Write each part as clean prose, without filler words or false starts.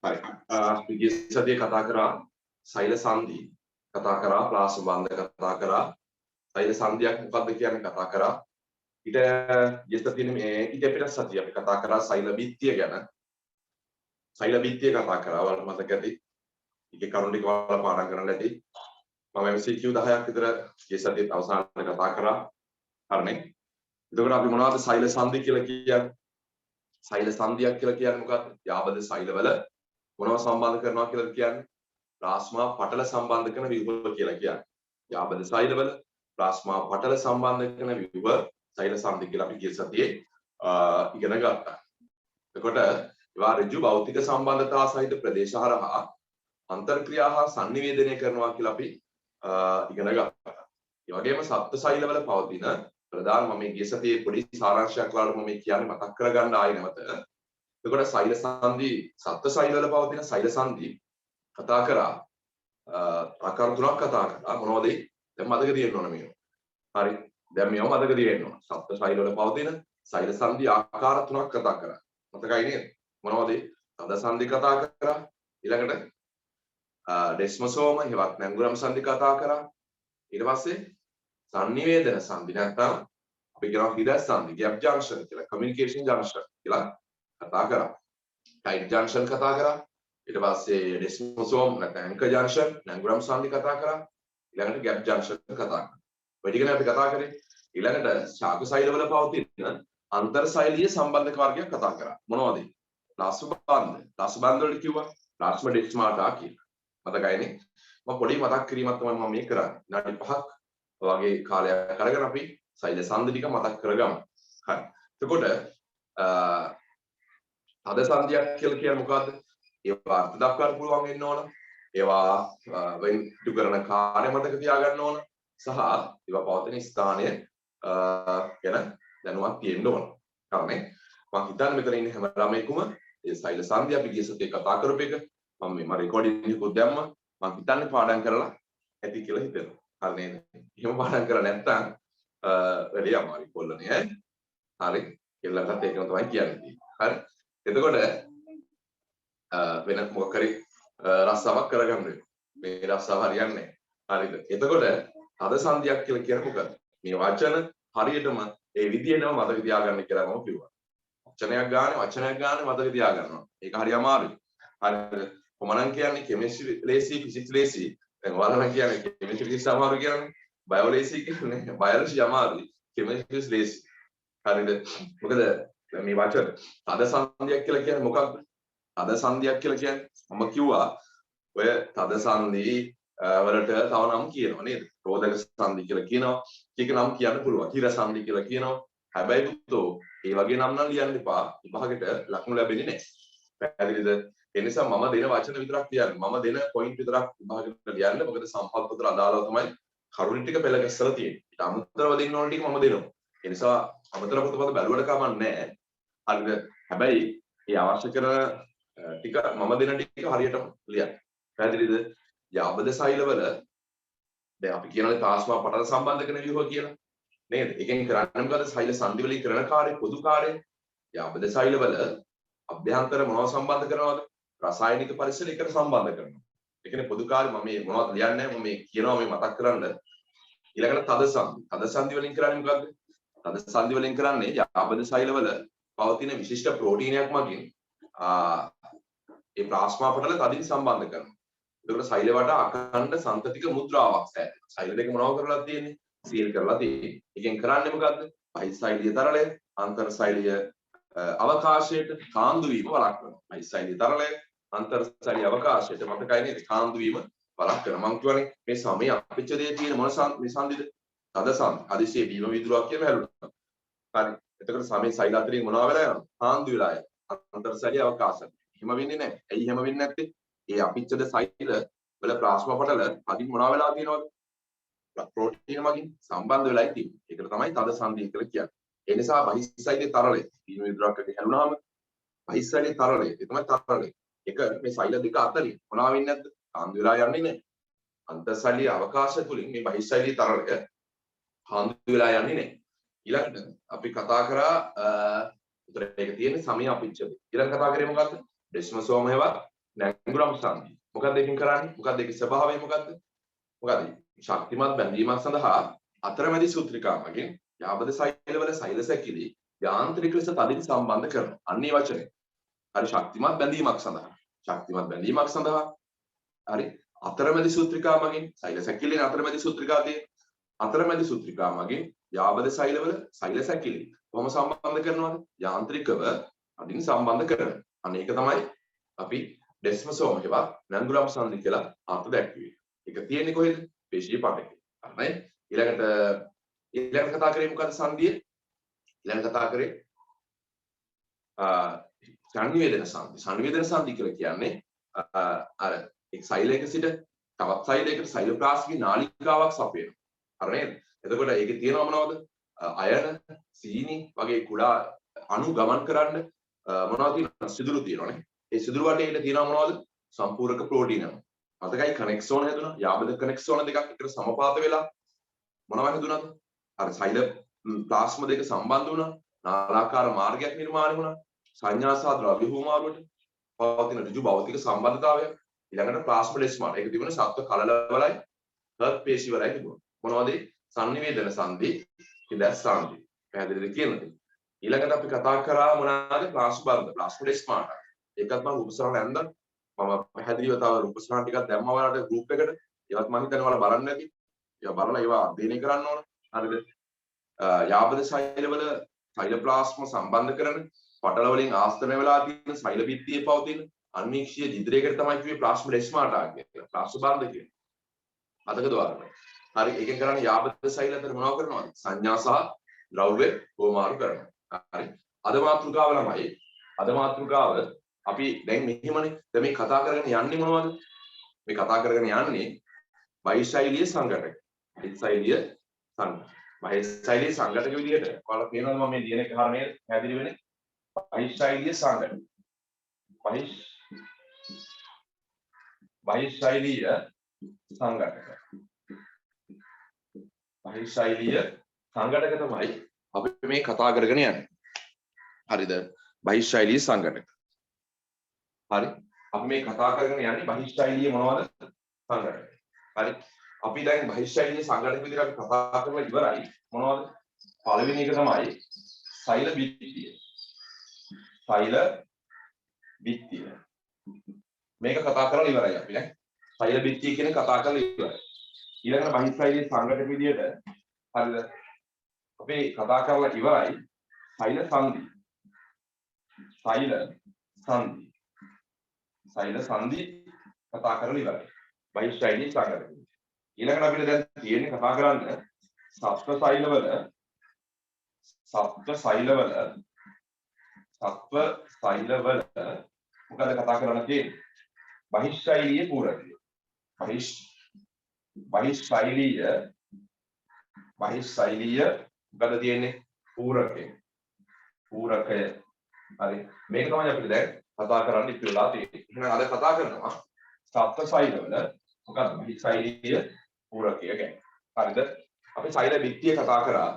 හරි. අපි ගිය සතියේ කතා කරා සෛල සංධි. කතා කරා ප්ලාස්ම බන්ධ කතා කරා. සෛල සංධියක් මොකක්ද කියන්නේ කතා කරා. ඊට ගිය සතියේ මේ ඊට පෙර සතියේ අපි කතා කරා සෛල බිත්තිය ගැන. සෛල බිත්තිය කතා කරා වල මතක ඇති. ඒකේ කරුණු ටික වල පාඩම් කරන්න ඇති. මම MCQ 10ක් විතර ගිය සතියේ අවසානයේ කතා කරා. හරිනේ. එතකොට අපි මොනවද සෛල සංධි කියලා කියන්නේ? සෛල සංධියක් කියලා කියන්නේ මොකක්ද? යාබද සෛලවල මොනව සම්බන්ධ කරනවා කියලා කියන්නේ? ප්ලාස්මා පටල සම්බන්ධ කරන ව්‍යුහ කියලා කියන්නේ. යාබද සෛලවල ප්ලාස්මා පටල සම්බන්ධ කරන ව්‍යුහ සෛල සංධි කියලා අපි ගිය සතියේ ඉගෙන ගත්තා. එතකොට ඒවා ඍජු භෞතික සම්බන්ධතා සහිත ප්‍රදේශ හරහා අන්තර්ක්‍රියා හා sannivedanaya කරනවා කියලා අපි ඉගෙන ගත්තා. ඒ වගේම සත්ත්ව සෛලවල පවතින ප්‍රධාන මම මේ ගිය සතියේ පොඩි සාරාංශයක් වලට මම කියන්නේ මතක් කරගන්න ආයෙ නැවත. එතකොට සෛල සංධි සත්ත්ව සෛලවල පවතින සෛල සංධි කතා කරා ආකාර තුනක් කතා කරා. මොනවද ඒ? දැන් මතක තියෙන්න ඕන මේවා. හරි. දැන් මේවා මතක තියෙන්න ඕන. සත්ත්ව සෛලවල පවතින සෛල සංධි ආකාර තුනක් කතා කරා. මතකයි නේද? මොනවද ඒ? තද සංධි කතා කරා. ඊළඟට ඩෙස්මොසෝම හෙවත් නැංගුරම් සංධි කතා කරා. ඊට පස්සේ sannivedana සංධි නැත්නම් අපි කියනවා හිරස් සංධි gap junction කියලා communication junction කියලා කතා කරා. tight junction කතා කරා. ඊට පස්සේ desmosome නැත්නම් anchor junction නැංගුරම් සංධි කතා කරා. ඊළඟට gap junction කතා කරා. ඔය ටිකනේ අපි කතා කරේ. ඊළඟට ශාක සෛලවල පවතින අන්තර් සෛලීය සම්බන්ධක වර්ගයක් කතා කරා. මොනවද ඒ? ප්ලාස්ම බන්ධ. ප්ලාස්ම බන්ධ වලට කිව්වා ප්ලාස්ම ඩෙස්මාටා කියලා. මතකයිනේ? මම පොඩි මතක් කිරීමක් තමයි මම මේ කරන්නේ. විනාඩි 5ක් වගේ කාලයක් අරගෙන අපි සෛල සංධි ටික මතක් කරගමු. හරි. එතකොට තද සංධියක් කියලා කියන්නේ මොකද්ද? ඒවා අර්ථ දක්වන්න පුළුවන් වෙන්න ඕන. ඒවා වෙන් ඉටු කරන කාර්ය මතක තියාගන්න ඕන. සහ ඒවා පවතින ස්ථානය ගැන දැනුවත් තියෙන්න ඕන. හරිනේ. මම හිතන්නේ මෙතන ඉන්න හැම ළමයෙකුම මේ සෛල සංධිය අපි ගිය සතියේ කතා කරපු එක මම මේ රෙකෝඩින් එකකුත් දැම්මා. මම හිතන්නේ පාඩම් කරලා ඇති කියලා හිතෙනවා. හරි නේද? එහෙම පාඩම් කරලා නැත්නම් වැඩි අමාරුයි කොල්ලනේ ඈ. හරි. කෙල්ලන්ටත් ඒකම තමයි කියන්නේ. හරි. එතකොට වෙන මොකක් හරි රස්සාවක් කරගන්න වෙනවා. මේ රස්සාව හරියන්නේ නැහැ. හරිද? එතකොට අද සංධියක් කියලා කියන්නේ මොකද? මේ වචන හරියටම ඒ විදිහටම මතක තියාගන්න කියලා මම කිව්වා. වචනයක් ගානේ මතක තියාගන්නවා. ඒක හරි අමාරුයි. හරිද? කොමනම් කියන්නේ කෙමිස්ට්‍රි ලේසි, ෆිසික්ස් ලේසි. දැන් ඔයාලා කියන්නේ කෙමිස්ට්‍රි ෆිසික්ස් අමාරු කියන්නේ බයෝ ලේසි කියන්නේ බයෝලොජි අමාරුයි. කෙමිස්ට්‍රි ලේසි. හරිද? මොකද මේ වචන තද සංධියක් කියලා කියන්නේ මොකක්ද? තද සංධියක් කියලා කියන්නේ මම කිව්වා ඔය තද සංධි වලට තව නම් කියනවා නේද? රෝධක සංධි කියලා කියනවා. ඒක නම් කියන්න පුළුවන්. හිර සංධි කියලා කියනවා. හැබැයි පුතෝ ඒ වගේ නම් ලියන්න එපා. විභාගෙට ලකුණු ලැබෙන්නේ නැහැ. පැහැදිලිද? ඒ නිසා මම දෙන වචන විතරක් ලියන්න. මම දෙන පොයින්ට් විතරක් විභාගෙට ලියන්න. මොකද සම්පත් පත්‍ර අදාළව තමයි කරුණු ටික පෙළ ගැස්සලා තියෙන්නේ. ඊට අමතරව දෙන්න ඕන ටික මම දෙනවා. ඒ නිසා අමතර පොතපත බැලුවට කමක් නැහැ. හරිද? හැබැයි මේ අවශ්‍ය කරන ටික මම දෙන ටික හරියටම ලියන්න. පැහැදිලිද? යාබද සෛලවල දැන් අපි කියනවානේ ප්ලාස්මා පටල සම්බන්ධ කරන ව්‍යුහ කියලා. නේද? එකෙන් කරන්නේ මොකද? සෛල සංධි වලින් කරන කාර්ය පොදු කාර්යය. යාබද සෛලවල අභ්‍යන්තර මොනව සම්බන්ධ කරනවද? රසායනික පරිසර එකට සම්බන්ධ කරනවා. ඒ කියන්නේ පොදු කාර්ය මම මේ මොනවද ලියන්නේ නැහැ. මම මේ කියනවා මේ මතක් කරන්න. ඊළඟට තද සංධි. තද සංධි වලින් කරන්නේ මොකද්ද? තද සංධි වලින් කරන්නේ යාබද සෛලවල පවතින විශිෂ්ට ප්‍රෝටීනයක් මගින් ඒ ප්ලාස්මා පටල තදින් සම්බන්ධ කරනවා. ඒකට සෛල වට අඛණ්ඩ සන්තතික මුද්‍රාවක් සෑදෙනවා. සෛල දෙක මොනව කරලා තියෙන්නේ? සීල් කරලා තියෙන්නේ. එකෙන් කරන්නේ මොකද්ද? බහිස්සෛලීය තරලය, අන්තර් සෛලීය අවකාශයට කාන්දු වීම වළක්වනවා. බහිස්සෛලීය තරලය, අන්තර් සෛලීය අවකාශයට මතකයි නේද? කාන්දු වීම වළක්වනවා. මම කියවනේ මේ සමේ අපිච්ච දේ තියෙන මොන මේ සංදිද? තද සංදි. හදිසියේ බීම විදුරක් කියන හැලුණා. හරි. එතකොට සමේ සෛල අතරින් මොනවා වෙලා යනවද? කාන්දු වෙලා යනවා. අන්තර් සෛලීය අවකාශයට. එහෙම වෙන්නේ නැහැ. ඇයි එහෙම වෙන්නේ නැත්තේ? ඒ අපිච්චද සෛල වල ප්ලාස්මා පටල අදින් මොනවා වෙලා තියෙනවද? ප්‍රෝටීන මගින් සම්බන්ධ වෙලායි තියෙන්නේ. ඒකට තමයි තද සංධිය කියලා කියන්නේ. ඒ නිසා බහිස්සෛලීය තරලය බීම විදුරක් එක හැලුණාම බහිස්සෛලීය තරලය ඒ තමයි තරලය. ඒක මේ සෛල දෙක අතරින් මොනවා වෙන්නේ නැද්ද? කාන්දු වෙලා යන්නේ නැහැ. අන්තර්සෛලීය අවකාශය තුලින් මේ බහිස්සෛලීය තරලය කාන්දු වෙලා යන්නේ නැහැ. ඊළඟට අපි කතා කරා උතර ඒක තියෙන්නේ සමීය අපිච්චද. ඊළඟ කතා කරේ මොකද්ද? ඩෙස්මොසෝම හේවත් නැංගුරම් සංදි. මොකක්ද ඒකෙන් කරන්නේ? මොකක්ද ඒකේ ස්වභාවය මොකක්ද? මොකද ශක්තිමත් බැඳීමක් සඳහා අතරමැදි සූත්‍රිකා මගින් යාබද සෛලවල සෛල සැකිලි යාන්ත්‍රික ලෙස තදින් සම්බන්ධ කරනවා. අන්න ඒ වචනේ. හරි ශක්තිමත් බැඳීමක් සඳහා. ශක්තිමත් බැඳීමක් සඳහා හරි අතරමැදි සූත්‍රිකා මගින් සෛල සැකිලින අතරමැදි සූත්‍රිකා තියෙන අතරමැදි සූත්‍රිකා මගින් යාබද සෛලවල සෛල සැකිලි කොහොම සම්බන්ධ කරනවද? යාන්ත්‍රිකව තදින් සම්බන්ධ කරනවා. අන්න ඒක තමයි අපි ඩෙස්මසෝම හෙවත් නැංගුරම් සංදි කියලා අර්ථ දැක්වුවේ. ඒක තියෙන්නේ කොහෙද? පේශීය පාඨකේ. හරිනේ? ඊළඟට කතා කරේ මොකද්ද සංදිය? ඊළඟ කතා කරේ සංනිවේදන සංදි. සංනිවේදන සංදි කියලා කියන්නේ අර එක් සෛලයක සිට තවත් සෛලයකට සෛල ප්‍රාශ්මික නාලිකාවක් සපයනවා. හරි නේද? එතකොට ඒකේ තියෙනවා මොනවද? අයන, සීනි වගේ කුඩා අණු ගමන් කරන්න මොනවද තියෙනවද? සිදුරු තියෙනවනේ. ඒ සිදුරු වටේට තියෙනවා මොනවද? සම්පූර්ණක ප්‍රෝටීන. මතකයි කනෙක්සෝන හැදුණා. යාබද කනෙක්සෝන දෙකක් එකට සමපාත වෙලා මොනවද හැදුණාද? අර සෛල ප්ලාස්ම දෙක සම්බන්ධ වුණා. නාලාකාර මාර්ගයක් නිර්මාණය වුණා. සංඥා සහ ද්‍රව්‍ය හුවමාරුවට පවතින ඍජු භෞතික සම්බන්ධතාවයක්. ඊළඟට ප්ලාස්මොඩෙස්මා. ඒක තිබුණේ සත්ව කලලවලයි හර්ට් පේශි වලයි තිබුණා. මොනවද? සංනිවේදන සංදි, ඉදස් සංදි. පැහැදිලිද කියනද? ඊළඟට අපි කතා කරා මොනවාද? ප්ලාස්මබන්ධ, ප්ලාස්මොඩෙස්මාට. ඒකත් මම උපසරණ ඇන්දා. මම පැහැදිලිව තව උපසරණ ටිකක් දැම්මා වලට ගෲප් එකට. ඒවත් මම හිතන්නේ ඔයාලා බලන්න ඇති. ඒවා බලලා ඒවා අධ්‍යයනය කරන්න ඕන. හරිද? යාබද සෛලවල සෛලප්ලාස්ම සම්බන්ධ කරන පටල වලින් ආස්තන වෙලා තියෙන සෛල බිත්තියේ පවතින අන්වීක්ෂීය දිද්‍රයකට තමයි කිව්වේ ප්ලාස්මොඩෙස්මාටා කියලා. ප්ලාස්මබන්ධ කියන්නේ. අතකද ඔයාලට? හරි ඒකෙන් කරන්නේ යාබද සෛල අතර මොනව කරනවද? සංඥා සහ ද්‍රව්‍ය හෝමාරු කරනවා. හරි. අද මාතෘකාව අපි දැන් මෙහෙමනේ. දැන් මේ කතා කරගෙන යන්නේ මොනවද? මේ කතා කරගෙන යන්නේ බහිශෛලීය සංඝටක. බහිශෛලීය සංඝ. බහිශෛලීය සංඝටක විදිහට ඔයාලා කියනවාද මම මේ ලියන එක හරියනේ පැහැදිලි වෙන්නේ? බහිශෛලීය සංඝටක. බහිශෛලීය සංඝටක. බහිශෛලීය සංඝටක තමයි අපි මේ කතා කරගෙන යන්නේ. හරිද? බහිශෛලීය සංඝටක. හරි. අපි මේ කතා කරගෙන යන්නේ බහිශෛලීය මොනවද? සංඝටක. හරි. අපි දැන් බහිශෛලීය සංඝටක විදිහට අපි කතා කරලා ඉවරයි. මොනවද? පළවෙනි එක තමයි සෛල බිත්තිය. සෛල බිත්තිය. මේක කතා කරලා ඉවරයි අපි නේ. සෛල බිත්තිය කියන කතා කරලා ඉවරයි. ඊළඟට බහිශෛලීය සංඝටක විදිහට හරිද? අපි කතා කරලා ඉවරයි සෛල සංදි. සෛල සංදි. සෛල සංදි කතා කරලා ඉවරයි. බහිශෛලීය සංඝටක. ඊළඟට අපිට දැන් තියෙන්නේ කතා කරන්න සත්ව සෛලවල මොකද කතා කරන්න තියෙන්නේ? බහිශෛලීය පූරකය. බහිශෛලීය මොකද තියෙන්නේ? පූරකය. හරි. මේක තමයි අපිට දැන් කතා කරන්න ඉතිරිලා තියෙන්නේ. එහෙනම් අද කතා කරනවා සත්ව සෛලවල මොකක්ද බහිශෛලීය පූරකය ගැන. හරිද? අපි සෛල බිත්තිය කතා කරා.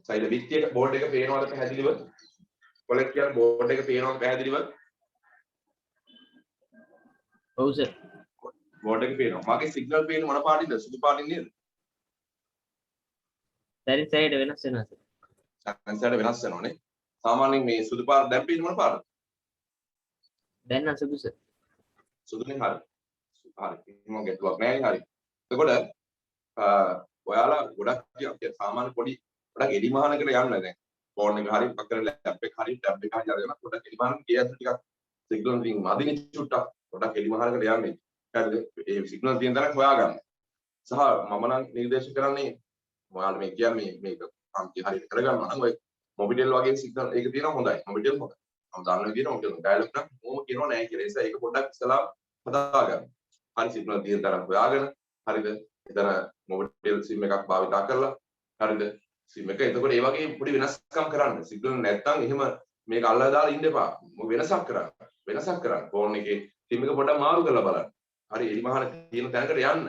සෛල බිත්තිය බෝඩ් එක පේනවද පැහැදිලිව? ඔයාලා කියන බෝඩ් එක පේනවද පැහැදිලිව? ඔව් සර්. බෝඩ් එක පේනවා. මාගේ සිග්නල් පේන්නේ මොන පාටින්ද? සුදු පාටින් නේද? සරි සයිඩ් වෙනස් වෙනවා සර්. සංසාරේ වෙනස් වෙනවනේ. සාමාන්‍යයෙන් මේ සුදු පාට දැන් පේන්නේ මොන පාටද? දැන් නම් සුදු සර්. සුදුනේ හරි. හරි. මම ගැටුවක් නෑ හරි. එතකොට ඔයාලා ගොඩක් සාමාන්‍ය ගොඩක් එඩි මහනකට යන්න දැන්. ෆෝන් එක හරි පక్కන ලැප් එක හරි ටැබ් එක හරි අරගෙන ගොඩක් එඩි මහනකට ගිය ඇතුළේ ටිකක් සිග්නල් රින් මදිනේ චුට්ටක්. ගොඩක් එඩි මහනකට යන්නේ. හරිද? ඒ සිග්නල් තියෙන තරම් හොයාගන්න. සහ මම නම් නිර්දේශ කරන්නේ ඔයාලා මේ කියන්නේ මේක අන්ති හරියට කරගන්නවා නම් ඔය මොබිටෙල් වගේ සිග්නල් ඒක තියෙනවා හොඳයි. මොබිටෙල් හොඳයි. මම දන්න විදිහට මොබිටෙල් ඩයලොග් නම් මොම කියනවා නෑ කියලා. ඒ නිසා ඒක පොඩ්ඩක් ඉස්සලා හදාගන්න. හරි සිග්නල් තියෙන තරම් හොයාගෙන හරිද? එතන මොබිටෙල් සිම් එකක් භාවිතා කරලා හරිද? සිම් එක එතකොට ඒ වගේ පොඩි වෙනස්කම් කරන්න. සිග්නල් නැත්තම් එහෙම මේක අල්ලලා දාලා ඉන්න එපා. වෙනසක් කරන්න. ෆෝන් එකේ සිම් එක පොඩ්ඩක් මාරු කරලා බලන්න. හරි එලිමහන තියෙන තැනකට යන්න.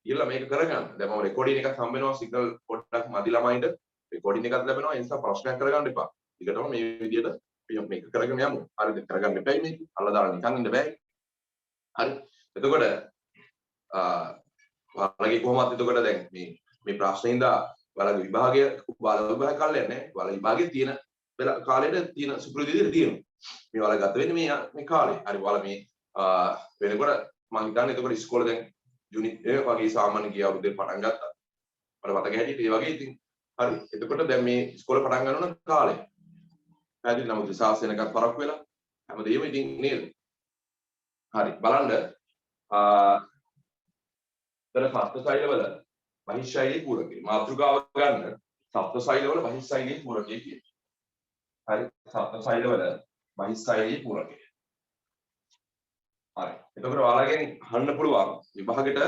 ඊළඟ මේක කරගන්න. දැන් මම රෙකෝඩින් එකක් හම්බ වෙනවා සිග්නල් පොඩ්ඩක් මදි ළමයින්ට රෙකෝඩින් එකක් ලැබෙනවා. ඒ නිසා ප්‍රශ්නයක් කරගන්න එපා. ඊටම මේ විදිහට මේක කරගෙන යමු. හරිද? කරගන්න එපයි මේක. අල්ලලා දාලා නිකන් ඉන්න බෑ. හරි. එතකොට ඔයාලගේ කොහොමද එතකොට දැන් මේ ප්‍රශ්නේ ඉඳලා ඔයාලගේ විභාගය විභාග කාලේ නැහැ. ඔයාලා විභාගයේ තියෙන කාලෙට තියෙන සුපුරුදු විදිහට තියෙනවා. මේ ඔයාලා ගත වෙන්නේ මේ කාලේ. හරි ඔයාලා මේ වෙනකොට මම හිතන්නේ එතකොට ඉස්කෝලේ දැන් යුනිට් එක වගේ සාමාන්‍ය ගිය අවුරුද්දේ පටන් ගත්තා. මට මතක හැටියට ඒ වගේ ඉතින් හරි. එතකොට දැන් මේ ඉස්කෝලේ පටන් ගන්න කාලේ. පැහැදිලි නමුත් ශාසනයකට පරක් වෙලා හැමදේම ඉතින් නේද? හරි බලන්න සප්ත සෛලවල බහිශෛලී පූරකේ මාතෘකාව ගන්න සප්ත සෛලවල බහිශෛලී පූරකේ කියන්නේ. හරි සප්ත සෛලවල බහිශෛලී පූරකේ. හරි. එතකොට ඔයාලගෙන් අහන්න පුළුවන් විභාගෙට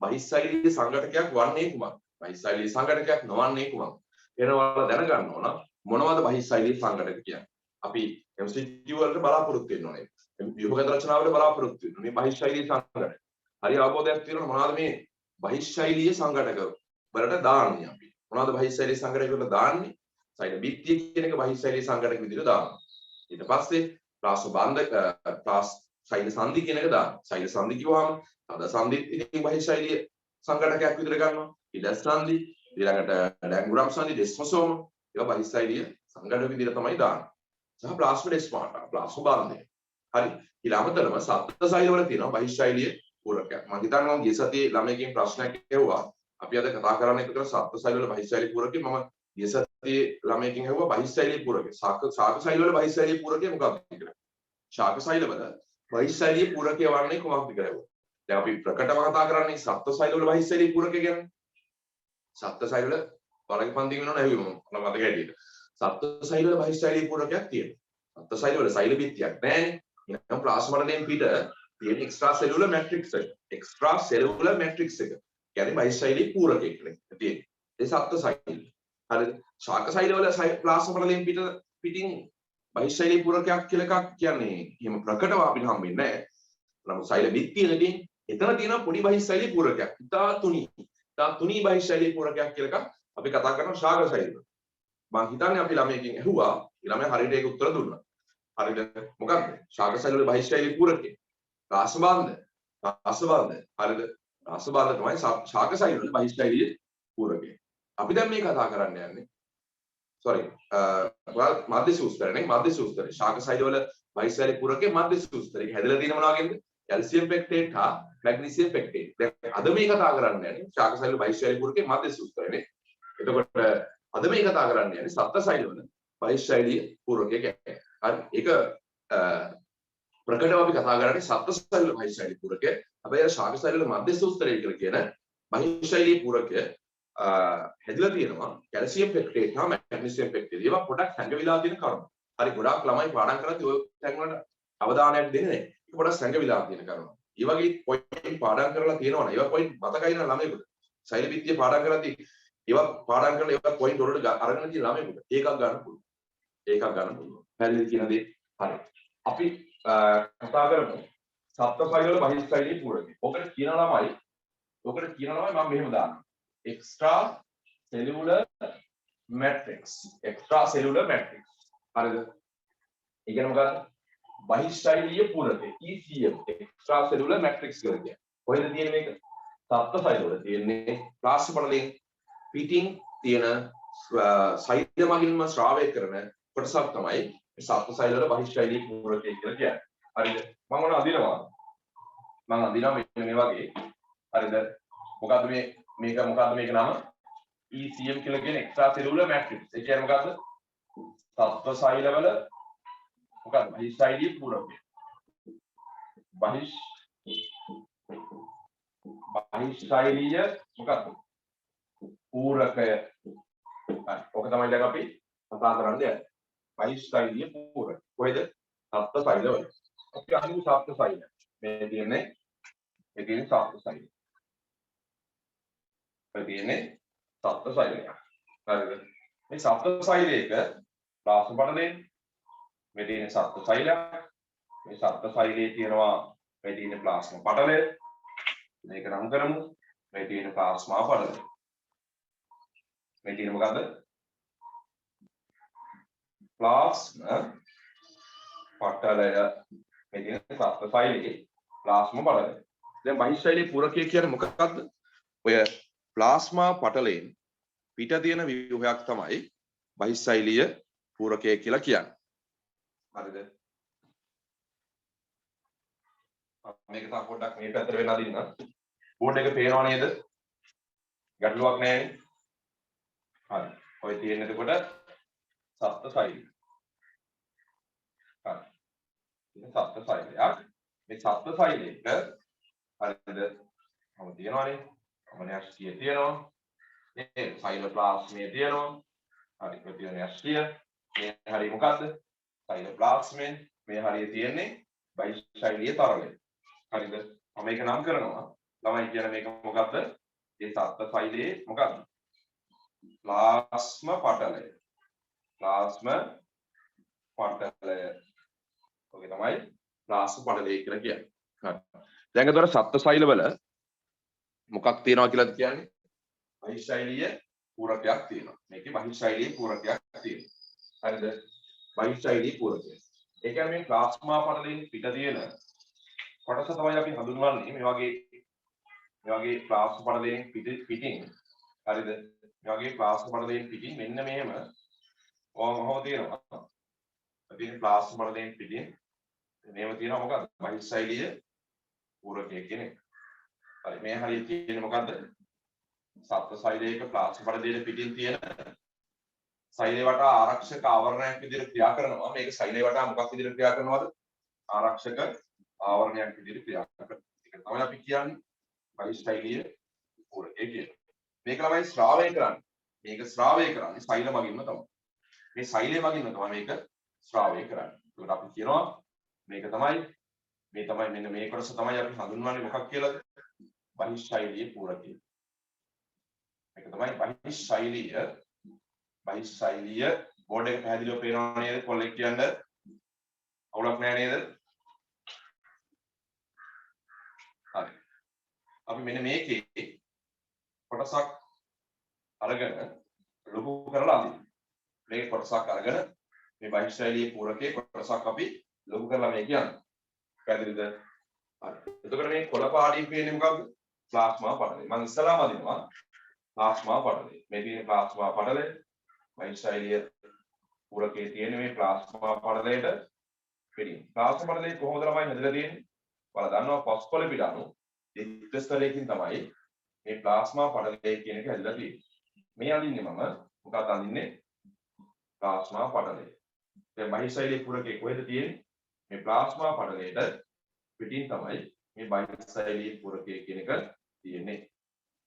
බහිශෛලී සංඝටකයක් වන්නේ කුමක්ද? බහිශෛලී සංඝටකයක් නොවන්නේ කුමක්ද? එන ඔයාලා දැනගන්න ඕන මොනවද බහිශෛලී සංඝටක කියන්නේ? අපි MCQ වලට බලාපොරොත්තු වෙන්න ඕනේ. විභාග රචනාවලට බලාපොරොත්තු වෙන්න. මේ බහිශෛලී සංඝටක. හරි අවබෝධයක් තියෙනවා මොනවද මේ බහිශෛලීය සංඝටක වලට දාන්නේ අපි. මොනවද බහිශෛලී සංඝටක වලට දාන්නේ? සෛල බිත්තිය කියන එක බහිශෛලී සංඝටක විදිහට දානවා. ඊට පස්සේ ප්‍රාස බන්ධක ප්‍රාස සෛල සංධි කියන එක දානවා. සෛල සංධි කිව්වම තද සංධි ඉතින් බහිශෛලීය සංඝටකයක් විදිහට ගන්නවා. ඉඩස් සංධි ඊළඟට ඩැංගුරම් සංධි ඩෙස්මොසෝම ඒවා බහිශෛලීය සංඝටක විදිහට තමයි දාන්නේ. සහ ප්ලාස්මා ඩෙස්මාටා ප්ලාස්මා බන්ධය. හරි ඊළඟටම සප්ත සෛල වල තියෙනවා බහිශෛලීය පූරකයක්. මම හිතනවා ගිය සතියේ ළමයිගෙන් ප්‍රශ්නයක් ඇහුවා. අපි අද කතා කරන්නේ විතර සප්ත සෛල වල බහිශෛලීය පූරකේ මම ගිය සතියේ ළමයිගෙන් ඇහුවා බහිශෛලීය පූරකේ. ශාක සෛල වල බහිශෛලීය පූරකේ මොකක්ද කියලා. ශාක සෛල වල බහිශෛලීය පූරකේ වන්නේ කොහොමද කියලා. දැන් අපි ප්‍රකටව කතා කරන්නේ සප්ත සෛල වල බහිශෛලීය පූරකේ ගැන. සප්ත සෛල වල වලගේ පන්ති වෙනව නැහැවි මම මතක හැටියට. සප්ත සෛල වල බහිශෛලීය පූරකයක් තියෙනවා. සප්ත සෛල වල සෛල බිත්තියක් නැහැනේ. එහෙනම් ප්ලාස්මාවලෙන් පිට තියෙන එක්ස්ට්‍රා සෙලුලර් මැට්‍රික්ස් එක. එක්ස්ට්‍රා සෙලුලර් මැට්‍රික්ස් එක. කියන්නේ බහිශෛලීය පූරකයක් තියෙන්නේ. ඒ සප්ත සෛල. හරිද? ශාක සෛල වල ප්ලාස්මාවලෙන් පිටින් බහිශෛලීය පූරකයක් කියලා එකක් කියන්නේ එහෙම ප්‍රකටව අපිට හම්බෙන්නේ නැහැ. නමුත් සෛල බිත්තියේදී එතන තියෙන පොඩි බහිශෛලීය පූරකයක්. ඉතා තුනී බහිශෛලීය පූරකයක් කියලා එකක් අපි කතා කරනවා ශාක සෛල වල. මම හිතන්නේ අපි ළමයෙක්ගෙන් ඇහුවා ළමයා හරියට ඒක උත්තර දුන්නා. හරිද? මොකක්ද? ශාක සෛල වල බහිශෛලීය පූරකේ. රාසබන්ධ. හරිද? රාසබන්ධ තමයි ශාක සෛල වල බහිශෛලීය පූරකේ. අපි දැන් මේ කතා කරන්න යන්නේ මධ්‍ය සූත්‍රනේ මධ්‍ය සූත්‍රය. ශාක සෛල වල බහිශෛලීය පූරකේ මධ්‍ය සූත්‍රය. ඒක හැදලා තියෙන මොනවා වගේද? කැල්සියම් පෙක්ටේට් හා මැග්නීසියම් පෙක්ටේට්. දැන් අද මේ කතා කරන්න යන්නේ ශාක සෛල වල බහිශෛලීය පූරකේ මධ්‍ය සූත්‍රයනේ. එතකොට අද මේ කතා කරන්න යන්නේ සප්ත සෛල වල බහිශෛලීය පූරකේ ගැන. හරි? ඒක ප්‍රකටව අපි කතා කරන්නේ සප්ත සෛල වල බහිශෛලීය පූරකේ. හැබැයි ශාක සෛල වල මධ්‍ය සූත්‍රය කියලා කියන බහිශෛලීය පූරකය හැදලා තියෙනවා කැල්සියම් පෙක්ටේට් හා මැග්නීසියම් පෙක්ටේට්. ඒවා පොඩක් හැංගවිලා තියෙන කරුණු. හරි ගොඩාක් ළමයි පාඩම් කරද්දී ඔය තැන් වලට අවධානයක් දෙන්නේ නැහැ. ඒක පොඩක් හැංගවිලා තියෙන කරුණු. ඒ වගේ පොයින්ට් පාඩම් කරලා තියෙනවනේ. ඒවා පොයින්ට් මතකයි නේද ළමයිකට. සෛල බිත්තිය පාඩම් කරද්දී ඒවා පාඩම් කරලා ඒවා පොයින්ට් වලට අරගෙන තියෙන ළමයිකට ඒකක් ගන්න පුළුවන්. පැහැදිලි කියන දේ හරි. අපි කතා කරමු සප්ත සෛල වල බහිශෛලීය පූරකේ. ඔකට කියන ළමයි මම මෙහෙම දානවා. extra cellular matrix. හරිද? ඒ කියන්නේ මොකක්ද? බහිශෛලීය පූරකේ ECM extra cellular matrix කියලා කියන්නේ. කොහෙද තියෙන්නේ මේක? සප්ත සෛල වල තියෙන්නේ ප්ලාස්මා පිටින් තියෙන සෛල මගින්ම ශ්‍රාවය කරන කොටසක් තමයි සප්ත සෛල වල බහිශෛලීය පූරකේ කියලා කියන්නේ. හරිද? මම මොන අදිනවා මෙන්න මේ වගේ. හරිද? මොකද්ද මේක නම ECM කියලා කියන එක්ස්ට්‍රා සෙලුලර් මැට්‍රික්ස්. ඒ කියන්නේ මොකද්ද? සප්ත සෛල වල මොකද්ද? බහිශෛලීය පූරකය. බහිශෛලීය මොකද්ද? පූරකය. හරි. ඔක තමයි දැන් අපි කතා කරන්න යන්නේ. බහිශෛලීය පූරකය. කොහෙද? සප්ත සෛල වල. අපි අහමු සප්ත සෛල. මේ තියෙන්නේ සප්ත සෛල. සප්ත සෛලයක්. හරිද? මේ සප්ත සෛලයක ප්ලාස්මා පටලයෙන් මේ තියෙන සප්ත සෛලයක්. මේ සප්ත සෛලයේ තියෙනවා මේ තියෙන ප්ලාස්මා පටලය. මේක නම් කරමු. මේ තියෙන ප්ලාස්මා පටලය. මේ තියෙන මොකද්ද? ප්ලාස්මා පටලය. මේ තියෙන සප්ත සෛලයේ ප්ලාස්මා පටලය. දැන් බහිස්සෛලීය පූරකය කියන්නේ මොකක්ද? ඔය ප්ලාස්මා පටලයෙන් පිට තියෙන ව්‍යුහයක් තමයි බහිස්සෛලීය පූරකය කියලා කියන්නේ. හරිද? මේක තව පොඩ්ඩක් මේ පැත්තට වෙලා දින්න. බෝඩ් එක පේනව නේද? ගැටලුවක් නැහැ. හරි. ඔය තියෙන එතකොට සත්ත්ව සෛලය. හරි. ඉතින් සත්ත්ව සෛලයක්. මේ සත්ත්ව සෛලයක හරිද? මොකද තියෙනවනේ? අමෝනියස්ටිය තියෙනවා. මේ සෛලෝප්ලාස්මය තියෙනවා. හරි. ප්‍රතියෝනියස්ටිය. මේ හරිය මොකද්ද? සෛලෝප්ලාස්මෙන් මේ හරිය තියෙන්නේ බයිසෛලීය තරලය. හරිද? මම මේක නම් කරනවා. ළමයි කියන මේක මොකද්ද? මේ සත්ත්ව සෛලයේ මොකද්ද? ප්ලාස්ම පටලය. ප්ලාස්ම පටලය. ඔගේ තමයි ප්ලාස්ම පටලය කියලා කියන්නේ. හරි. දැන් ඒතර සත්ත්ව සෛලවල මොකක් තියෙනවා කියලාද කියන්නේ? බහිස්සෛලීය පූරකයක් තියෙනවා. මේකේ බහිස්සෛලීය පූරකයක් තියෙනවා. හරිද? බහිස්සෛලීය පූරකය. ඒ කියන්නේ මේ ප්ලාස්මා පටලයෙන් පිට තියෙන කොටස තමයි අපි හඳුන්වන්නේ මේ වගේ ප්ලාස්මා පටලයෙන් පිටින් හරිද? මේ වගේ ප්ලාස්මා පටලයෙන් පිටින් මෙන්න මෙහෙම ඔහොම තියෙනවා. ඉතින් ප්ලාස්මා පටලයෙන් පිටින් මේව තියෙනවා මොකද්ද? බහිස්සෛලීය පූරකය කියන එක. හරි මේ හරිය තියෙන්නේ මොකද්ද? සත්ත්ව සෛලයක ප්ලාස්මා පටලයෙන් පිටින් තියෙන සෛලය වටා ආරක්ෂක ආවරණයක් විදිහට ක්‍රියා කරනවා. මේක සෛලය වටා මොකක් විදිහට ක්‍රියා කරනවද? ආරක්ෂක ආවරණයක් විදිහට ක්‍රියා කරනවා. ඒක තමයි අපි කියන්නේ බහිස්සෛලීය පූරකය කියලා. මේක ළමයි ශ්‍රාවය කරන්නේ. මේක ශ්‍රාවය කරන්නේ සෛල මගින්ම තමයි. මේ සෛලය මගින්ම තමයි මේක ශ්‍රාවය කරන්නේ. ඒකට අපි කියනවා මේක තමයි මෙන්න මේ කොටස තමයි අපි හඳුන්වන්නේ මොකක් කියලාද? බහිස්සෛලීය පූරකය. මේක තමයි බහිස්සෛලීය බෝඩ් එක පැහැදිලිව පේනව නේද? කොල්ලෙක් කියන්නේ අවුලක් නැහැ නේද? හරි. අපි මෙන්න මේකේ කොටසක් අරගෙන ලොකු කරලා අඳින්න. මේ කොටසක් අරගෙන මේ බහිස්සෛලීය පූරකයේ කොටසක් අපි ලොකු කරලා මේ කියන්නේ. පැහැදිලිද? හරි. එතකොට මේ කොළ පාටින් පේන්නේ මොකක්ද? ප්ලාස්මා පටලය. මම ඉස්සලාම අදිනවා ප්ලාස්මා පටලය. මේ තියෙන ප්ලාස්මා පටලය බහිස්සෛලීය පූරකයේ තියෙන මේ ප්ලාස්මා පටලයට පිටින්. ප්ලාස්මා පටලය කොහොමද ළමයි හැදලා තියෙන්නේ? ඔයාලා දන්නවා ෆොස්ෆොලිපිඩ් අණු දිස්ත්‍රලයකින් තමයි මේ ප්ලාස්මා පටලය කියන එක හැදලා තියෙන්නේ. මේ අඳින්නේ මම මොකක්ද අඳින්නේ? ප්ලාස්මා පටලය. දැන් බහිස්සෛලීය පූරකයේ කොහෙද තියෙන්නේ? මේ ප්ලාස්මා පටලයට පිටින් තමයි මේ බහිස්සෛලීය පූරකය කියන එක තියෙන්නේ.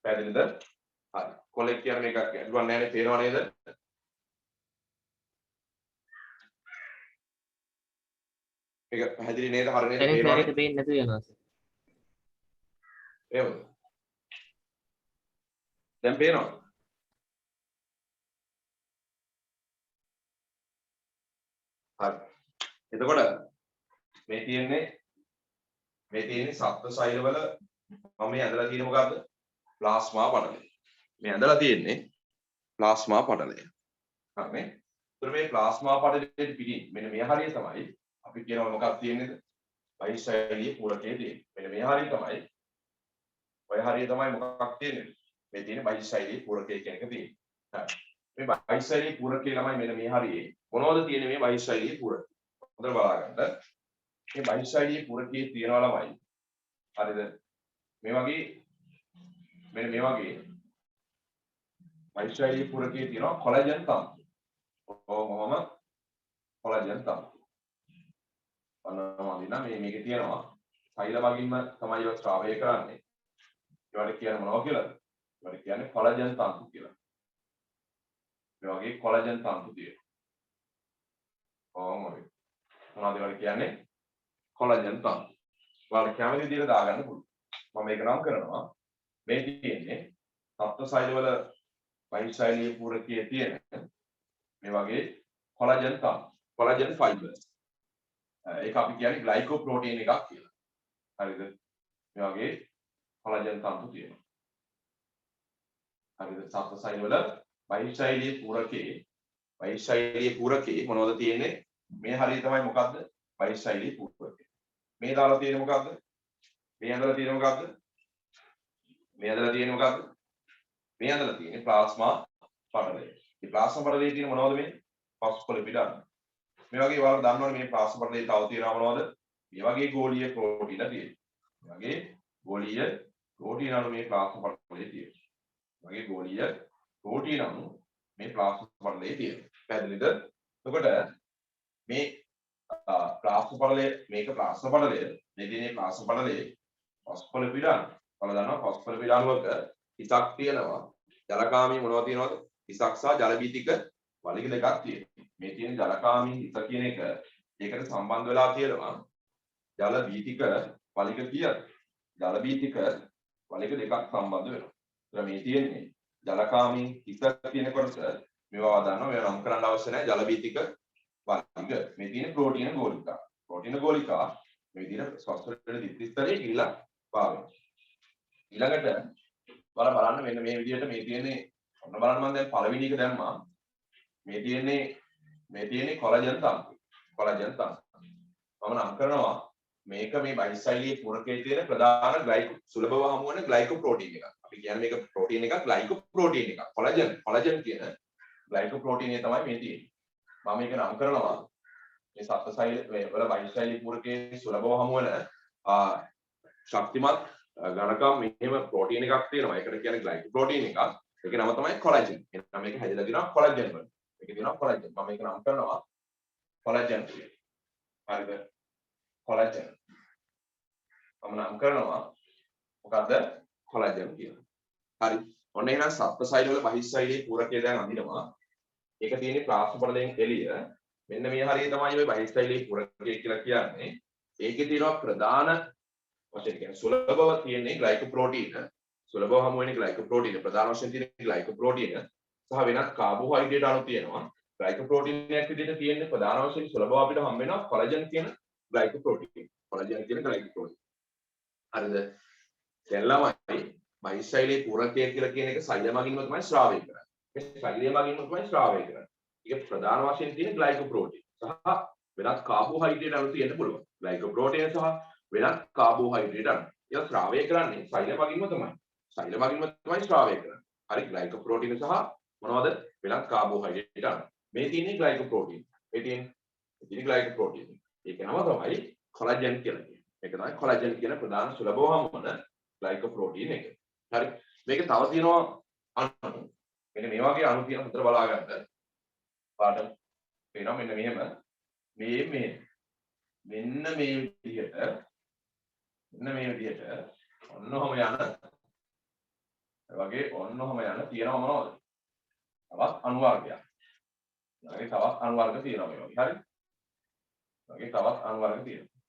පැහැදිලිද? හරි. කොලෙක් කියන්නේ මේකක් ගැටලුවක් නැහැ නේ පේනව නේද? මේක පැහැදිලි නේද? හරිය නේද? දැන් පේනවනේ. සරේට පේන්නේ නැතු වෙනවා සර්. එහෙමද? දැන් පේනවද? හරි. එතකොට මේ තියෙන්නේ සත්ත්ව සෛලවල මම මේ ඇඳලා තියෙන්නේ මොකද්ද? ප්ලාස්මා පටලය. මේ ඇඳලා තියෙන්නේ ප්ලාස්මා පටලය. හරිනේ? ඒතර මේ ප්ලාස්මා පටලයේ පිටින් මෙන්න මේ හරිය තමයි අපි කියනවා මොකක්ද තියෙන්නේද? බහිස්සෛලීය පූරකයේ තියෙන්නේ. මෙන්න මේ හරිය තමයි ඔය හරිය තමයි මොකක් තියෙන්නේ? මේ තියෙන බහිස්සෛලීය පූරකය කියන එක තියෙන්නේ. හරි. මේ බහිස්සෛලීය පූරකයේ ළමයි මෙන්න මේ හරියේ මොනවද තියෙන්නේ මේ බහිස්සෛලීය පූරකය? හොඳට බලාගන්න. මේ බහිස්සෛලීය පූරකයේ තියෙනවා ළමයි. හරිද? මේ වගේ මෙන්න මේ වගේ බහිස්සෛලීය පූරකයේ තියෙනවා කොලජන් තන්තු. කොහොමම කොලජන් තන්තු. අන්න මේකේ තියෙනවා සෛල වගින්ම තමයි ඒවා ශ්‍රාවය කරන්නේ. ඒවට කියන්නේ මොනවද කියලාද? ඒවට කියන්නේ කොලජන් තන්තු කියලා. මේ වගේ කොලජන් තන්තු තියෙනවා. කොහොමද? මොනවද ඒවට කියන්නේ? කොලජන් තන්තු. ඔයාලා කැමති විදිහට දාගන්න පුළුවන්. මම මේක නම් කරනවා. මේ තියෙන්නේ සත්ත්ව සෛලවල බහිස්සෛලීය පූරකයේ තියෙන මේ වගේ කොලජන් තන්තු. Collagen Pybus. ඒක අපි කියන්නේ ග්ලයිකෝප්‍රෝටීන් එකක් කියලා. හරිද? මේ වගේ කොලජන් තන්තු තියෙනවා. හරිද? සත්ත්ව සෛලවල බහිස්සෛලීය පූරකයේ මොනවද තියෙන්නේ? මේ හරිය තමයි මොකද්ද? බහිස්සෛලීය පූරකය. මේ දාලා තියෙන්නේ මොකද්ද? මේ ඇඳලා තියෙන මොකක්ද? මේ ඇඳලා තියෙන මොකක්ද? මේ ඇඳලා තියෙන්නේ ප්ලාස්මා පටලය. මේ ප්ලාස්මා පටලයේ තියෙන මොනවද මේ? ෆොස්ෆොලිපිඩ් අණු. මේ වගේ ඔයාලා දන්නවනේ මේ ප්ලාස්මා පටලයේ තව තියෙනවා මොනවද? මේ වගේ ගෝලීය ප්‍රෝටීන තියෙනවා. මේ වගේ ගෝලීය ප්‍රෝටීන අණු මේ ප්ලාස්මා පටලයේ තියෙනවා. වගේ ගෝලීය ප්‍රෝටීන අණු මේ ප්ලාස්මා පටලයේ තියෙනවා. පැහැදිලිද? එතකොට මේ ප්ලාස්මා පටලය මේක ප්ලාස්මා පටලය මේ තියෙන ප්ලාස්මා පටලයේ ෆොස්ෆොලිපිඩ් අණු. ඔයාලා දන්නවා ෆොස්ෆොලිපිඩ් අණුවක හිසක් තියෙනවා. ජලකාමී මොනවද තියෙනවද? හිසක් සහ ජලබීතික වලිග දෙකක් තියෙනවා. මේ තියෙන ජලකාමී හිස කියන එක ඒකට සම්බන්ධ වෙලා තියෙනවා. ජලබීතික වලිග කීයද? ජලබීතික වලිග දෙකක් සම්බන්ධ වෙනවා. ඒතර මේ තියෙන්නේ ජලකාමී හිස කියන කොටස මේවා දන්නවා. මේවා නම් කරන්න අවශ්‍ය නැහැ. ජලබීතික වලිග මේ තියෙන ප්‍රෝටීන ගෝලිකා. ප්‍රෝටීන ගෝලිකා මේ විදිහට ෆොස්ෆොලිපිඩ් දිත්‍රිස්තරයේ ගිහිලා පාවෙනවා. ඊළඟට බලන්න මෙන්න මේ විදිහට මේ තියෙන්නේ ඔන්න බලන්න මම දැන් පළවෙනි එක දැම්මා මේ තියෙන්නේ කොලාජන් තන්තු මම නම් කරනවා මේක මේ බයිසයිලී පුරකයේ තියෙන ප්‍රධාන සුලභව හමු වෙන ග්ලයිකෝප්‍රෝටීන් එකක් අපි කියන්නේ මේක ප්‍රෝටීන් එකක් ග්ලයිකෝප්‍රෝටීන් එකක් කොලාජන් කියන ග්ලයිකෝප්‍රෝටීන් එක තමයි මේ තියෙන්නේ මම මේක නම් කරනවා මේ සත්සයිල වල බයිසයිලී පුරකයේ සුලභව හමු වෙන ශක්තිමත් ගණකම් මෙහෙම ප්‍රෝටීන් එකක් තියෙනවා. ඒකට කියන්නේ ග්ලයිකෝප්‍රෝටීන් එකක්. ඒකේ නම තමයි කොලාජන්. එහෙනම් මේක හැදලා තියෙනවා කොලාජන් වල. මේකේ තියෙනවා කොලාජන්. මම මේක නම් කරනවා කොලාජන් කියලා. හරිද? කොලාජන්. මම නම් කරනවා මොකද්ද? කොලාජන් කියලා. හරි. ඔන්න එහෙනම් සත්ත්වසෛල වල බහිස්සෛලයේ පූරකය දැන් අඳිනවා. ඒක තියෙන්නේ ප්ලාස්මා පටලයෙන් එළිය. මෙන්න මේ හරිය තමයි ඔය බහිස්සෛලයේ පූරකය කියලා කියන්නේ. ඒකේ තියෙනවා ප්‍රධාන වශයෙන් කියන්නේ සුලභව තියෙන්නේ ග්ලයිකෝප්‍රෝටීන සුලභව හමු වෙන්නේ ග්ලයිකෝප්‍රෝටීන ප්‍රධාන වශයෙන් තියෙන ග්ලයිකෝප්‍රෝටීන සහ වෙනත් කාබෝහයිඩ්‍රේට් අණු තියෙනවා ග්ලයිකෝප්‍රෝටීනයක් විදිහට තියෙන්නේ ප්‍රධාන වශයෙන් සුලභව අපිට හම් වෙනවා කොලාජන් කියන ග්ලයිකෝප්‍රෝටීන හරිද දැන් ළමයි බයිසයිලේ පූරකය කියලා කියන එක සෛල මගින්ම තමයි ශ්‍රාවය කරන්නේ මේ සෛලය මගින්ම තමයි ශ්‍රාවය කරන්නේ ඒක ප්‍රධාන වශයෙන් තියෙන ග්ලයිකෝප්‍රෝටීන සහ වෙනත් කාබෝහයිඩ්‍රේට් අණු තියෙන්න පුළුවන් ග්ලයිකෝප්‍රෝටීන සහ වෙනත් කාබෝහයිඩ්‍රේට් අණු. ඒක ශ්‍රාවය කරන්නේ සෛල මගින්ම තමයි. සෛල මගින්ම තමයි ශ්‍රාවය කරන්නේ. හරි ග්ලයිකෝප්‍රෝටීන සහ මොනවද? වෙනත් කාබෝහයිඩ්‍රේට් අණු. මේ තියෙන්නේ ග්ලයිකෝප්‍රෝටීන. මේ තියෙන්නේ ග්ලයිකෝප්‍රෝටීන. ඒක නම තමයි කොලාජන් කියලා කියන්නේ. මේක තමයි කොලාජන් කියන ප්‍රධාන සුලභවම වන ග්ලයිකෝප්‍රෝටීන එක. හරි. මේක තව තියෙනවා අණු. මෙන්න මේ වගේ අණු තියෙන හතර බලා ගන්න. පාඩම් පේනවා මෙන්න මෙහෙම. මෙන්න මේ විදිහට ඔන්නෝම යන වගේ ඔන්නෝම යන තියෙනවා මොනවද? තවත් අණු වර්ගයක්. වගේ තවත් අණු වර්ග තියෙනවා මේ වගේ. හරි? වගේ තවත් අණු වර්ග තියෙනවා.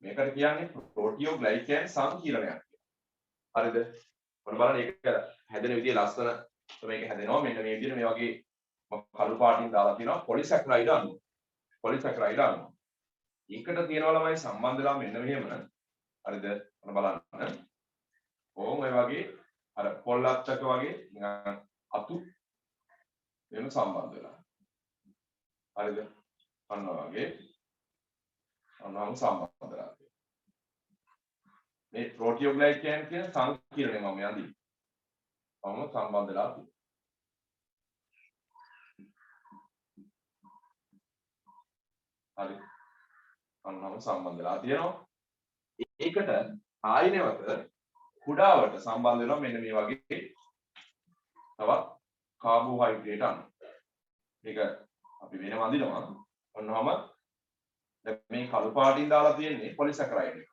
මේකට කියන්නේ ප්‍රෝටියෝග්ලයිකෑන් සංකීර්ණයක් කියලා. හරිද? ඔන්න බලන්න ඒක හැදෙන විදිය ලස්සන මේක හැදෙනවා. මෙන්න මේ විදිහට මේ වගේ කළු පාටින් දාලා තියෙනවා පොලිසැකරයිඩ් අණු. පොලිසැකරයිඩ් අණු. ඒකට තියෙනවා ළමයි සම්බන්ධලා මෙන්න මෙහෙම හරිද ඔන්න බලන්න ඕම් ඔය වගේ අර පොල්ලත්තක වගේ නිකන් අතු වෙන සම්බන්ධ වෙලා හරිද අන්න වගේ අන්නම සම්බන්ධ වෙලා මේ ප්‍රෝටියෝග්ලයිකෑන් කියන සංකීර්ණය මම යන්දි මම සම්බන්ධ වෙලා හරි අන්නම සම්බන්ධ වෙලා තියෙනවා. ඒකට ආයි නැවත කුඩාවට සම්බන්ධ වෙනවා මෙන්න මේ වගේ තවත් කාබෝහයිඩ්‍රේට් අණු. මේක අපි වෙනම අඳිනවා. ඔන්නවම දැන් මේ කළු පාටින් දාලා තියෙන්නේ පොලිසැකරයිඩ් එක.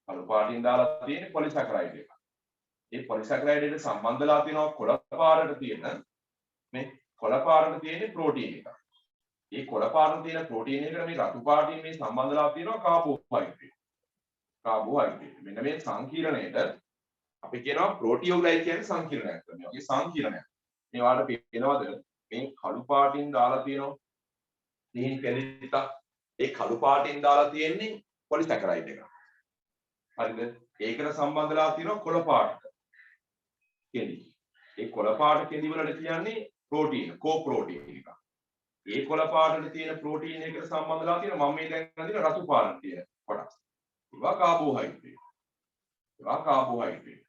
කළු පාටින් දාලා තියෙන්නේ පොලිසැකරයිඩ් එක. මේ පොලිසැකරයිඩ් එකට සම්බන්ධලා තියෙනවා කොළ පාටට තියෙන මේ කොළ පාටට තියෙන ප්‍රෝටීන් එක. මේ කොළ පාටට තියෙන ප්‍රෝටීන් එකට මේ රතු පාටින් මේ සම්බන්ධලා තියෙනවා කාබෝහයිඩ්‍රේට්. මෙන්න මේ සංකීර්ණයට අපි කියනවා ප්‍රෝටියෝග්ලයිකෑන් සංකීර්ණයක් කියලා. මේ වගේ සංකීර්ණයක්. මේ වාට පේනවද මේ කළු පාටින් දාලා තියෙනවා. තීන් කැලිටක්. ඒ කළු පාටින් දාලා තියෙන්නේ පොලිසැකරයිඩ් එක. හරිද? ඒකට සම්බන්ධලා තියෙනවා කොළ පාටට. කෙඳි. ඒ කොළ පාට කෙඳි වලට කියන්නේ ප්‍රෝටීන, කෝප්‍රෝටීන් එක. ඒ කොළ පාටට තියෙන ප්‍රෝටීන් එකට සම්බන්ධලා තියෙන මම මේ දැන් අඳින රතු පාටට තියෙන කොටස්. ඒවා කාබෝහයිඩ්‍රේට්. ඒවා කාබෝහයිඩ්‍රේට්.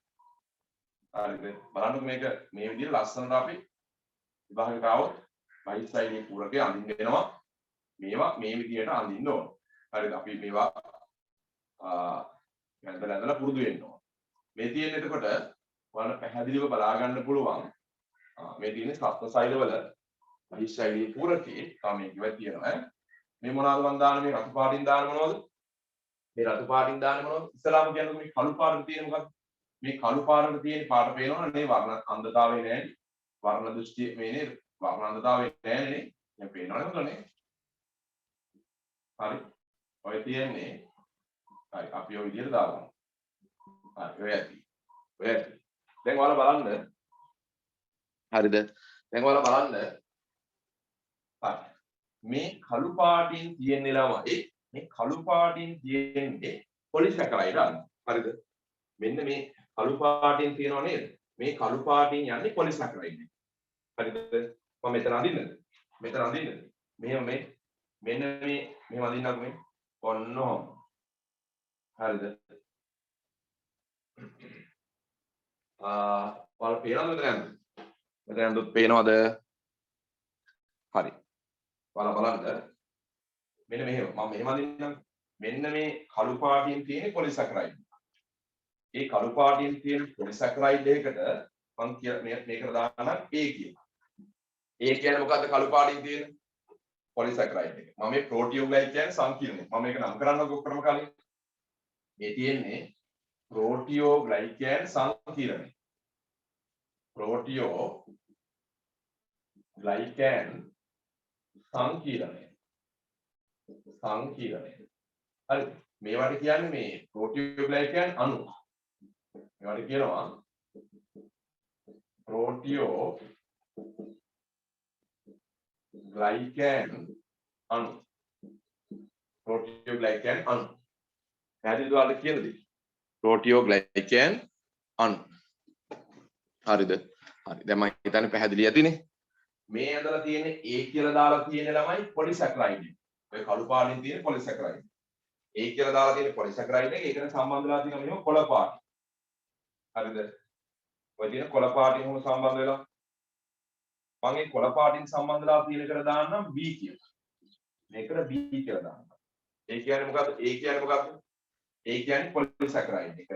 හරිද? බලන්න මේක මේ විදිහට ලස්සනට අපි විභාගයට આવොත් බහිස්තයිලී පූරකේ අඳින්න වෙනවා. මේවා මේ විදිහට අඳින්න ඕන. හරිද? අපි මේවා ඇඳලා පුරුදු වෙන්න ඕන. මේ තියෙන එතකොට ඔයාලට පැහැදිලිව බලා ගන්න පුළුවන්. මේ තියෙන සත්ව සෛලවල බහිස්තයිලී පූරකේ තමයි මේක තියෙනවා. මේ මොනවාද මන් දාන්නේ මේ රතු පාටින් දාන්නේ මොනවද? මේ රතු පාටින් දාන්නේ මොනවද? ඉස්සලාම කියන්නේ මේ කළු පාටට තියෙන මොකක්ද? මේ කළු පාටට තියෙන පාට පේනවනේ මේ වර්ණ අන්ධතාවේ නැහැ. වර්ණ දෘෂ්ටි මේ නේද? වර්ණ අන්ධතාවේ නැහැ නේ. දැන් පේනවනේ මොකනේ? හරි. ඔය තියෙන්නේ හරි අපි ඔය විදිහට දාගමු. හරි ඔය ඇති. ඔය ඇති. දැන් ඔයාලා බලන්න. හරිද? දැන් ඔයාලා බලන්න. හරි. මේ කළු පාටින් තියෙන්නේ ළමයි මේ කළු පාටින් තියෙන්නේ පොලිසැකරයිඩ් අන්න. හරිද? මෙන්න මේ කළු පාටින් තියෙනව නේද? මේ කළු පාටින් යන්නේ පොලිසැකරයිඩ් එක. හරිද? මම මෙතන අඳින්නද? මෙතන අඳින්නද? මෙහෙම මේ මෙන්න මේ මෙහෙම අඳින්නකෝ මේ. ඔන්න ඔහොම. හරිද? ඔයාලා පේනවද මෙතන යන්නේ? මෙතන යන්නත් පේනවද? හරි. ඔයාලා බලන්න. මෙන්න මෙහෙම මම මෙහෙම අඳින්නම්. මෙන්න මේ කළු පාටින් තියෙන පොලිසැකරයිඩ්. ඒ කළු පාටින් තියෙන පොලිසැකරයිඩ් එකකට මම මේකට දාන්නම් A කියලා. A කියන්නේ මොකද්ද කළු පාටින් තියෙන පොලිසැකරයිඩ් එක. මම මේ ප්‍රෝටියෝග්ලයිකන් සංකීර්ණය. මම මේක නම් කරන්නකො ඔක්කොම කලින්. මේ තියෙන්නේ ප්‍රෝටියෝග්ලයිකන් සංකීර්ණය. ප්‍රෝටියෝග්ලයිකන් සංකීර්ණය. සංකීර්ණය. හරි. මේවට කියන්නේ මේ ප්‍රෝටියෝග්ලයිකන් අණු. මේවට කියනවා ප්‍රෝටියෝග්ලයිකන් අණු. ප්‍රෝටියෝග්ලයිකන් අණු. පැහැදිලිද ඔයාලට කියන දේ? ප්‍රෝටියෝග්ලයිකන් අණු. හරිද? හරි. දැන් මම හිතන්නේ පැහැදිලි ඇතිනේ. මේ ඇඳලා තියෙන්නේ A කියලා දාලා තියෙන ළමයි පොලිසැකරයිඩ්. ඔය කළු පාටින් තියෙන පොලිසැකරයිඩ්. A කියලා දාලා තියෙන පොලිසැකරයිඩ් එක ඒකට සම්බන්ධ වෙලා තියෙනවා මෙහෙම කොළ පාට. හරිද? ඔය තියෙන කොළ පාටින් උණු සම්බන්ධ වෙලා මම ඒ කොළ පාටින් සම්බන්ධ වෙලා තියෙන එකට දාන්නම් B කියලා. මේකට B කියලා දාන්නම්. ඒ කියන්නේ මොකද්ද? A කියන්නේ මොකද්ද? A කියන්නේ පොලිසැකරයිඩ් එක.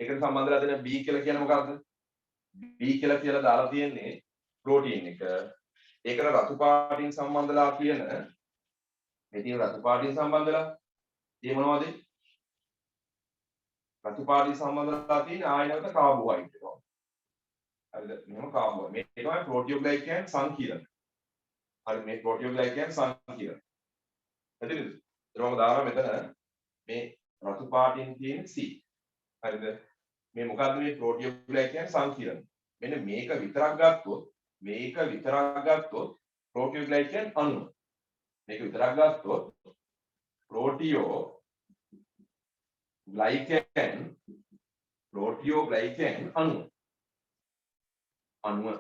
ඒකට සම්බන්ධ වෙලා තියෙන B කියලා කියන්නේ මොකද්ද? B කියලා දාලා තියෙන්නේ ප්‍රෝටීන් එක. ඒකට රතු පාටින් සම්බන්ධලා තියෙන මේ තියෙන රතු පාටින් සම්බන්ධලා ඒ මොනවද? රතු පාටින් සම්බන්ධලා තියෙන ආයනගත කාබෝහයිඩ්‍රේට් එක. හරිද? මෙහෙම කාබෝහයිඩ්‍රේට්. මේ තමයි ප්‍රෝටියෝග්ලයිකන් සංකීර්ණ. හරි මේ ප්‍රෝටියෝග්ලයිකන් සංකීර්ණ. හරිද? ඊට මම දානවා මෙතන මේ රතු පාටින් තියෙන C. හරිද? මේ මොකද්ද මේ ප්‍රෝටියෝග්ලයිකන් සංකීර්ණ. මෙන්න මේක විතරක් ගත්තොත් ප්‍රෝටියෝග්ලයිකන් අණු. මේක විතරක් ගත්තොත් ප්‍රෝටියෝග්ලයිකන් අණුව.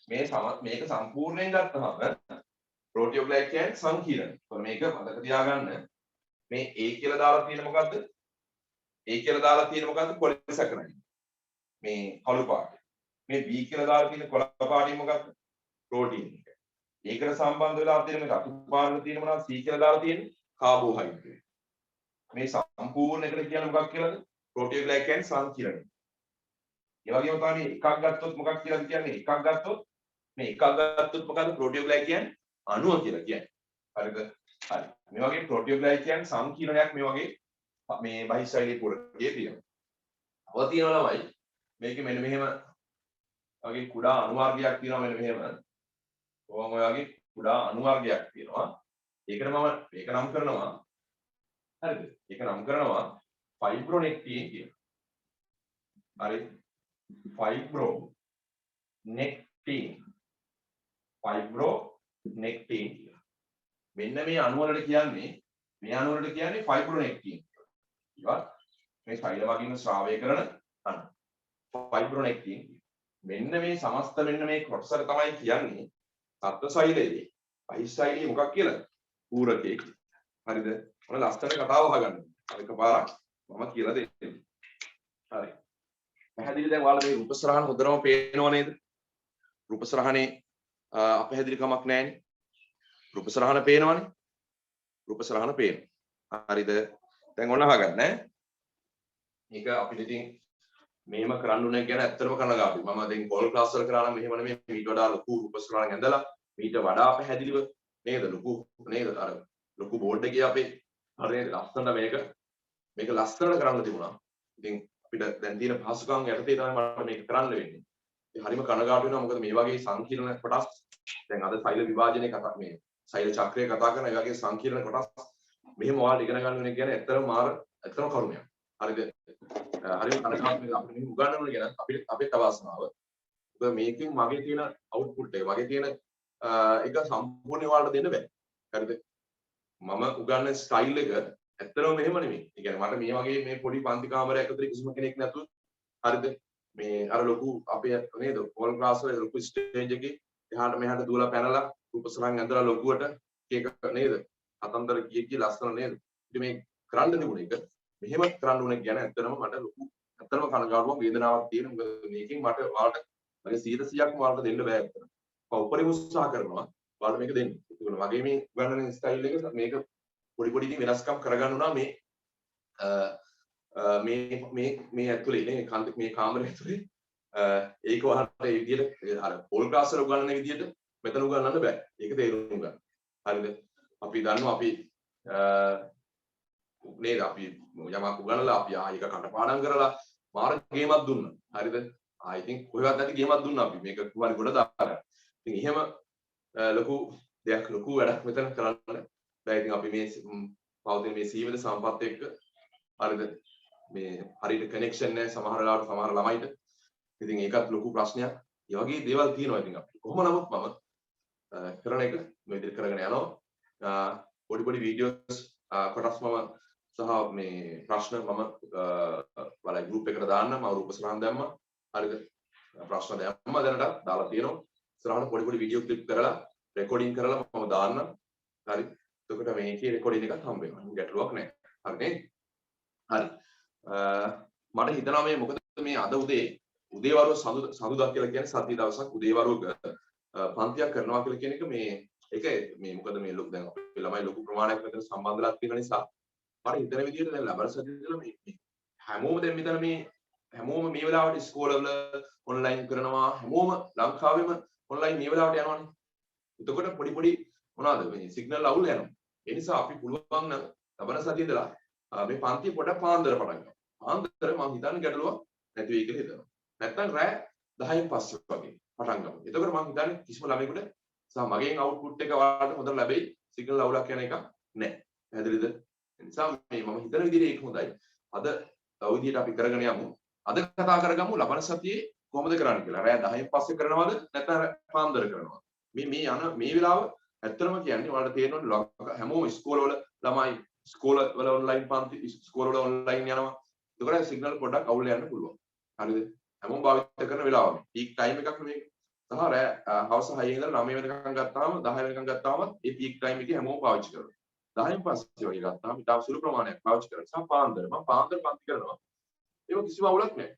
මේක සම්පූර්ණයෙන් ගත්තහම ප්‍රෝටියෝග්ලයිකන් සංකීර්ණ. මේක මතක තියාගන්න. මේ A කියලා දාලා තියෙන මොකද්ද? A කියලා දාලා තියෙන මොකද්ද? පොලිසැකරයිඩ්. මේ කළු පාට. මේ B කියලා දාලා තියෙන කොළ පාටින් මොකක්ද? ප්‍රෝටීන් එක. ඒකට සම්බන්ධ වෙලා තියෙන මේ රතු පාටට තියෙන මොනවද? C කියලා දාලා තියෙන්නේ කාබෝහයිඩ්‍රේට්. මේ සම්පූර්ණ එකට කියන්නේ මොකක් කියලාද? ප්‍රෝටියෝග්ලයිකන් සංකීර්ණය. ඒ වගේම තමයි එකක් ගත්තොත් මොකක් කියලාද කියන්නේ? එකක් ගත්තොත් මොකද්ද? ප්‍රෝටියෝග්ලයිකන් අණුව කියලා කියන්නේ. හරිද? හරි. මේ වගේ ප්‍රෝටියෝග්ලයිකන් සංකීර්ණයක් මේ වගේ මේ බහිස්තයිලී පූරකයේ තියෙනවා. ඔය තියෙනවා ළමයි මේකේ මෙන්න මෙහෙම වගේ කුඩා අණු වර්ගයක් තියෙනවා මෙන්න මෙහෙම. ඔය වගේ කුඩා අණු වර්ගයක් තියෙනවා. ඒකට මම මේක නම් කරනවා. හරිද? ඒක නම් කරනවා ෆයිබ්‍රොනෙක්ටින් කියලා. හරි. ෆයිබ්‍රොනෙක්ටින් කියලා. මෙන්න මේ අණු වලට කියන්නේ ෆයිබ්‍රොනෙක්ටින් කියලා. මේ සෛල වගේම ස්‍රාවය කරන අණු. ෆයිබ්‍රොනෙක්ටින්. මෙන්න මේ සමස්ත මෙන්න මේ කොටස තමයි කියන්නේ සත්ව සෛලයේ බහිස්තයිලී මොකක් කියලාද? පූරකයේ. හරිද? ඔන්න ලස්සන කතාව අහගන්න. අර එකපාරක් මම කියලා දෙන්නම්. පැහැදිලි දැන් ඔයාලා මේ රූප සරහන හොඳටම පේනව නේද? රූප සරහනේ අපැහැදිලිකමක් නැහැනේ. රූප සරහන පේනවනේ. රූප සරහන පේනවා. හරිද? දැන් ඔන්න අහගන්න ඈ. මේක අපිට ඉතින් මෙහෙම කරන්න උනේ කියන ඇත්තටම කනගාටුයි. මම දැන් පොල් ක්ලාස් වල කරා නම් මෙහෙම නෙමෙයි. ඊට වඩා ලොකු රූප සරහන ඇඳලා ඊට වඩා පැහැදිලිව නේද? ලොකු නේද? අර ලොකු බෝඩ් එකේ අපේ හරියට ලස්සනට මේක ලස්සනට කරන්න තිබුණා. ඉතින් අපිට දැන් තියෙන පහසුකම් යටතේ තමයි මට මේක කරන්න වෙන්නේ. ඉතින් හරිම කනගාටු වෙනවා. මොකද මේ වගේ සංකීර්ණ කොටස් දැන් අද සෛල විභාජනයේ කතා මේ සෛල චක්‍රය කතා කරන ඒ වගේ සංකීර්ණ කොටස් මෙහෙම ඔයාලට ඉගෙන ගන්න වෙන කියන්නේ ඇත්තටම කරුණයක්. හරිද? හරිම කනගාටුයි අපිට මෙහෙම උගන්වන්න කියන අපිට අවාසනාව. මොකද මේකෙන් මගේ තියෙන අවුට්පුට් එක මගේ තියෙන එක සම්පූර්ණ ඔයාලට දෙන්න බෑ. හරිද? මම උගන්වන ස්ටයිල් එක ඇත්තටම මෙහෙම නෙමෙයි. ඒ කියන්නේ මට මේ වගේ මේ පොඩි පන්ති කාමරයක් ඇතුලේ කිසිම කෙනෙක් නැතුව හරිද? මේ අර ලොකු අපේ නේද? පොල් ක්ලාස් වල ලොකු ස්ටේජ් එකේ එහාට මෙහාට දුවලා පැනලා රූප සරහන් ඇඳලා ලොකුවට කේක නේද? අතන්තර කිය ලස්සන නේද? ඉතින් මේ කරන්න තිබුණ එක මෙහෙම කරන්න ඕනේ කියන ඇත්තටම මට ලොකු ඇත්තටම කනගාටුවක් වේදනාවක් තියෙන. මොකද මේකෙන් මට ඔයාලට මගේ 100%ක්ම ඔයාලට දෙන්න බෑ ඇත්තටම. මම උපරිම උත්සාහ කරනවා ඔයාලට මේක දෙන්න. ඒක මගේ මේ උගන්වන ස්ටයිල් එක මේක පොඩි පොඩි ඉතින් වෙනස්කම් කරගන්න උනා මේ ඇතුලේ නේ මේ කාමරය ඇතුලේ ඒක ඔයාලට ඒ විදිහට අර පොල් ක්ලාස් වල උගන්වන විදිහට මෙතන උගන්වන්න බෑ. ඒක තේරුම් ගන්න. හරිද? අපි දන්නවා අපි නේද අපි යමක් උගන්වලා අපි ආයෙක කටපාඩම් කරලා මාර ගේමක් දුන්නා. හරිද? ඉතින් කොහෙවත් නැති ගේමක් දුන්නා අපි. මේක කුමාරි ගොඩ දාගන්න. ඉතින් එහෙම ලොකු දෙයක් ලොකු වැඩක් මෙතන කරන්න බෑ. ඉතින් අපි මේ පවතින මේ සීමිත සම්පත් එක්ක හරිද? මේ හරියට කනෙක්ෂන් නැහැ සමහර ලාවට සමහර ළමයිට. ඉතින් ඒකත් ලොකු ප්‍රශ්නයක්. ඒ වගේ දේවල් තියෙනවා ඉතින් අපි. කොහොම නමුත් මම කරන එක මේ විදිහට කරගෙන යනවා. පොඩි පොඩි වීඩියෝස් කොටස් මම සහ මේ ප්‍රශ්න මම වල ගෲප් එකට දාන්න මම රූප සරහන් දැම්මා. හරිද? ප්‍රශ්න දැම්මා දැනට දාලා තියෙනවා. ඉස්සරහට පොඩි පොඩි වීඩියෝ ක්ලිප් කරලා රෙකෝඩින් කරලා මම දාන්න. හරි. එතකොට මේකේ රෙකෝඩින් එකක් හම්බ වෙනවා. ගැටලුවක් නැහැ. හරි නේද? හරි. මට හිතනවා මේ මොකද මේ අද උදේවරුව සඳුදා කියලා කියන්නේ සතිය දවසක් උදේවරුවක පන්තියක් කරනවා කියලා කියන එක මේ මොකද මේ ලොකු දැන් අපේ ළමයි ලොකු ප්‍රමාණයක් මෙතන සම්බන්ධලා තියෙන නිසා මට හිතන විදිහට දැන් ලබන සතියේදී මේ හැමෝම දැන් මෙතන මේ හැමෝම මේ වෙලාවට ඉස්කෝලවල ඔන්ලයින් කරනවා හැමෝම ලංකාවෙම ඔන්ලයින් මේ වෙලාවට යනවානේ. එතකොට පොඩි පොඩි මොනවද මේ සිග්නල් අවුල් යනවා. ඒ නිසා අපි පුළුවන් නම් ලබන සතියේ ඉඳලා මේ පන්තිය පොඩක් පාන්දර පටන් ගන්නවා. පාන්දර මම හිතන්නේ ගැටලුවක් නැති වෙයි කියලා හිතනවා. නැත්නම් රෑ 10න් පස්සේ වගේ පටන් ගමු. එතකොට මම හිතන්නේ කිසිම ළමයෙකුට සහ මගෙන් අවුට්පුට් එක ඔයාලට හොඳට ලැබෙයි. සිග්නල් අවුලක් යන එක නැහැ. පැහැදිලිද? ඒ නිසා මේ මම හිතන විදිහට ඒක හොඳයි. අද ඔය විදිහට අපි කරගෙන යමු. අද කතා කරගමු ලබන සතියේ කොහොමද කරන්න කියලා. රෑ 10න් පස්සේ කරනවද නැත්නම් පාන්දර කරනවද? මේ යන මේ වෙලාව ඇත්තටම කියන්නේ ඔයාලට තේරෙනවා හැමෝම ඉස්කෝලවල ළමයි ඉස්කෝලවල ඔන්ලයින් පන්ති ඉස්කෝලවල ඔන්ලයින් යනවා. ඒකට සිග්නල් පොඩ්ඩක් අවුල් යන්න පුළුවන්. හරිද? හැමෝම භාවිත කරන වෙලාව මේ. පීක් ටයිම් එකක් නෙමෙයි. සහ රෑ හවස 6 ඉඳලා 9 වෙනකන් ගත්තාම 10 වෙනකන් ගත්තාම ඒ පීක් ටයිම් එකේ හැමෝම පාවිච්චි කරනවා. 10න් පස්සේ වගේ ගත්තාම ඊට සුළු ප්‍රමාණයක් පාවිච්චි කරනවා. සහ පාන්දර මම පාන්දර පන්ති කරනවා. ඒක කිසිම අවුලක් නැහැ.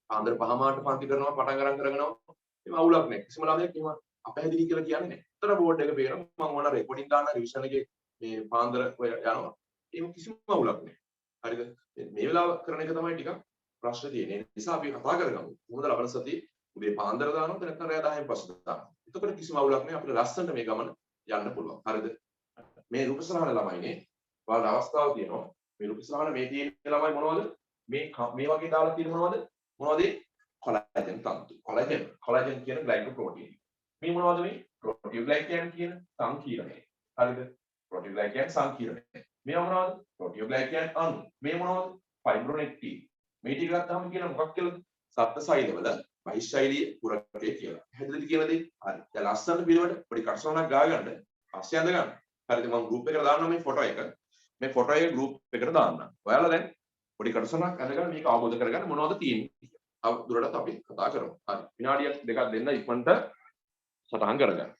පාන්දර 5 මාට පන්ති කරනවා පටන් ගන්න කරගෙනවා. ඒක අවුලක් නැහැ. කිසිම ළමයෙක් එහෙම අපහැදිලි කියලා කියන්නේ නැහැ. අතර බෝඩ් එක පේනවා මම ඕන රෙකෝඩින් දාන්න රිවිෂන් එකේ මේ පාන්දර යනවා. ඒක කිසිම අවුලක් නැහැ. හරිද? මේ වෙලාව කරන එක තමයි ටිකක් ප්‍රශ්න තියෙන්නේ. ඒ නිසා අපි කතා කරගමු. කොහොමද ලබන සතියේ උදේ පාන්දර දානවද නැත්නම් රෑ 10න් පස්සේ දානවද? එතකොට කිසිම අවුලක් නැහැ. අපිට ලස්සනට මේ ගමන යන්න පුළුවන්. හරිද? මේ රූප සරහන ළමයිනේ. ඔයාලට අවස්ථාව තියෙනවා. මේ රූප සරහන මේ තියෙන ළමයි මොනවද? මේ වගේ දාලා තියෙන මොනවද? මොනවද? කොලාජන් තන්තු. කොලාජන් කියන ග්ලයිකෝප්‍රෝටීන්. මේ මොනවද මේ? ප්‍රෝටියෝග්ලයිකන් කියන සංකීර්ණය. හරිද? ප්‍රෝටියෝග්ලයිකන් සංකීර්ණය. මේ මොනවද? ප්‍රෝටියෝග්ලයිකන් අණු. මේ මොනවද? ෆයිබ්‍රොනෙක්ටින්. මේ ටික ගත්තාම කියන මොකක් කියලාද? සත්ත්ව සෛලවල බහිශෛලීය පුරකය කියලා. හැදෙද්දි කියන දේ. හරි. දැන් ලස්සන පිළිවෙලට පොඩි කටසවණක් ගා ගන්න. පස්සේ අඳ ගන්න. හරිද? මම ගෲප් එකට දාන්නම් මේ ෆොටෝ එක. මේ ෆොටෝ එක ගෲප් එකට දාන්නම්. ඔයාලා දැන් පොඩි කටසවණක් අඳගෙන මේක අවබෝධ කරගන්න මොනවද තියෙන්නේ. දුරටත් අපි කතා කරමු. හරි. විනාඩියක් දෙකක් දෙන්න ඉක්මනට සටහන් කරගන්න.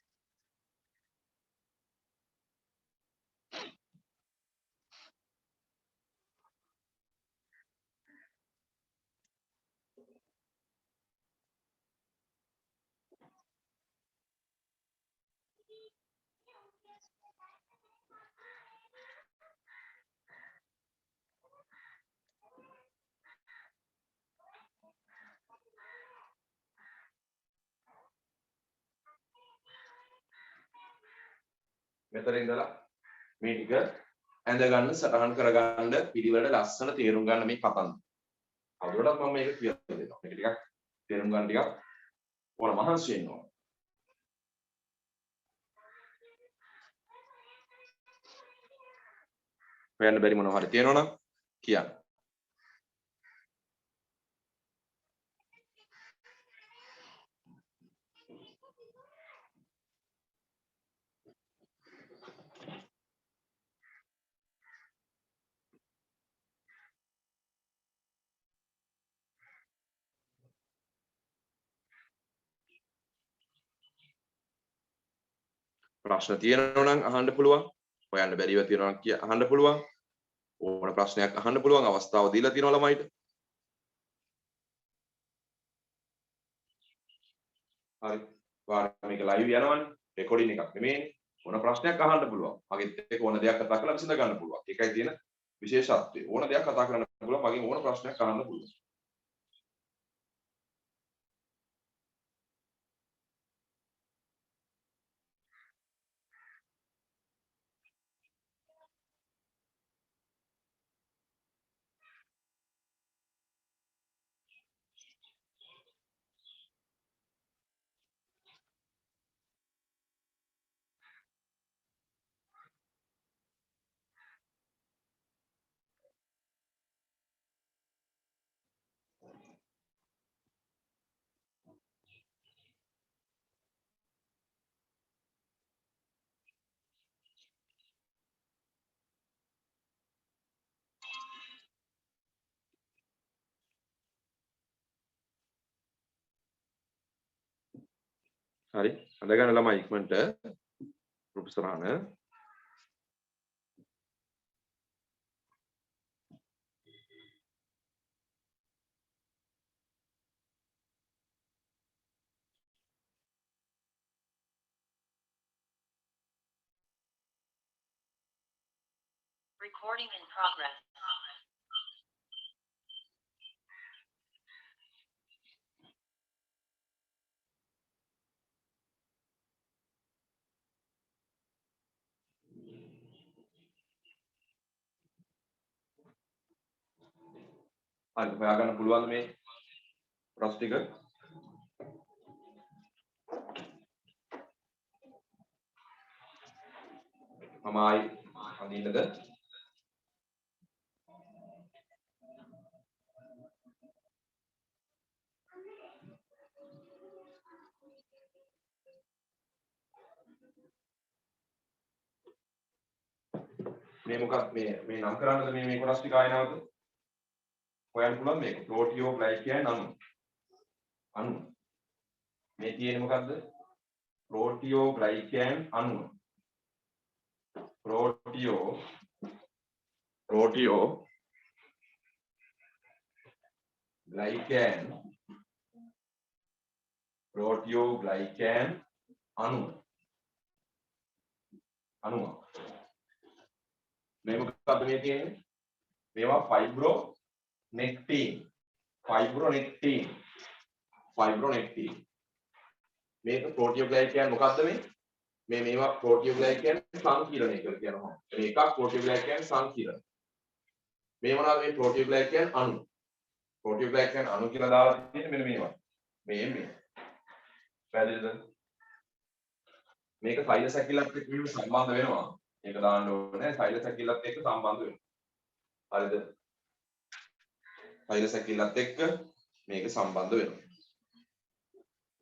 මෙතන ඉඳලා මේ ටික ඇඳ ගන්න සටහන් කරගන්න පිළිවෙලට ලස්සන තේරුම් ගන්න මේ කතන්දර. අවුලක් මම මේක කියලා දෙනවා. මේක ටිකක් තේරුම් ගන්න ටිකක් ඕන මහන්සි වෙන්න ඕන. හොයන්න බැරි මොනවා හරි තියෙනවනම් කියන්න. ප්‍රශ්න තියෙනවා නම් අහන්න පුළුවන්. හොයන්න බැරිව තියෙනවා නම් අහන්න පුළුවන්. ඕන ප්‍රශ්නයක් අහන්න පුළුවන් අවස්ථාව දීලා තියෙනවා ළමයිට. හරි. වාරේ මේක ලයිව් යනවනේ. රෙකෝඩින් එකක් නෙමෙයිනේ. ඕන ප්‍රශ්නයක් අහන්න පුළුවන්. මගෙත් එක්ක ඕන දෙයක් කතා කරලා විසඳ ගන්න පුළුවන්. ඒකයි තියෙන විශේෂත්වය. ඕන දෙයක් කතා කරන්න පුළුවන්. මගෙන් ඕන ප්‍රශ්නයක් අහන්න පුළුවන්. හරි. අඳ ගන්න ළමයි ඉක්මනට ප්‍රොෆෙසර් ආන Recording in progress. හරි. හොයාගන්න පුළුවන් මේ ප්‍රශ්න ටික. මම ආයි අඳින්නද? මේ මොකක්ද මේ නම් කරන්නද මේ කොටස් ටික ආය නැවත හොයන්න පුළුවන් මේක ප්‍රෝටියෝ ග්ලයිකෑන් අණු මේ තියෙන්නේ මොකද්ද ප්‍රෝටියෝ ග්ලයිකෑන් අණු ප්‍රෝටියෝ ග්ලයිකෑන් අණුව මේ මොකක්ද මේ තියෙන්නේ මේවා ෆයිබ්‍රොනෙක්ටින් මේක ප්‍රෝටියෝග්ලයිකෑන් මොකක්ද මේ මේවා ප්‍රෝටියෝග්ලයිකෑන් සංකීර්ණය කියලා කියනවා මේකක් ප්‍රෝටියෝග්ලයිකෑන් සංකීර්ණ මේ මොනවාද මේ ප්‍රෝටියෝග්ලයිකෑන් අණු කියලා දාලා තියෙන්නේ මෙන්න මේවා මේ පැහැදිලිද මේක සෛල සැකිල්ලත් එක්ක මෙහෙම සම්බන්ධ වෙනවා ඒක දාන්න ඕනේ සෛල සැකිල්ලත් එක්ක සම්බන්ධ වෙනවා හරිද සෛල සැකිල්ලත් එක්ක මේක සම්බන්ධ වෙනවා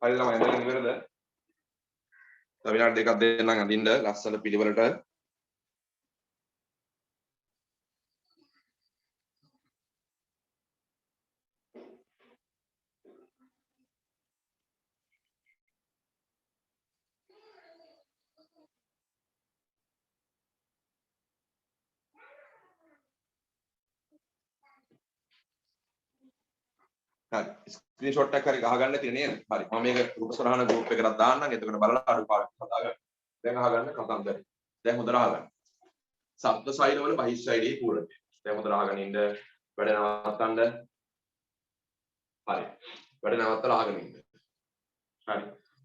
හරි ළමයි දැන් ඉවරද තව විනාඩි දෙකක් දෙන්නම් අඳින්න ලස්සන පිළිවෙලට හරි ස්ක්‍රීන්ෂොට් එකක් හරි ගහගන්න තියෙන නේද හරි මම මේක රූපසරහන ගෲප් එකකට දාන්නම් එතකොට බලලා අඩු පාඩු හදාගන්න දැන් අහගන්න කතන්දරේ දැන් හොඳට අහගන්න සප්ත සෛලවල බහිස්සයිඩයේ පූර්ණය දැන් හොඳට අහගෙන ඉන්න වැඩ නවත්තන්න හරි වැඩ නවත්තලා අහගෙන ඉන්න හරි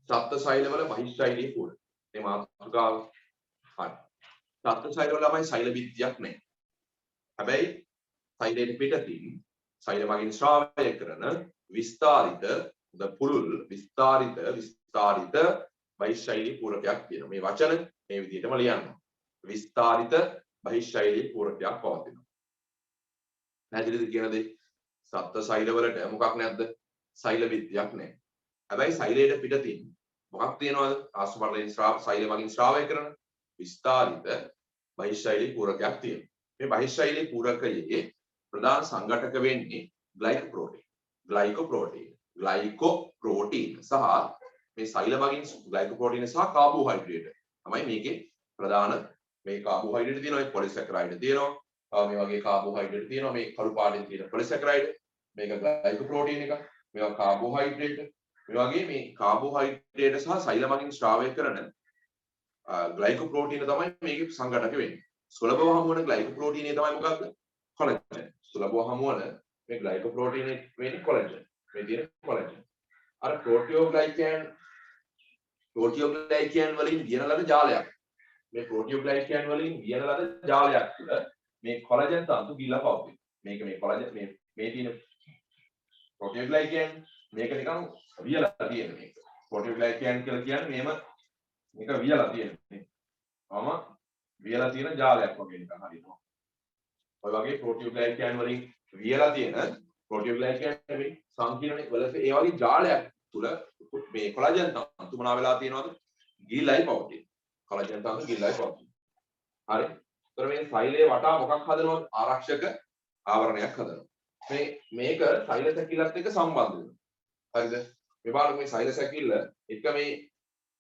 සප්ත සෛලවල බහිස්සයිඩයේ පූර්ණය මේ මාතෘකාව හරි. සත්ත්ව සෛල වල ළමයි සෛල බිත්තියක් නැහැ. හැබැයි සෛලයට පිටතින් සෛල මගින් ශ්‍රාවය කරන විස්තාරිත පුළුල් විස්තාරිත බහිශෛලී පූරකයක් තියෙනවා. මේ වචන මේ විදිහටම ලියන්න. විස්තාරිත බහිශෛලී පූරකයක් පවතිනවා. නැතිද කියන දේ සත්ත්ව සෛල වලට මොකක් නැද්ද? සෛල බිත්තියක් නැහැ. හැබැයි සෛලයට පිටතින් මොකක් තියෙනවද? ආශ්වාසයෙන් සෛල මගින් ශ්‍රාවය කරන විස්තාරිත බහිශෛලී පූරකයක් තියෙනවා. මේ බහිශෛලී පූරකයේ ප්‍රධාන සංඝටක වෙන්නේ ග්ලයිකෝප්‍රෝටීන් සහ මේ සෛල මගින් ග්ලයිකෝප්‍රෝටීන් සහ කාබෝහයිඩ්‍රේට් තමයි මේකේ ප්‍රධාන මේ කාබෝහයිඩ්‍රේට් තියෙනවා මේ පොලිසැකරයිඩ් තියෙනවා මේ වගේ කාබෝහයිඩ්‍රේට් තියෙනවා මේ කළු පාටින් තියෙන පොලිසැකරයිඩ් මේක ග්ලයිකෝප්‍රෝටීන් එක මේවා කාබෝහයිඩ්‍රේට් මේ වගේ මේ කාබෝහයිඩ්‍රේට් සහ සෛල මගින් ශ්‍රාවය කරන ග්ලයිකෝප්‍රෝටීන් තමයි මේකේ සංඝටක වෙන්නේ සුලභව හමු වන ග්ලයිකෝප්‍රෝටීනේ තමයි මොකක්ද කොලජන් සුලභව හමු වන මේ ග්ලයිකෝප්‍රෝටීනේ වෙන්නේ කොලජන් මේ තියෙන කොලජන් අර ප්‍රෝටියෝග්ලයිකෑන් වලින් වියන ලද ජාලයක් මේ ප්‍රෝටියෝග්ලයිකෑන් වලින් වියන ලද ජාලයක් තුළ මේ කොලජන් තන්තු ගිලා පවතින මේක මේ කොලජන් මේ තියෙන ප්‍රෝටියෝග්ලයිකෑන් මේක නිකන් වියලා තියෙන මේක ප්‍රෝටියෝග්ලයිකෑන් කියලා කියන්නේ මේක වියලා තියෙන්නේ වියලා තියෙන ජාලයක් වගේ නිකන් හරියට ඔය වගේ ප්‍රෝටියෝග්ලයිකෑන් වලින් වියලා තියෙන ප්‍රෝටියෝග්ලයිකෑන් නෙමෙයි සංකීර්ණ වලක ඒ වගේ ජාලයක් තුල මේ කොලජන් තන්තු මොනවා වෙලා තියෙනවද ගිලයි පවතින කොලජන් තන්තු ගිලයි පවතින හරි ඒතර මේ සෛලයේ වටා මොකක් හදනවද ආරක්ෂක ආවරණයක් හදනවා මේක සෛල සැකිල්ලත් එක්ක සම්බන්ධ වෙනවා හරිද මේ බලන්න මේ සෛල සැකිල්ල එක මේ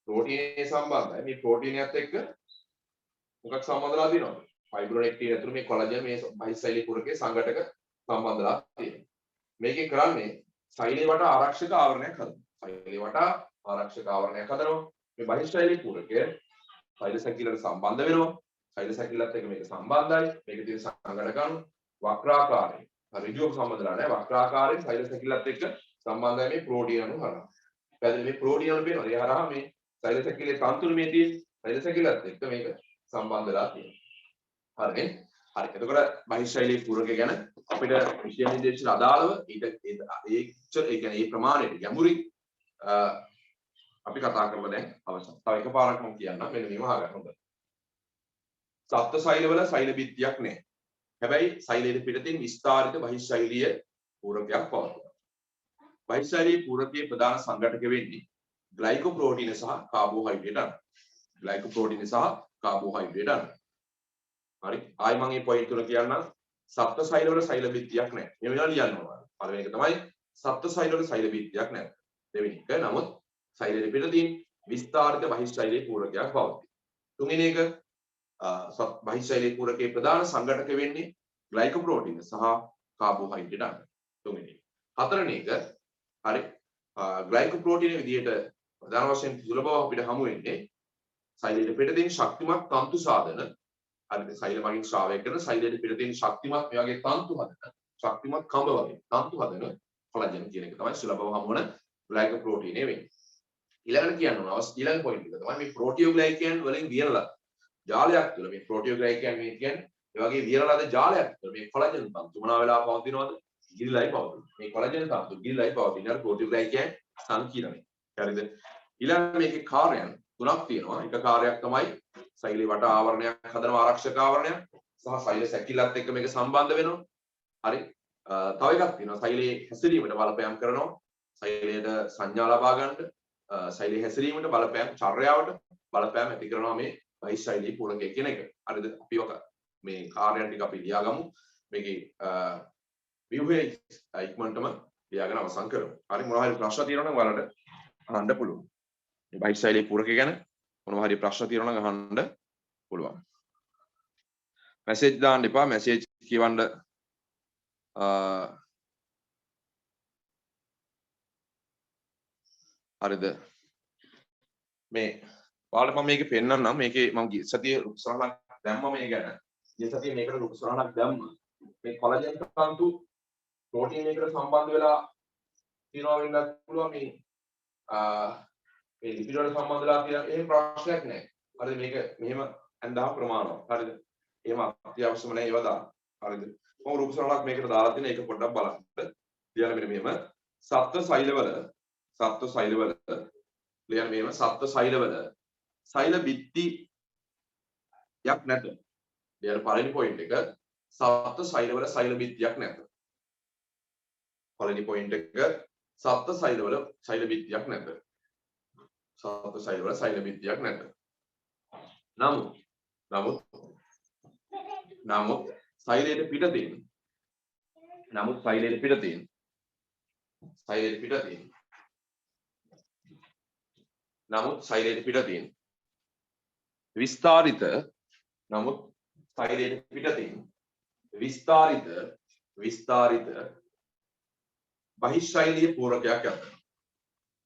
ප්‍රෝටීනේ සම්බන්ධයි මේ ප්‍රෝටීනියත් එක්ක මොකක් සම්බන්ධලා තියෙනවද ෆයිබ්‍රොනෙක්ටින් ඇතුළේ මේ කොලජන් මේ බහිශෛලී පුරකේ සංඝටක සම්බන්ධලා තියෙනවා මේකෙන් කරන්නේ සෛලේ වටා ආරක්ෂක ආවරණයක් හදනවා. සෛලේ වටා ආරක්ෂක ආවරණයක් හදනවා. මේ බහිශෛලී පුරකය සෛල සැකිල්ලට සම්බන්ධ වෙනවා. සෛල සැකිල්ලත් එක්ක මේක සම්බන්ධයි. මේකේ තියෙන සංඝටකන් වක්‍රාකාරයෙන්. ඍජුව සම්බන්ධලා නැහැ. වක්‍රාකාරයෙන් සෛල සැකිල්ලත් එක්ක සම්බන්ධයි මේ ප්‍රෝටීන අණු හරහා. පැහැදිලි මේ ප්‍රෝටීන අණු පේනවා. ඒ හරහා මේ සෛල සැකිල්ලේ තන්තුළු මේ තියෙන සෛල සැකිල්ලත් එක්ක මේක සම්බන්ධලා තියෙනවා. හරිනේ? හරි. එතකොට බහිශෛලී පුරකය ගැන අපිට විෂය නිර්දේශන අදාළව ඊට ඒ කියන්නේ මේ ප්‍රමාණයට ගැඹුරින් අපි කතා කරලා දැන් අවසන්. තව එකපාරක් මම කියන්නම් මෙන්න මේව අහගන්න හොඳයි. සත්ත්ව සෛලවල සෛල බිත්තියක් නැහැ. හැබැයි සෛලයේ පිටතින් විස්තාරිත බහිශෛලීය පූරකයක් පවතිනවා. බහිශෛලීය පූරකයේ ප්‍රධාන සංඝටක වෙන්නේ ග්ලයිකෝප්‍රෝටීන සහ කාබෝහයිඩ්‍රේට් අණු. ග්ලයිකෝප්‍රෝටීන සහ කාබෝහයිඩ්‍රේට් අණු. හරි ආයි මම මේ පොයින්ට් තුන කියන්නම් සත්ත්ව සෛල වල සෛල බිත්තියක් නැහැ. මේ වෙලාව ලියන්න ඕන. පළවෙනි එක තමයි සත්ත්ව සෛල වල සෛල බිත්තියක් නැහැ. දෙවෙනි එක නමුත් සෛලයේ පිටතින් විස්තාරිත බහිශෛලීය පූරකයක් පවතී. තුන්වෙනි එක බහිශෛලීය පූරකයේ ප්‍රධාන සංඝටක වෙන්නේ ග්ලයිකෝප්‍රෝටීන සහ කාබෝහයිඩ්‍රේට් අණු. තුන්වෙනි එක. හතරවෙනි එක හරි ග්ලයිකෝප්‍රෝටීන විදිහට ප්‍රධාන වශයෙන් සුලභව අපිට හමු වෙන්නේ සෛලයේ පිටතින් ශක්තිමත් තන්තු සාධන හරිද සෛල මගින් ශ්‍රාවය කරන සෛලයේ පිටතින් ශක්තිමත් මේ වගේ තන්තු හදන ශක්තිමත් කඹ වගේ තන්තු හදන කොලජන් කියන එක තමයි සුලභව හමු වන ග්ලයිකෝප්‍රෝටීනේ වෙන්නේ. ඊළඟට කියන්න ඕන ඊළඟ පොයින්ට් එක තමයි මේ ප්‍රෝටියෝග්ලයිකෑන් වලින් වියනලා ජාලයක් තුළ මේ ප්‍රෝටියෝග්ලයිකෑන් මේ කියන්නේ ඒ වගේ වියනලාද ජාලයක් තුළ මේ කොලජන් තන්තු මොනවා වෙලා පවතිනවද ගිලිලයි පවතින. මේ කොලජන් තන්තු ගිලිලයි පවතින අර ප්‍රෝටියෝග්ලයිකෑන් සංකීර්ණයි. හරිද? ඊළඟ මේකේ කාර්යයන් තුනක් තියෙනවා. එක කාර්යයක් තමයි සෛලේ වටා ආවරණයක් හදන ආරක්ෂක ආවරණයක් සහ සෛල සැකිල්ලත් එක්ක මේක සම්බන්ධ වෙනවා. හරි. තව එකක් තියෙනවා සෛලේ හැසිරීමට බලපෑම් කරනවා. සෛලයට සංඥා ලබා ගන්නට සෛලේ හැසිරීමට බලපෑම් චර්යාවට බලපෑම් ඇති කරනවා මේ බහිශෛලීය පූරකය කියන එක. හරිද? අපි ඔක මේ කාර්යයන් ටික අපි ලියාගමු. මේකේ ව්‍යුහයේ ඉක්මනටම ලියාගෙන අවසන් කරමු. හරි මොනවා හරි ප්‍රශ්න තියෙනවා නම් ඔයාලට අහන්න පුළුවන්. මේ බහිශෛලීය පූරකය ගැන මොනවා හරි ප්‍රශ්න තියෙනවා නම් අහන්න පුළුවන්. මැසේජ් දාන්න එපා. මැසේජ් කියවන්න හරිද? මේ ඔයාලට මම මේකේ පෙන්නන්නම්. මේකේ මම ගිය සතියේ ලොකු සරහනක් දැම්මා මේ ගැන. ගිය සතියේ මේකට ලොකු සරහනක් දැම්මා. මේ කොලජන් තන්තු ප්‍රෝටීන් එකට සම්බන්ධ වෙලා තියෙනවා වෙන්නත් පුළුවන් මේ මේ ලිපිඩ් වල සම්බන්ධලා තියෙන එහෙම ප්‍රශ්නයක් නැහැ. හරිද? මේක මෙහෙම ඇඳා ප්‍රමාණවත්. හරිද? එහෙම අත්‍යවශ්‍යම නැහැ ඒවා දාන්න. හරිද? මම රූප සරලක් මේකට දාලා තියෙන ඒක පොඩ්ඩක් බලන්න. ලියන්න මෙන්න මෙහෙම සත්ත්ව සෛලවල ලියන්න මෙහෙම සත්ත්ව සෛලවල සෛල බිත්තියක් නැත. ලියන්න පළවෙනි පොයින්ට් එක සත්ත්ව සෛලවල සෛල බිත්තියක් නැත. පළවෙනි පොයින්ට් එක සත්ත්ව සෛලවල සෛල බිත්තියක් නැත. සත්ත්ව සෛලවල සෛල බිත්තියක් නැත.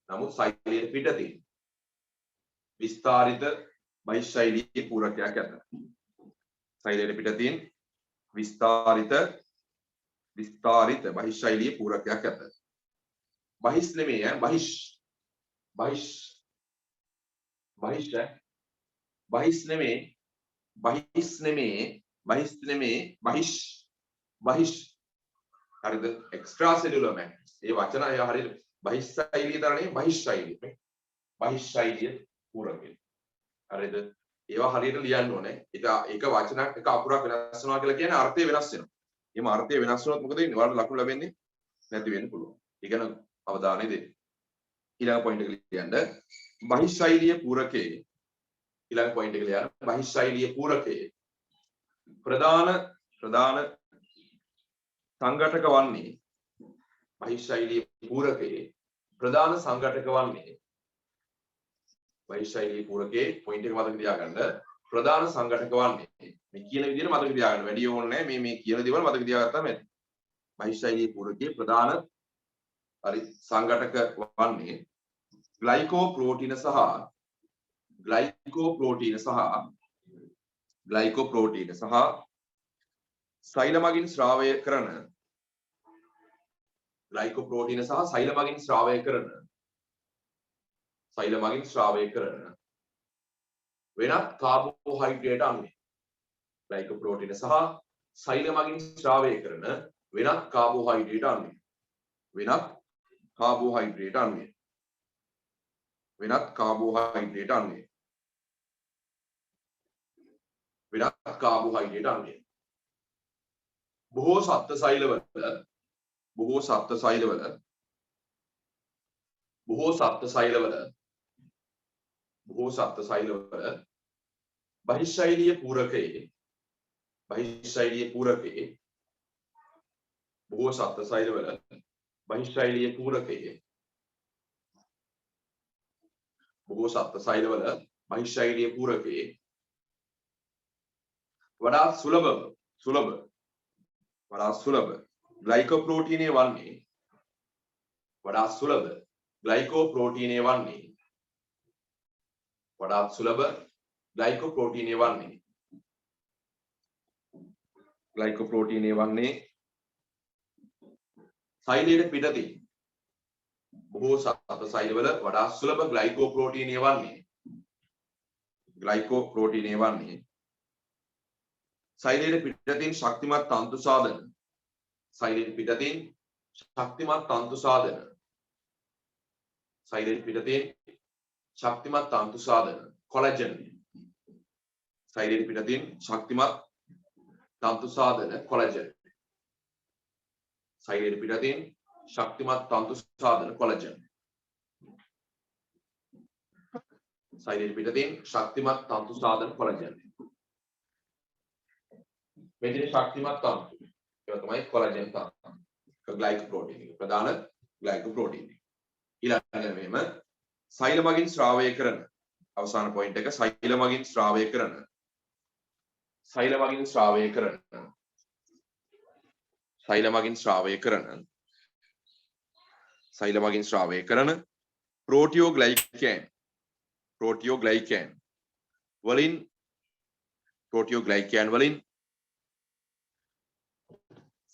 නමුත් සෛලයට පිටතින් විස්තරිත බහිශෛලීය පූරකයක් ඇත. සෛලයට පිටතින් විස්තරිත බහිශෛලීය පූරකයක් ඇත. බහිස් නෙමෙයි බහිස් හරිද? Extra සෙලුලර් matrix. ඒ වචන අය හරියට බහිස්සෛලීය තරණේ බහිස්සෛලීය මේ බහිස්සෛලීය පූරකය. හරිද? ඒවා හරියට ලියන්න ඕනේ. ඒක වචනයක් එක අකුරක් වෙනස් වෙනවා කියලා කියන්නේ අර්ථය වෙනස් වෙනවා. එහෙම අර්ථය වෙනස් වුණොත් මොකද වෙන්නේ? ඔයාලට ලකුණු ලැබෙන්නේ නැති වෙන්න පුළුවන්. ඒ ගැන අවධානය දෙන්න. ඊළඟ පොයින්ට් එක ලියන්න. බහිස්සෛලීය පූරකයේ ඊළඟ පොයින්ට් එක ලියන්න. බහිස්සෛලීය පූරකයේ ප්‍රධාන සංඝටක වන්නේ බහිස්සෛලීය පූරකයේ ප්‍රධාන සංඝටක වන්නේ බහිස්සෛලීය පූරකයේ පොයින්ට් එක මතක තියාගන්න. ප්‍රධාන සංඝටක වන්නේ මේ කියන විදිහට මතක තියාගන්න. වැඩි ඕනේ නැහැ. මේ කියන දේවල් මතක තියාගත්තාම ඇති. බහිස්සෛලීය පූරකයේ ප්‍රධාන සංඝටක වන්නේ ග්ලයිකෝප්‍රෝටීන සහ සෛල මගින් ශ්‍රාවය කරන වෙනත් කාබෝහයිඩ්‍රේට් අණුයි. ග්ලයිකෝප්‍රෝටීන සහ සෛල මගින් ශ්‍රාවය කරන වෙනත් කාබෝහයිඩ්‍රේට් අණුයි. වෙනත් කාබෝහයිඩ්‍රේට් අණුයි. බොහෝ සත්ත්ව සෛලවල බහිශෛලීය පූරකයේ වඩා සුලභ ග්ලයිකෝප්‍රෝටීනය වන්නේ සෛලයට පිටතින් බොහෝ සත්ත්ව සෛලවල වඩා සුලභ ග්ලයිකෝප්‍රෝටීනය වන්නේ සෛලයට පිටතින් ශක්තිමත් තන්තු සාධන කොලජන්. සෛලයට පිටතින් ශක්තිමත් තන්තු සාධන කොලජන්. සෛලයට පිටතින් ශක්තිමත් තන්තු සාධන කොලජන්. මෙතන ශක්තිමත් තන්තු. ඒක තමයි කොලජන් තන්තු. ග්ලයිකෝප්‍රෝටීන් එක. ප්‍රධාන ග්ලයිකෝප්‍රෝටීන් එක. ඊළඟට මෙහෙම සෛල මගින් ශ්‍රාවය කරන අවසාන පොයින්ට් එක සෛල මගින් ශ්‍රාවය කරන ප්‍රෝටියෝග්ලයිකෑන් වලින්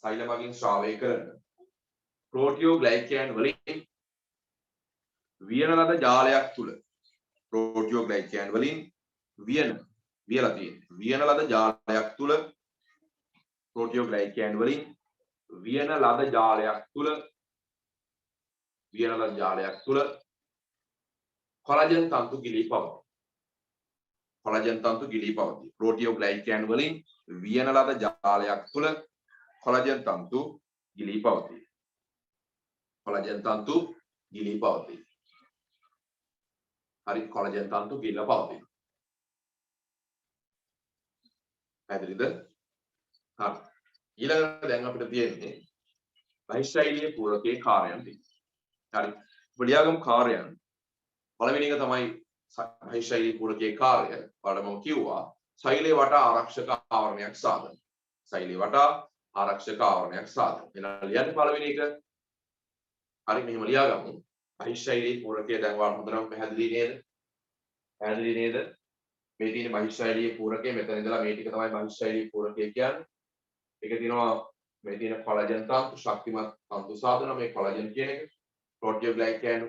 සෛල මගින් ශ්‍රාවය කරන ප්‍රෝටියෝග්ලයිකෑන් වලින් වියන ලද ජාලයක් තුල වියලා තියෙන්නේ. වියන ලද ජාලයක් තුල ප්‍රෝටියෝග්ලයිකෑන් වලින් වියන ලද ජාලයක් තුල කොලාජන් තන්තු ගිලී පවතී. කොලාජන් තන්තු ගිලී පවතී. ප්‍රෝටියෝග්ලයිකෑන් වලින් වියන ලද ජාලයක් තුල කොලාජන් තන්තු ගිලී පවතී. කොලාජන් තන්තු ගිලී පවතී. හරි කොලාජන් තන්තු ගිලලා පවතී. පැහැදිලිද? හරි. ඊළඟට දැන් අපිට තියෙන්නේ බහිශෛලීය පූරකයේ කාර්යයන් ටික. හරි. පොඩියාගම් කාර්යයන් පළවෙනි එක තමයි බහිශෛලීය පූරකයේ කාර්ය. පාඩමම කිව්වා ශෛලයේ වටා ආරක්ෂක ආවරණයක් සාදන. ශෛලයේ වටා ආරක්ෂක ආවරණයක් සාදන. එහෙනම් ලියන්න පළවෙනි එක. හරි මෙහෙම ලියාගමු. බහිශෛලීය පූරකයේ දැන් වාට හොඳටම පැහැදිලි නේද? පැහැදිලි නේද? මේ තියෙන බහිශෛලීය පූරකයේ මෙතන ඉඳලා මේ ටික තමයි බහිශෛලීය පූරකය කියන්නේ. ඒක තියෙනවා මේ තියෙන කොලාජන් තන්තු ශක්තිමත් තන්තු සාධන මේ කොලාජන් කියන එක ප්‍රෝටියෝග්ලයිකෑන්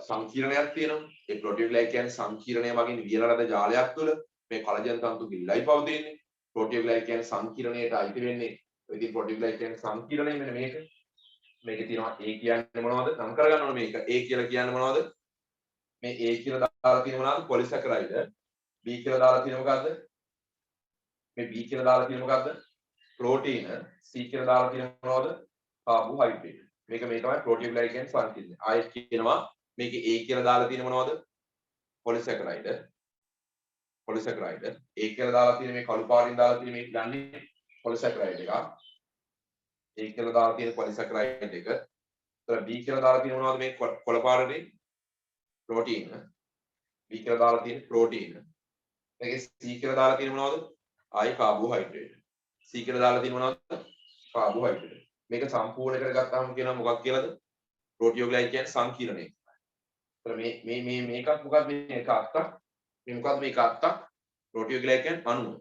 සංකීර්ණයක් තියෙනවා. ඒ ප්‍රෝටියෝග්ලයිකෑන් සංකීර්ණය මගින් වියන ලද ජාලයක් තුළ මේ කොලාජන් තන්තු ගිල්ලයි පවතින්නේ. ප්‍රෝටියෝග්ලයිකෑන් සංකීර්ණයට අයිති වෙන්නේ ඉතින් ප්‍රෝටියෝග්ලයිකෑන් සංකීර්ණය මෙන්න මේක. මේකේ තියෙනවා A කියන්නේ මොනවද? නම් කරගන්න ඕනේ මේක. A කියලා කියන්නේ මොනවද? මේ A කියලා දාලා තියෙන මොනවද? පොලිසැකරයිඩ්. B කියලා දාලා තියෙන මොකද්ද? මේ B කියලා දාලා තියෙන මොකද්ද? ප්‍රෝටීන. C කියලා දාලා තියෙන මොනවද? කාබෝහයිඩ්‍රේට්. මේක මේ තමයි ප්‍රෝටියෝග්ලයිකෑන් සංකීර්ණය. ආයෙත් කියනවා මේකේ A කියලා දාලා තියෙන මොනවද? පොලිසැකරයිඩ්. පොලිසැකරයිඩ්. A කියලා දාලා තියෙන මේ කළු පාටින් දාලා තියෙන මේ යන්නේ පොලිසැකරයිඩ් එක. A කියලා දාලා තියෙන පොලිසැකරයිඩ් එක. ඒතර B කියලා දාලා තියෙන මොනවද මේ කොළ පාටේ? ප්‍රෝටීන. B කියලා දාලා තියෙන ප්‍රෝටීන. මේකේ C කියලා දාලා තියෙන මොනවද? ආයි කාබෝහයිඩ්‍රේට්. C කියලා දාලා තියෙන මොනවද? කාබෝහයිඩ්‍රේට්. මේක සම්පූර්ණ කරගත්තාම කියනවා මොකක් කියලාද? ප්‍රෝටියෝග්ලයිකෑන් සංකීර්ණය. ඒතර මේකත් මොකක්ද මේ එක අත්තක්. මේ මොකක්ද මේක අත්තක්? ප්‍රෝටියෝග්ලයිකෑන් අණුව.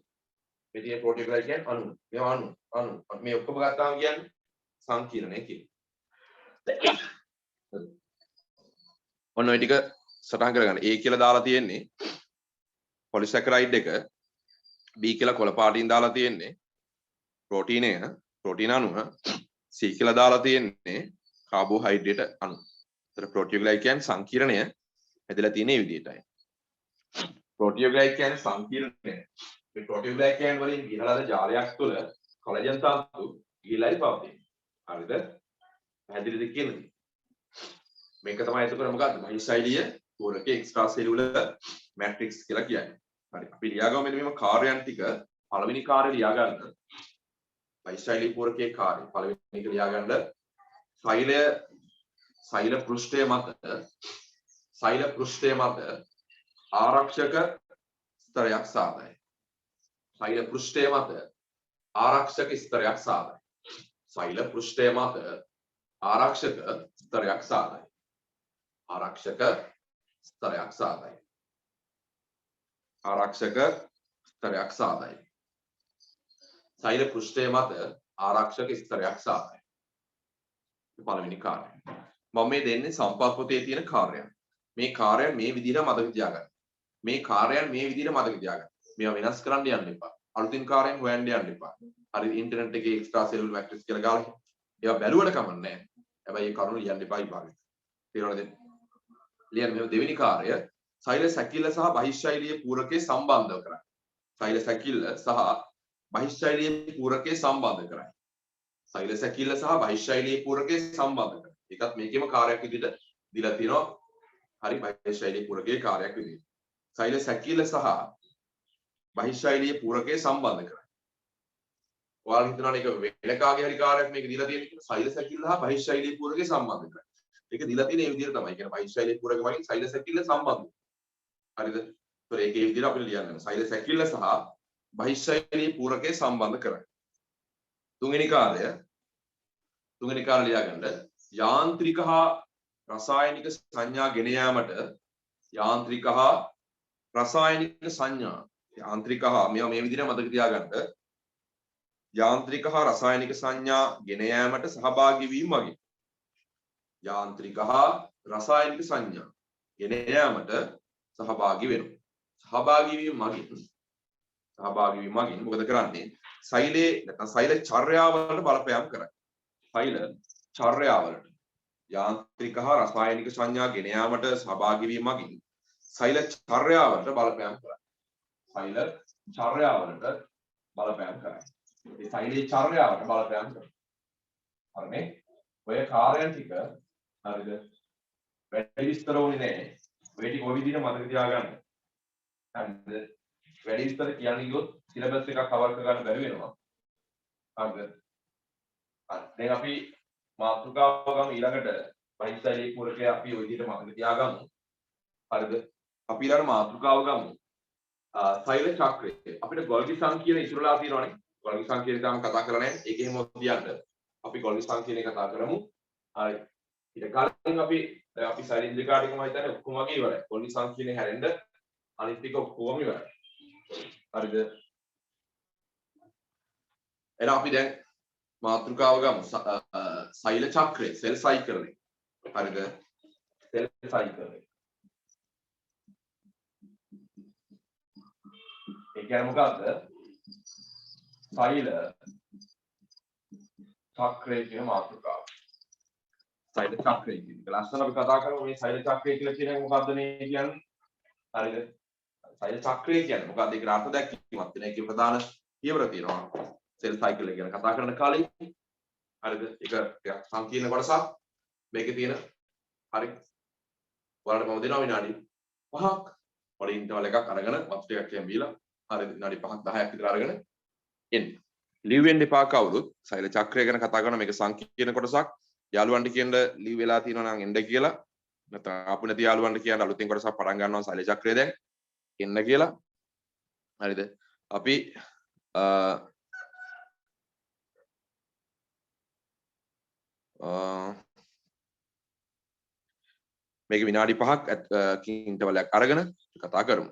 මේ තියෙන ප්‍රෝටියෝග්ලයිකෑන් අණුව. මේවා අණු. මේ ඔක්කොම ගත්තාම කියන්නේ සංකීර්ණය කියලා. ඔන්න ඔය ටික සටහන් කරගන්න. A කියලා දාලා තියෙන්නේ පොලිසැකරයිඩ් එක. B කියලා කොළ පාටින් දාලා තියෙන්නේ ප්‍රෝටීනය, ප්‍රෝටීන අණුව. C කියලා දාලා තියෙන්නේ කාබෝහයිඩ්‍රේට් අණු. ඒතර ප්‍රෝටියෝග්ලයිකෑන් සංකීර්ණය හැදලා තියෙන මේ විදිහටයි. ප්‍රෝටියෝග්ලයිකෑන් සංකීර්ණය මේ ප්‍රෝටියෝග්ලයිකෑන් වලින් විහලද ජාලයක් තුළ කොලාජන් තන්තු ගිලයි පවතී. හරිද? පැහැදිලිද කියන්නේ? මේක තමයි එතකොට මොකද්ද? බහිශෛලීය පූරකයේ එක්ස්ට්‍රා සෙලියුලර් මැට්‍රික්ස් කියලා කියන්නේ. හරි. අපි ලියාගමු මෙන්න මේම කාර්යයන් ටික. පළවෙනි කාර්යය ලියා ගන්න. බහිශෛලීය පූරකයේ කාර්යය. පළවෙනි එක ලියා ගන්න. සෛල පෘෂ්ඨය මත ආරක්ෂක ස්තරයක් සාදයි. සෛල පෘෂ්ඨය මත ආරක්ෂක ස්තරයක් සාදයි. සෛල පෘෂ්ඨය මත ආරක්ෂක ස්තරයක් සාදයි. ආරක්ෂක ස්තරයක් සාදයි. ආරක්ෂක ස්තරයක් සාදයි. සෛල පෘෂ්ඨය මත ආරක්ෂක ස්තරයක් සාදයි. පළවෙනි කාර්යය. මම මේ දෙන්නේ සම්පත් පොතේ තියෙන කාර්යයන්. මේ කාර්යයන් මේ විදිහට මතක තියාගන්න. මේ කාර්යයන් මේ විදිහට මතක තියාගන්න. මේවා වෙනස් කරන්න යන්න එපා. අලුතින් කාර්යයන් හොයන්න යන්න එපා. හරි ඉන්ටර්නෙට් එකේ එක්ස්ට්‍රා සෙලුලර් මැට්‍රික්ස් කියලා ගාලා ඒවා බැලුවට කමක් නැහැ. හැබැයි ඒ කරුණු ලියන්න එපා විභාගෙට. තේරුණාද? ලියන්න මේ දෙවෙනි කාර්යය සෛල සැකිල්ල සහ බහිශෛලීය පූරකයේ සම්බන්ධ කරයි. සෛල සැකිල්ල සහ බහිශෛලීය පූරකයේ සම්බන්ධ කරයි. සෛල සැකිල්ල සහ බහිශෛලීය පූරකයේ සම්බන්ධ කරයි. ඒකත් මේකේම කාර්යයක් විදිහට දීලා තිනවා. හරි බහිශෛලීය පූරකයේ කාර්යයක් විදිහට. සෛල සැකිල්ල සහ බහිශෛලීය පූරකයේ සම්බන්ධ කරයි. ඔයාලා හිතනවානේ ඒක වෙලකාගේ හරි කාර්යයක් මේක දීලා තියෙන කියලා. සෛල සැකිල්ල සහ බහිශෛලීය පූරකයේ සම්බන්ධ කරයි. ඒක දීලා තියෙන මේ විදිහට තමයි. කියන්නේ බහිශෛලීය පූරක වලින් සෛල සැකිල්ල සම්බන්ධ. හරිද? ඒතර ඒකේ විදිහට අපිට ලියන්න. සෛල සැකිල්ල සහ බහිශෛලීය පූරකයේ සම්බන්ධ කරයි. තුන්වෙනි කාර්යය ලියා ගන්න. යාන්ත්‍රික හා රසායනික සංඥා ගෙන යාමට යාන්ත්‍රික හා රසායනික සංඥා මේවා මේ විදිහට මතක තියාගන්න. යාන්ත්‍රික හා රසායනික සංඥා ගෙන යාමට සහභාගී වීම වගේ. යාන්ත්‍රික හා රසායනික සංඥා ගෙන යාමට සහභාගී වෙනවා. සහභාගී වීම මගින් මොකද කරන්නේ? සෛලේ නැත්නම් සෛල චර්යාවලට බලපෑම් කරයි. සෛල චර්යාවලට යාන්ත්‍රික හා රසායනික සංඥා ගෙන යාමට සහභාගී වීම මගින් සෛල චර්යාවලට බලපෑම් කරයි. සෛල චර්යාවලට බලපෑම් කරයි. ඒ සෛලේ චර්යාවට බලපෑම් කරයි. හරිනේ? ඔය කාර්යයන් ටික හරිද? වැඩි විස්තර ඕනේ නැහැ. ඔය ටික ඔය විදිහට මතක තියාගන්න. හරිද? වැඩි විස්තර කියන්නේ ගියොත් සිලබස් එකක් කවර් කරගන්න බැරි වෙනවා. හරිද? දැන් අපි මාතෘකාව ගමු ඊළඟට පරිසරයේ කුරකේ අපි ওই විදිහට මතක තියාගමු. හරිද? අපි ඊළඟ මාතෘකාව ගමු. සෛල චක්‍රය. අපිට ගොල්ගි සංකීර්ණ ඉතුරුලා තියෙනවනේ. ගොල්ගි සංකීර්ණ තාම කතා කරලා නැහැ. ඒකෙම තියන්න. අපි ගොල්ගි සංකීර්ණ කතා කරමු. හරි. ඊට කලින් අපි සෛල ඉන්ද්‍රිකා ටිකම හිතන්නේ ඔක්කොම වගේ ඉවරයි. ගොල්ගි සංකීර්ණ හැරෙන්න අනිත් ටික ඔක්කොම ඉවරයි. හරිද? එහෙනම් අපි දැන් මාතෘකාව ගමු. සෛල චක්‍රය, සෙල් සයිකල් එක. හරිද? සෙල් සයිකල් එක. ඒ කියන්නේ මොකද්ද? සෛල චක්‍රය කියන මාතෘකාව. සෛල චක්‍රය කියන එක. ලස්සන අපි කතා කරමු මේ සෛල චක්‍රය කියලා කියන එක මොකද්ද නේ කියන්නේ? හරිද? සෛල චක්‍රය කියන්නේ මොකද්ද? ඒකට අර්ථ දැක්වීමක් තියෙන. ඒකේ ප්‍රධාන පියවර තියෙනවා. සෙල් සයිකල් එක ගැන කතා කරන කාලේ. හරිද? ඒක ටිකක් සංකීර්ණ කොටසක්. මේකේ තියෙන හරි. ඔයාලට මම දෙනවා විනාඩි 5ක්. වල ඉන්ටර්වල් එකක් අරගෙන වතු ටිකක් කියන් බීලා හරිද? විනාඩි 5ක් 10ක් විතර අරගෙන එන්න. ලිව්වෙන්න එපා කවුරුත්. සෛල චක්‍රය ගැන කතා කරන මේක සංකීර්ණ කොටසක්. යාළුවන්ට කියන්න ලීව් වෙලා තියෙනවා නම් එන්න කියලා. නැත්නම් ආපු නැති යාළුවන්ට කියන්න අලුතෙන් කොටසක් පටන් ගන්නවා සෛල චක්‍රය දැන් එන්න කියලා. හරිද? අපි මේක විනාඩි 5ක් ඉන්ටර්වල් එකක් අරගෙන කතා කරමු.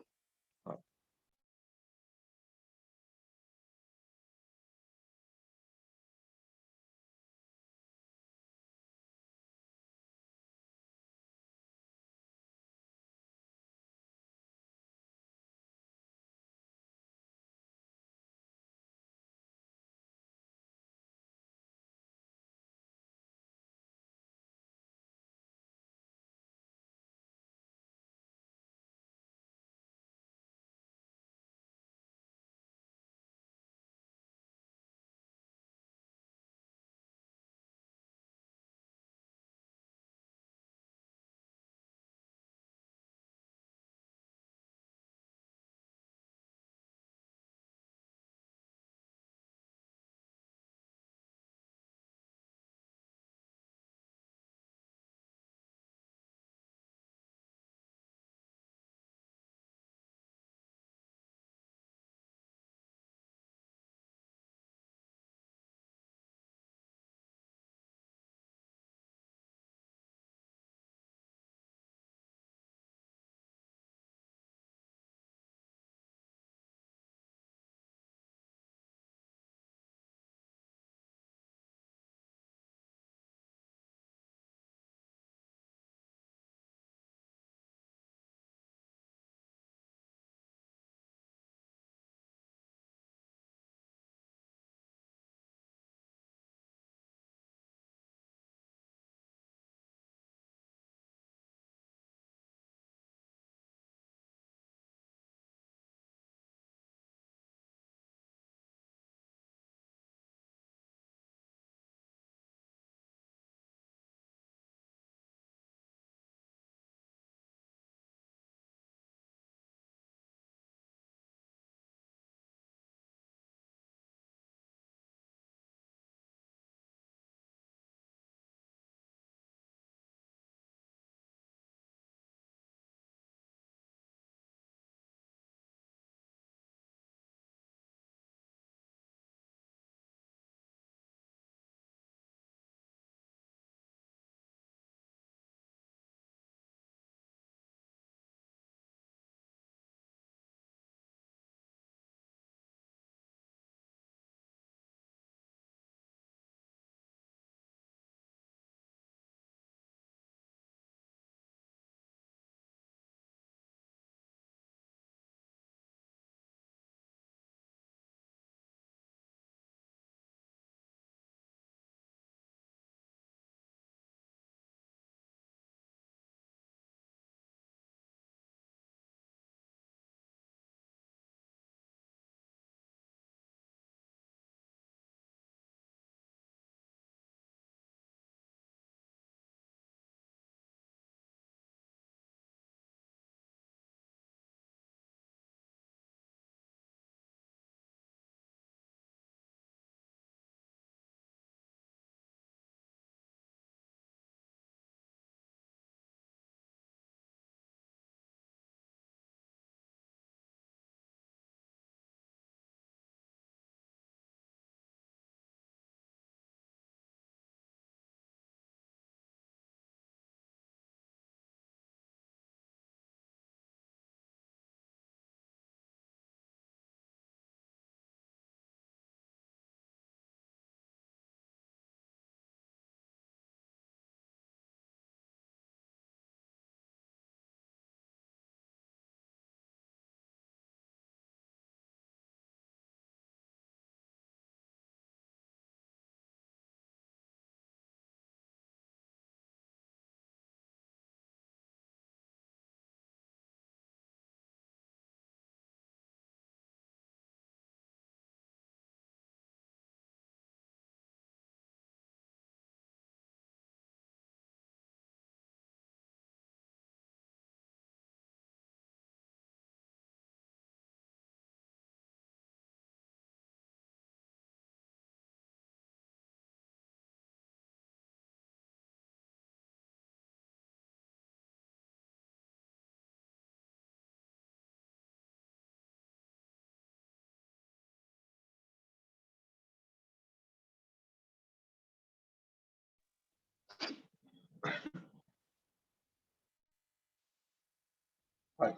හරි.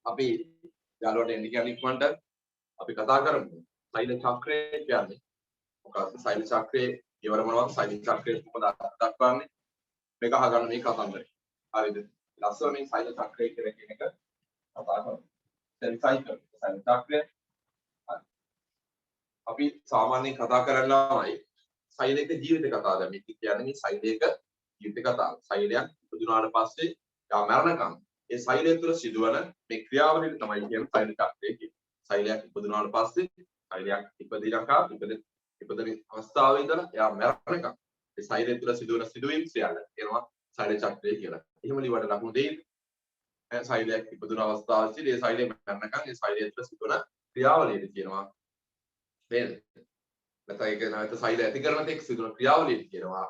අපි යාළුවට එන්න කියන්නේ ඉක්මනට අපි කතා කරමු. සෛල චක්‍රය කියන්නේ මොකක්ද? සෛල චක්‍රයේ ඉවර මොනවද? සෛල චක්‍රයේ කොහොමද දක්වන්නේ? මේක අහගන්න මේ කතන්දරේ. හරිද? ලස්සන සෛල චක්‍රය කියලා කියන එක කතා කරමු. සෛල චක්‍රය අපි සාමාන්‍යයෙන් කතා කරනවායි සෛලයක ජීවිත කතාව. දැන් මේක කියන්නේ මේ සෛලයක ජීවිත කතාව. සෛලයක් ඉපදුනාට පස්සේ යා මරණකම් ඒ සෛලය තුළ සිදුවන මේ ක්‍රියාවලිය තමයි කියන්නේ සෛල චක්‍රය කියන්නේ. සෛලයක් ඉපදුනාට පස්සේ සෛලයක් ඉපදින අවස්ථාවේ ඉඳලා යා මරණකම් ඒ සෛලය තුළ සිදුවන සිදුවීම් සියල්ල කියනවා සෛල චක්‍රය කියලා. එහෙම ලියවට ලකුණු දෙයිද? සෛලයක් ඉපදුන අවස්ථාවේදී ඒ සෛලය මරණකම් ඒ සෛලය තුළ සිදුවන ක්‍රියාවලිය කියනවා නේද? නැත්නම් ඒක නැවත සෛල ඇති කරන තෙක් සිදුවන ක්‍රියාවලිය කියනවා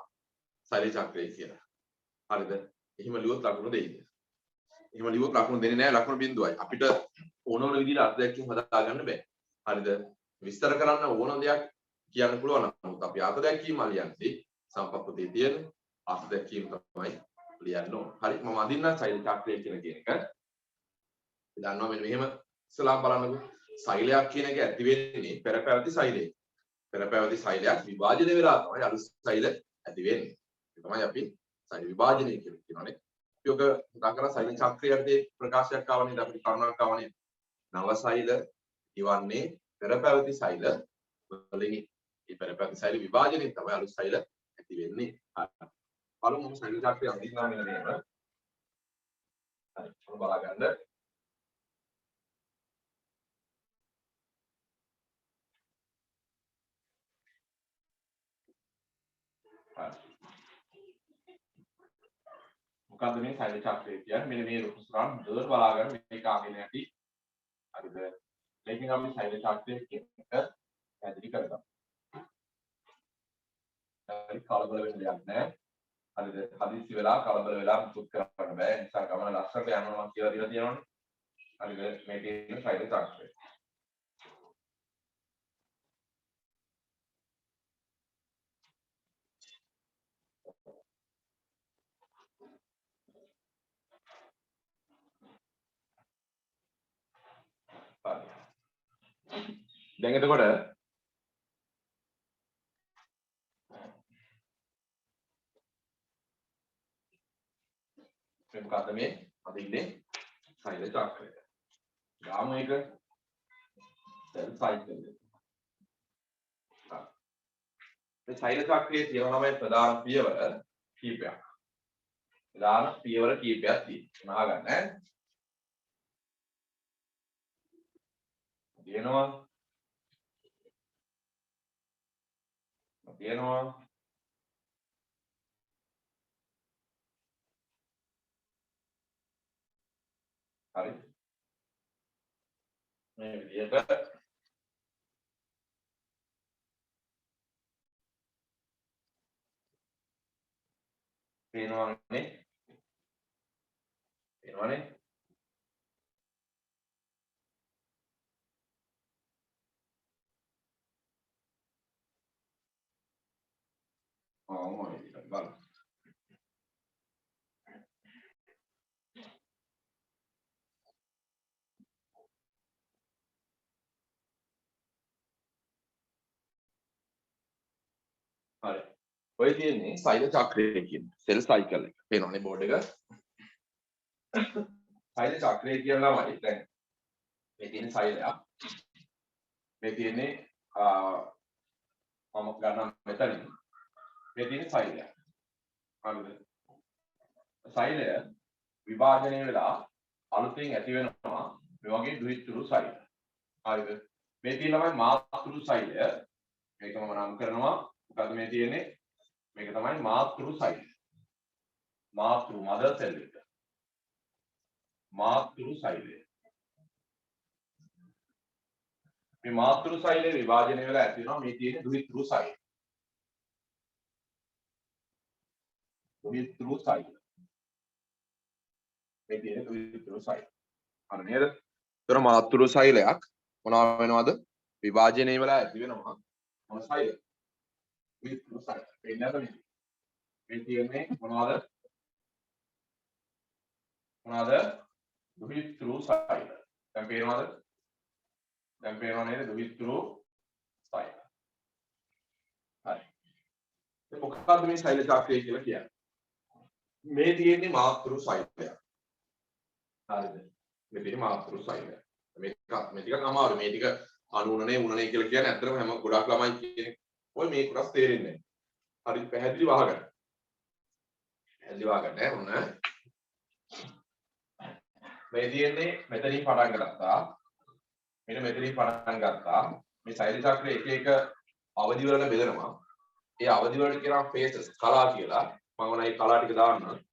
සෛල චක්‍රය කියලා. හරිද? එහෙම ලියුවොත් ලකුණු දෙයිද? එහෙම ලියුවොත් ලකුණු දෙන්නේ නැහැ, ලකුණු බිඳුවයි. අපිට ඕන ඕන විදිහට අර්ථයක්කින් හදා ගන්න බෑ. හරිද? විස්තර කරන්න ඕන දෙයක් කියන්න පුළුවන්. නමුත් අපි අර්ථයක්කින් ලියන්නේ සම්පත්තියේ තියෙන අර්ථයක්කින් තමයි ලියන්න ඕන. හරි? මම අදින්න සෛල චක්‍රය කියලා කියන එක. දන්නවා මෙන්න මෙහෙම ඉස්සලාම් බලන්නකෝ. සෛලයක් කියන එක ඇති වෙන්නේ පෙර පැවති සෛලයක. පෙර පැවති සෛලයක් විභාජනය වෙලා තමයි අලුත් සෛල ඇති වෙන්නේ. ඒක තමයි අපි සෛල විභාජනය කියලා කියනවානේ. යෝග දාකර සෛල චක්‍රයේදී ප්‍රකාශයක් ආවනේ අපිට කරුණාවක් ආවනේ. නව සෛල ඉවන්නේ පෙර පැවති සෛල වලින් මේ පෙර පැවති සෛල විභාජනයෙන් තමයි අලුත් සෛල ඇති වෙන්නේ. බලමු සෛල චක්‍රය අඳින්නා මෙන්න මේක. හරි. බලා ගන්න. මොකද්ද මේ සෛල චක්‍රය කියන්නේ? මෙන්න මේ රුකුසුරන් හොඳට බලා ගන්න මේක අඳින්න ඇති. හරිද? මේකෙන් අපි සෛල චක්‍රය කියන එක පැහැදිලි කරගමු. හරි කලබල වෙන්න දෙයක් නැහැ. හරිද? හදිසි වෙලා කලබල වෙලා මුකුත් කරන්න බෑ. ඒ නිසා ගමන ලස්සනට යනවා මම කියලා දීලා තියෙනවනේ. හරිද? මේ තියෙන සෛල චක්‍රය. හරි. දැන් එතකොට මේ මොකද්ද මේ අදින්නේ සෛල චක්‍රය. ගාමු එක සෙල් සයිකල් එක. හරි. මේ සෛල චක්‍රයේ තියෙනවා නම් ප්‍රධාන පියවර කීපයක්. ප්‍රධාන පියවර කීපයක් තියෙනවා. අහගන්න ඈ. තියෙනවා හරි මේ විදිහට පේනවනේ මොකද බලන්න. හරි. ඔය තියෙන්නේ සෛල චක්‍රය කියන්නේ සෙල් සයිකල් එක. පේනවනේ බෝඩ් එක. සෛල චක්‍රය කියනවාමයි දැන් මේ තියෙන සෛලයක්. මේ තියෙන්නේ මම ගන්නම් මෙතනින්. මේ තියෙන සෛලයක්. හරිද? සෛලය විභාජනය වෙලා අලුතෙන් ඇති වෙනවා මේ වගේ දුහිතෘ සෛල. හරිද? මේ තියෙන තමයි මාතෘ සෛලය. මේක මම නම් කරනවා. මොකද මේ තියෙන්නේ? මේක තමයි මාතෘ සෛලය. මාතෘ මදර් සෙල් එක. මාතෘ සෛලය. මේ මාතෘ සෛලය විභාජනය වෙලා ඇති වෙනවා මේ තියෙන දුහිතෘ සෛල. දුහිතෘ සෛල. මේ තියෙන දුහිතෘ සෛල. හරි නේද? ඒතර මාතෘ සෛලයක් මොනවා වෙනවද? විභාජනය වෙලා ඇති වෙනවා මොන සෛලය? දුහිතෘ සෛල. වෙන්නේ නැත මේ. මේ තියෙන්නේ මොනවද? with through side. දැන් පේනවද? දැන් පේනව නේද with through side. හරි. දැන් මොකක්ද මේ සෛල චක්‍රය කියලා කියන්නේ? මේ තියෙන්නේ මාතෘ සෛලය. හරිද? මේ තියෙන්නේ මාතෘ සෛලය. මේ ටිකක් අමාරු. මේ ටික අනුුණනේ උණනේ කියලා කියන්නේ ඇත්තටම හැම ගොඩක් ළමයි කියන්නේ ඔය මේ කොටස් තේරෙන්නේ නැහැ. හරි පැහැදිලි වහගන්න. පැහැදිලි වහගන්න ඕන. මේ තියෙන්නේ මෙතනින් පටන් ගත්තා. මෙන්න මෙතනින් පටන් ගත්තා. මේ සෛල චක්‍රයේ එක එක අවදි වලට බෙදෙනවා. ඒ අවදි වලට කියනවා phases කලා කියලා. මම ඕනයි කලා ටික දාන්න.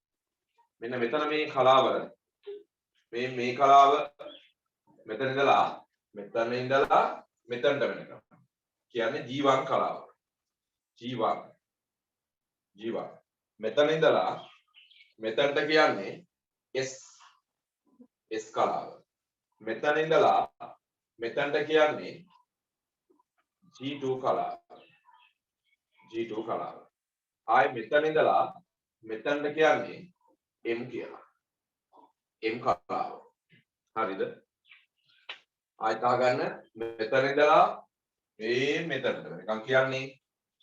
මෙන්න මෙතන මේ කලාව මේ කලාව මෙතන ඉඳලා මෙතනට වෙනකම් කියන්නේ ජීවං කලාව. ජීවං මෙතන ඉඳලා මෙතනට කියන්නේ S කලාව. මෙතන ඉඳලා මෙතනට කියන්නේ G2 කලාව. ආයේ මෙතන ඉඳලා මෙතනට කියන්නේ M කියලා. M කලාව. හරිද? ආයෙ තා ගන්න මෙතන ඉඳලා මේ මෙතනට වෙනකම් කියන්නේ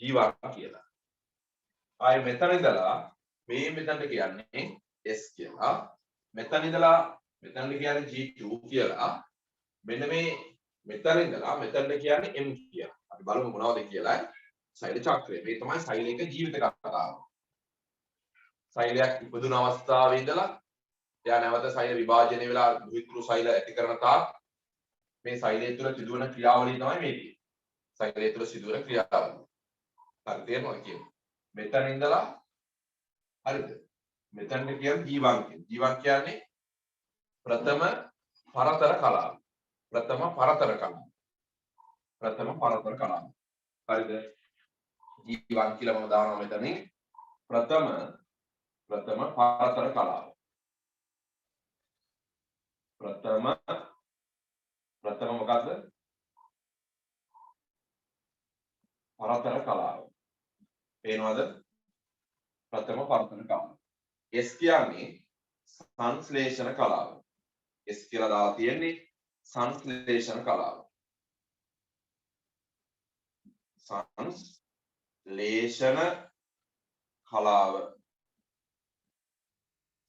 G1 කියලා. ආයෙ මෙතන ඉඳලා මේ මෙතනට කියන්නේ S කියලා. මෙතන ඉඳලා මෙතනට කියන්නේ G2 කියලා. මෙන්න මේ මෙතන ඉඳලා මෙතනට කියන්නේ M කියලා. අපි බලමු මොනවද කියලා. සෛල චක්‍රය. මේ තමයි සෛලයක ජීවිත කතාව. සෛලයක් ඉපදුන අවස්ථාවේ ඉඳලා එයා නැවත සෛල විභාජනය වෙලා විකෘ සෛල ඇති කරන තාක් මේ සෛලය තුළ සිදුවන ක්‍රියාවලිය තමයි මේ තියෙන්නේ. සෛලය තුළ සිදුවන ක්‍රියාවලිය. හරි තේරෙනවද කියන්නේ? මෙතන ඉඳලා හරිද? මෙතනට කියන්නේ ජීවං කියන්නේ. ජීවං කියන්නේ ප්‍රථම පරතර කලාව. ප්‍රථම පරතර කලාව. හරිද? ජීවං කියලා මම දානවා මෙතනින්. ප්‍රථම පරතර කලාව. ප්‍රථම මොකද්ද? පරතර කලාව. පේනවද? ප්‍රථම පරතර කලාව. S කියන්නේ සංශ්ලේෂණ කලාව. S කියලා දාලා තියෙන්නේ සංශ්ලේෂණ කලාව.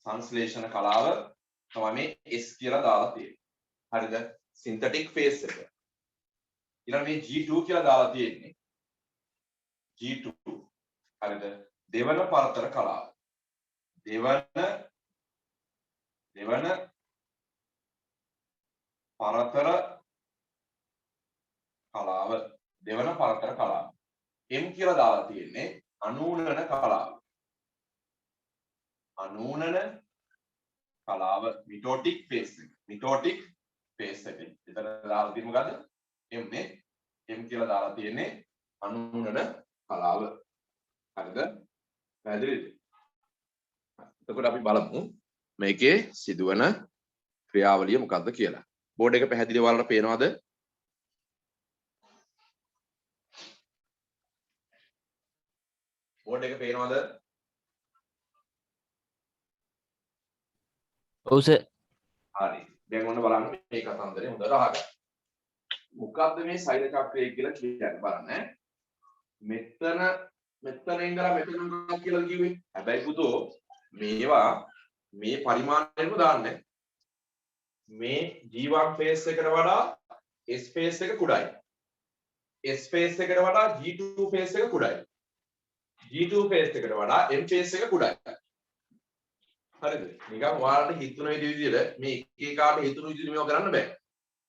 සංශ්ලේෂණ කලාව තමයි මේ S කියලා දාලා තියෙන්නේ. හරිද? සින්තටික් ෆේස් එක. ඊළඟ මේ G2 කියලා දාලා තියෙන්නේ. G2. හරිද? දෙවන පරතර කලාව. දෙවන පරතර කලාව. M කියලා දාලා තියෙන්නේ අනූනන කලාව. මිටොටික් ෆේස් එක. එතන දාලා තියෙන්නේ මොකද්ද? M නේ. M කියලා දාලා තියෙන්නේ අනූනන කලාව. හරිද? පැහැදිලිද? එතකොට අපි බලමු මේකේ සිදුවන ක්‍රියාවලිය මොකක්ද කියලා. බෝඩ් එක පැහැදිලිව බලලා පේනවද? බෝඩ් එක පේනවද? ඔව් සර්. හරි. දැන් ඔන්න බලන්න මේ කතන්දරේ හොඳට අහගන්න. මොකක්ද මේ සෛල චක්‍රය කියලා කියන්නේ බලන්න. මෙතන ඉඳලා මෙතන කියලා කිව්වේ. හැබැයි පුතෝ මේවා මේ පරිමාණයෙන්ම දාන්නේ. මේ G1 ෆේස් එකට වඩා S ෆේස් එක කුඩායි. S ෆේස් එකට වඩා G2 ෆේස් එක කුඩායි. G2 ෆේස් එකට වඩා M ෆේස් එක කුඩායි. හරිද? නිකන් ඔයාලට හිතුන විදිහට මේ එක එකාට හිතුන විදිහට මේව කරන්න බෑ.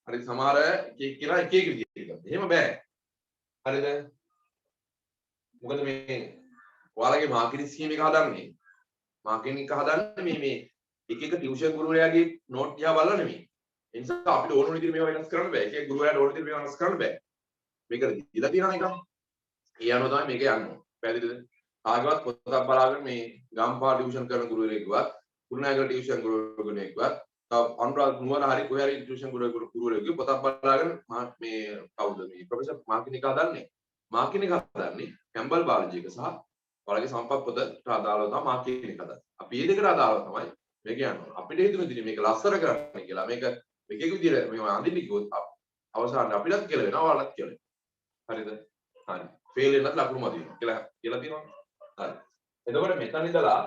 හරි සමහර එක කෙනා එක විදිහට කරනවා. එහෙම බෑ. හරිද? මොකද මේ ඔයාලගේ මාකටිං ස්කීම් එක හදන්නේ. මාකටිං එක හදන්නේ මේ එක ටියුෂන් ගුරුවරයාගේ නෝට් දිහා බලලා නෙමෙයි. ඒ නිසා අපිට ඕන විදිහට මේවා වෙනස් කරන්න බෑ. එක ගුරුවරයාට ඕන විදිහට මේවා වෙනස් කරන්න බෑ. මේක දීලා තියෙනවා නිකන්. ඒ අනුව තමයි මේක යන්නේ. පැහැදිලිද? ආගවත් පොතක් බලාගෙන මේ ගම්පා ටියුෂන් කරන ගුරුවරයෙක්වත් කුරුණෑගල ටියුෂන් ගුරුවරයෙක්වත් තව අනුරාධ නුවර හරි කොහේ හරි ටියුෂන් ගුරුවරයෙක්ගේ පොතක් බලාගෙන මේ කවුද මේ ප්‍රොෆෙසර් මාකිනික හදන්නේ කැම්බල් බාලජී එක සහ ඔයාලගේ සම්පත් පොතට අදාළව තමයි මාක් කියන එක හදන්නේ. අපි මේ දෙකට අදාළව තමයි මේ කියන්නේ. අපිට හිතුන විදිහට මේක ලස්සන කරන්න කියලා මේක එක එක විදිහට මේව අඳින්න කිව්වොත් අවසානයේ අපිටත් කියලා වෙනවා ඔයාලත් කියලා වෙනවා. හරිද? හරි. ෆේල් වෙනත් ලකුණු මදිනවා කියලා තියෙනවා. හරි. එතකොට මෙතන ඉඳලා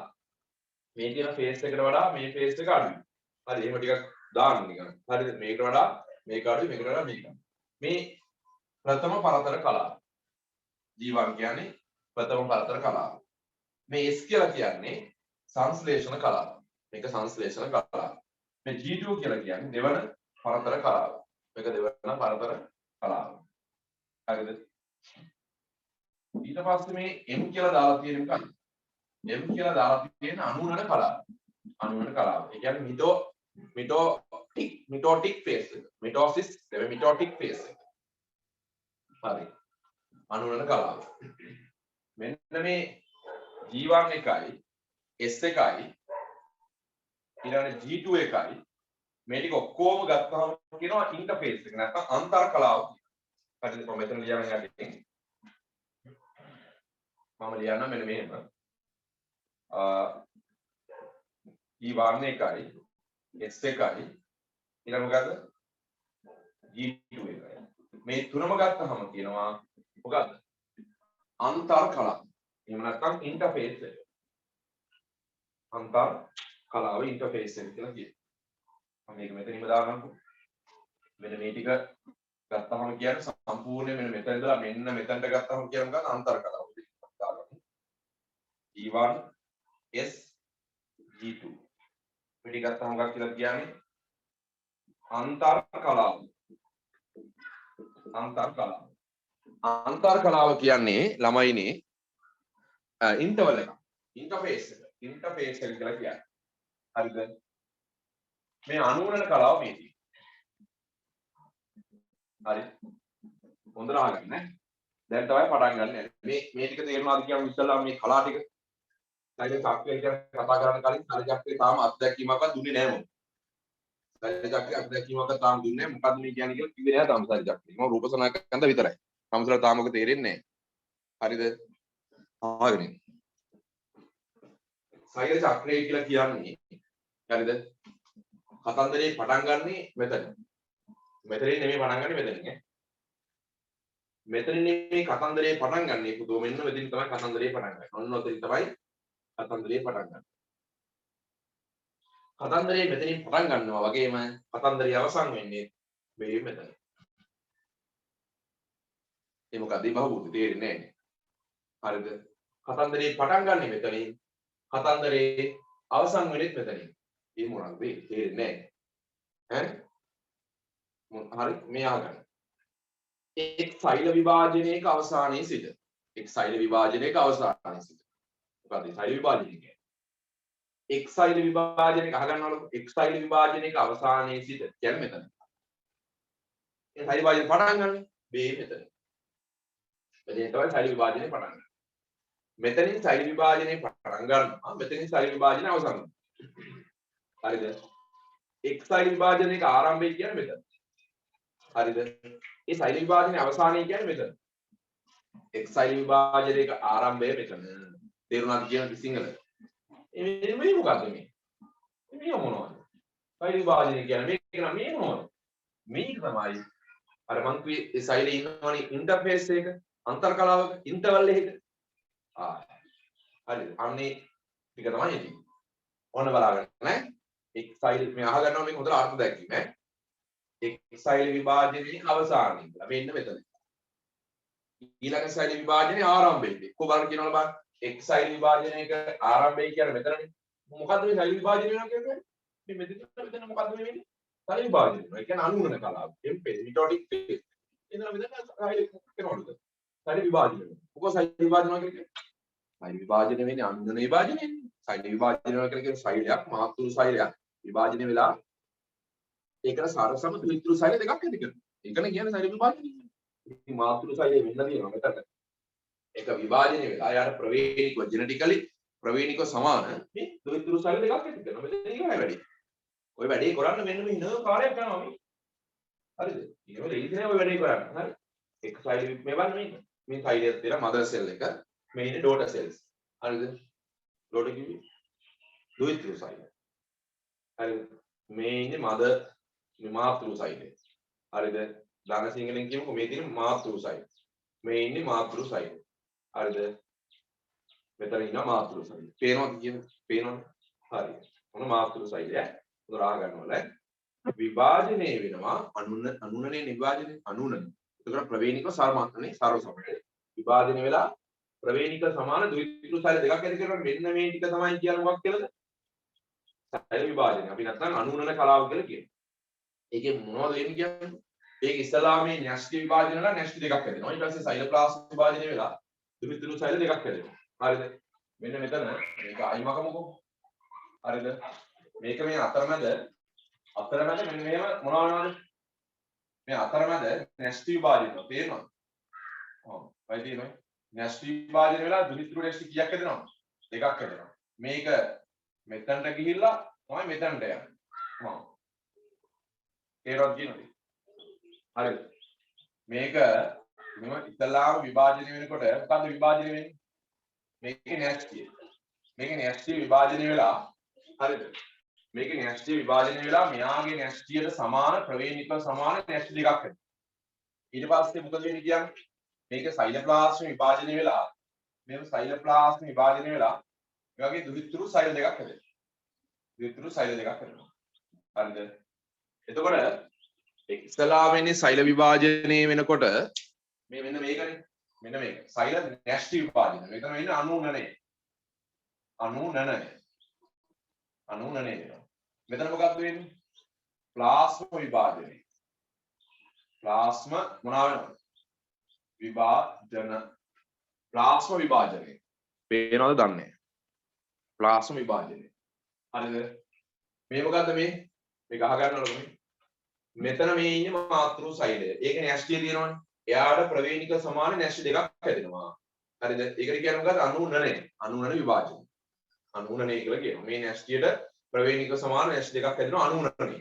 මේ තියෙන ෆේස් එකට වඩා මේ ෆේස් එක අඩුයි. හරි. එහෙම ටිකක් දාන්න නිකන්. හරිද? මේකට වඩා මේක අඩුයි මේකට වඩා මේක. මේ ප්‍රථම පරතර කලාව. G1 කියන්නේ ප්‍රථම පරතර කලාව. මේ S කියලා කියන්නේ සංශ්ලේෂණ කලාව. මේක සංශ්ලේෂණ කලාව. මේ G2 කියලා කියන්නේ දෙවන පරතර කලාව. මේක දෙවන පරතර කලාව. හරිද? ඊට පස්සේ මේ M කියලා දාලා තියෙන මොකක්ද? M කියලා දාලා තියෙන අණුවන කලාව. අණුවන කලාව. ඒ කියන්නේ මිටෝටික් ෆේස් එක. මිටෝසිස් නෙවෙයි මිටෝටික් ෆේස් එක. හරි. අණුවන කලාව. මෙන්න මේ G1 එකයි S එකයි ඊළඟ G2 එකයි මේ ටික ඔක්කොම ගත්තාම කියනවා ඉන්ටර්ෆේස් එක නැත්නම් අන්තර් කලාව. හරිද? මම මෙතන ලියන්න යන්නේ. මම ලියන්න මෙන්න මෙහෙම. G1 එකයි S එකයි ඊළඟ මොකද්ද? G2 එකයි. මේ තුනම ගත්තාම කියනවා මොකද්ද? අන්තර් කලාව. එහෙම නැත්නම් ඉන්ටර්ෆේස් එක. අන්තර් කලාව ඉන්ටර්ෆේස් එක කියලා කියනවා. මම මේක මෙතනින්ම දාගන්නකෝ. මෙන්න මේ ටික ගත්තාම කියන්නේ සම්පූර්ණයෙන් මෙන්න මෙතන ඉඳලා මෙන්න මෙතනට ගත්තාම කියන්නේ මොකක්ද? අන්තර් කලාව. දාගන්න. G1 S G2 මේ ටික ගත්තාම මොකක්ද කියලා කියන්නේ? අන්තර් කලාව. අන්තර් කලාව. අන්තර් කලාව කියන්නේ ළමයිනේ ඉන්ටර්වල් එක. ඉන්ටර්ෆේස් එක. ඉන්ටර්ෆේස් එක කියලා කියන්නේ. හරිද? මේ අනුවරණ කලාව මේ තියෙන්නේ. හරි. හොඳට අහගන්න ඈ. දැන් තමයි පටන් ගන්න. මේ ටික තේරුණාද කියමු ඉස්සල්ලාම මේ කලා ටික. සයිල චක්‍රය ගැන කතා කරන්න කලින් සයිල චක්‍රේ තාම අත්දැකීමක්වත් දුන්නේ නැහැ මොකද? සයිල චක්‍රේ අත්දැකීමක්වත් තාම දුන්නේ නැහැ. මොකද්ද මේ කියන්නේ කියලා කිව්වේ නෑ තාම සයිල චක්‍රේ. මම රූපසනාකන්ද විතරයි. සමහරවිට තාම ඔක තේරෙන්නේ නැහැ. හරිද? අහගෙන ඉන්න. සයිල චක්‍රය කියලා කියන්නේ හරිද? කතන්දරේ පටන් ගන්නෙ මෙතන. මෙතනින් නෙමෙයි පටන් ගන්නෙ මෙතනින් ඈ. මෙතනින් නෙමෙයි කතන්දරේ පටන් ගන්නෙ පුතෝ මෙන්න මෙතනින් තමයි කතන්දරේ පටන් ගන්නේ. ඔන්න ඔතනින් තමයි කතන්දරේ පටන් ගන්න. කතන්දරේ මෙතනින් පටන් ගන්නවා වගේම කතන්දරේ අවසන් වෙන්නේ මේ මෙතන. ඒ මොකද මේ බහුබුද්ධි තේරෙන්නේ නැහැ. හරිද? කතන්දරේ පටන් ගන්නෙ මෙතනින්. කතන්දරේ අවසන් වෙන්නේ මෙතනින්. ඒ මොනවද මේ තේරෙන්නේ නැහැ. හරි මේ අහගන්න. එක් සෛල විභාජනයක අවසානයේ සිට එක් සෛල විභාජනයක අවසානයේ සිට මොකද සෛල විභාජනය කියන්නේ? එක් සෛල විභාජනයක අහගන්නවලු එක් සෛල විභාජනයක අවසානයේ සිට කියන්නේ මෙතන. ඒ සෛල විභාජනය පටන් ගන්න මේ මෙතන. මෙතෙන් තමයි සෛල විභාජනය පටන් ගන්න. මෙතනින් සෛල විභාජනය පටන් ගන්නවා. මෙතනින් සෛල විභාජනය අවසන් වෙනවා. හරිද? එක් සෛල විභාජනයක ආරම්භය කියන්නේ මෙතන. හරිද? ඒ සෛල විභාජනයේ අවසානය කියන්නේ මෙතන. එක් සෛල විභාජනයක ආරම්භය මෙතන. තේරුණාද කියන සිංහල? මේ මොකක්ද මේ? මේ මොනවද? සෛල විභාජනය කියන්නේ මේක නම් මේ මොනවද? මේක තමයි අර මං කිව්වේ ඒ සෛලේ ඉන්නවනේ ඉන්ටර්ෆේස් එක, අන්තර් කලාවක ඉන්ටර්වල් එකක. හරිද? අන්නේ ටික තමයි එන්නේ. ඕන බලාගන්න ඈ. එක් සෛල මේ අහගන්නවා මේක හොඳට අර්ථ දැක්වීම ඈ. එක් සෛල විභාජනයේ අවසානය කියලා. මෙන්න මෙතන. ඊළඟ සෛල විභාජනයේ ආරම්භය. කොහොමද කියනවල බලන්න. එක් සෛල විභාජනයක ආරම්භය කියන්නේ මෙතනනේ. මොකද්ද මේ සෛල විභාජනය වෙනවා කියන්නේ? මේ මෙතන මොකද්ද මේ වෙන්නේ? සෛල විභාජනය. ඒ කියන්නේ අනුවන කලාව. එම්පේ මිටොටික් ෆේස්. එතන මෙතන සෛල කරනවලුද? සෛල විභාජනය. මොකද සෛල විභාජනය කියන්නේ? සෛල විභාජනය වෙන්නේ අනුවන විභාජනයනේ. සෛල විභාජනය කියන්නේ සෛලයක් මාතෘ සෛලයක් විභාජනය වෙලා ඒකට සාරසම ත්‍රිත්‍රු සෛල දෙකක් ඇති කරනවා. ඒකනේ කියන්නේ සෛල විභාජනය. ඉතින් මාතෘ සෛලය වෙන්න තියෙනවා මෙතන. ඒක විභාජනය වෙලා යාර ප්‍රවේණිකව ජෙනටිකලි ප්‍රවේණිකව සමාන මේ ත්‍රිත්‍රු සෛල දෙකක් ඇති කරනවා. මෙතන ඉවරයි වැඩි. ඔය වැඩේ කරන්න මෙන්න මේ නර්ව් කාර්යයක් කරනවා මේ. හරිද? ඊළඟ ලේසිනේ ඔය වැඩේ කරන්න. හරි. එක සෛල මේවන් මේ සෛලයක් තියෙන මදර් සෙල් එක මේ ඉන්නේ ඩෝටර් සෙල්ස්. හරිද? ලෝඩ කිව්වේ ද්විත්‍රිව සෛල. හරිද? මේ ඉන්නේ මද මේ මාතෘ සෛලය. හරිද? ධන සිංහලෙන් කියමුකෝ මේ තියෙන මාතෘ සෛලය. මේ ඉන්නේ මාතෘ සෛලය. හරිද? මෙතන ඉන්න මාතෘ සෛලය. පේනවද කියන්නේ? පේනවද? හරි. මොන මාතෘ සෛලය? උදාහරණ ගන්නවල විභාජනය වෙනවා අනුනනේ විභාජනය අනුනනේ. ඒකට ප්‍රවේණික සාරමාත්‍රනේ සාරව සමය. විභාජනය වෙලා ප්‍රවේණික සමාන ද්විත්‍රිව සෛල දෙකක් ඇති කරලා මෙන්න මේ ටික තමයි කියන්නේ මොකක් කියලාද? සෛල විභාජනය. අපි නැත්නම් අනුනන කලාව කියලා කියනවා. ඒකේ මොනවද වෙන්නේ කියන්නේ? ඒක ඉස්ලාමයේ න්‍යෂ්ටි විභාජන වල න්‍යෂ්ටි දෙකක් හැදෙනවා. ඊට පස්සේ සෛල ප්ලාස් විභාජනය වෙලා ද්විත්‍රිව සෛල දෙකක් හැදෙනවා. හරිද? මෙන්න මෙතන මේක අයිමකමුකෝ. හරිද? මේක මේ අතරමැද මෙන්න මේව මොනවා වෙනවද? මේ අතරමැද න්‍යෂ්ටි විභාජන තේරෙනවද? ඔව්. වයි තියෙනවා. න්‍යෂ්ටි විභාජන වෙලා ද්විත්‍රිව න්‍යෂ්ටි කීයක් හැදෙනවද? දෙකක් හැදෙනවා. මේක මෙතනට ගිහිල්ලා තමයි මෙතනට යන්නේ. ඔව්. තේරෙනවද කියනද? හරිද? මේක මෙව ඉස්ලාම විභාජනය වෙනකොට මොකද්ද විභාජනය වෙන්නේ? මේකේ න්‍යෂ්ටිය. මේකේ න්‍යෂ්ටිය විභාජනය වෙලා හරිද? මේකේ න්‍යෂ්ටිය විභාජනය වෙලා මෙයාගේ න්‍යෂ්ටියට සමාන ප්‍රවේණික සමාන න්‍යෂ්ටි දෙකක් හැදෙනවා. ඊට පස්සේ මොකද වෙන්නේ කියන්නේ? මේක සෛලප්ලාස්ම විභාජනය වෙලා මේක සෛලප්ලාස්ම විභාජනය වෙලා මේ වගේ ද්විත්‍රිව සෛල දෙකක් හැදෙනවා. ද්විත්‍රිව සෛල දෙකක් හැදෙනවා. හරිද? එතකොට ඉස්ලාමයේ සෛල විභාජනය වෙනකොට මේ මෙන්න මේකනේ. මෙන්න මේක. සෛල න්‍යෂ්ටි විභාජනය. මෙතන වෙන්නේ අනුනනේ. අනුනනේ වෙනවා. මෙතන මොකක්ද වෙන්නේ? ප්ලාස්ම විභාජනය. ප්ලාස්ම මොනවා වෙනවද? විභාජන. ප්ලාස්ම විභාජනය. පේනවද දන්නේ? ප්ලාස්ම විභාජනය. හරිද? මේ මොකද්ද මේ? මේක අහගන්නවලු මේ. මෙතන මේ ඉන්නේ මාතෘ සෛලය. ඒක න්‍යෂ්ටිය තියෙනවනේ. එයාට ප්‍රවේණික සමාන න්‍යෂ්ටි දෙකක් හැදෙනවා. හරිද? ඒකට කියන්නේ මොකද්ද? අනුනනේ. අනුනන විභාජනය. අනුනනේ කියලා කියනවා. මේ න්‍යෂ්ටියට ප්‍රවේණික සමාන න්‍යෂ්ටි දෙකක් හැදෙනවා අනුනනේ.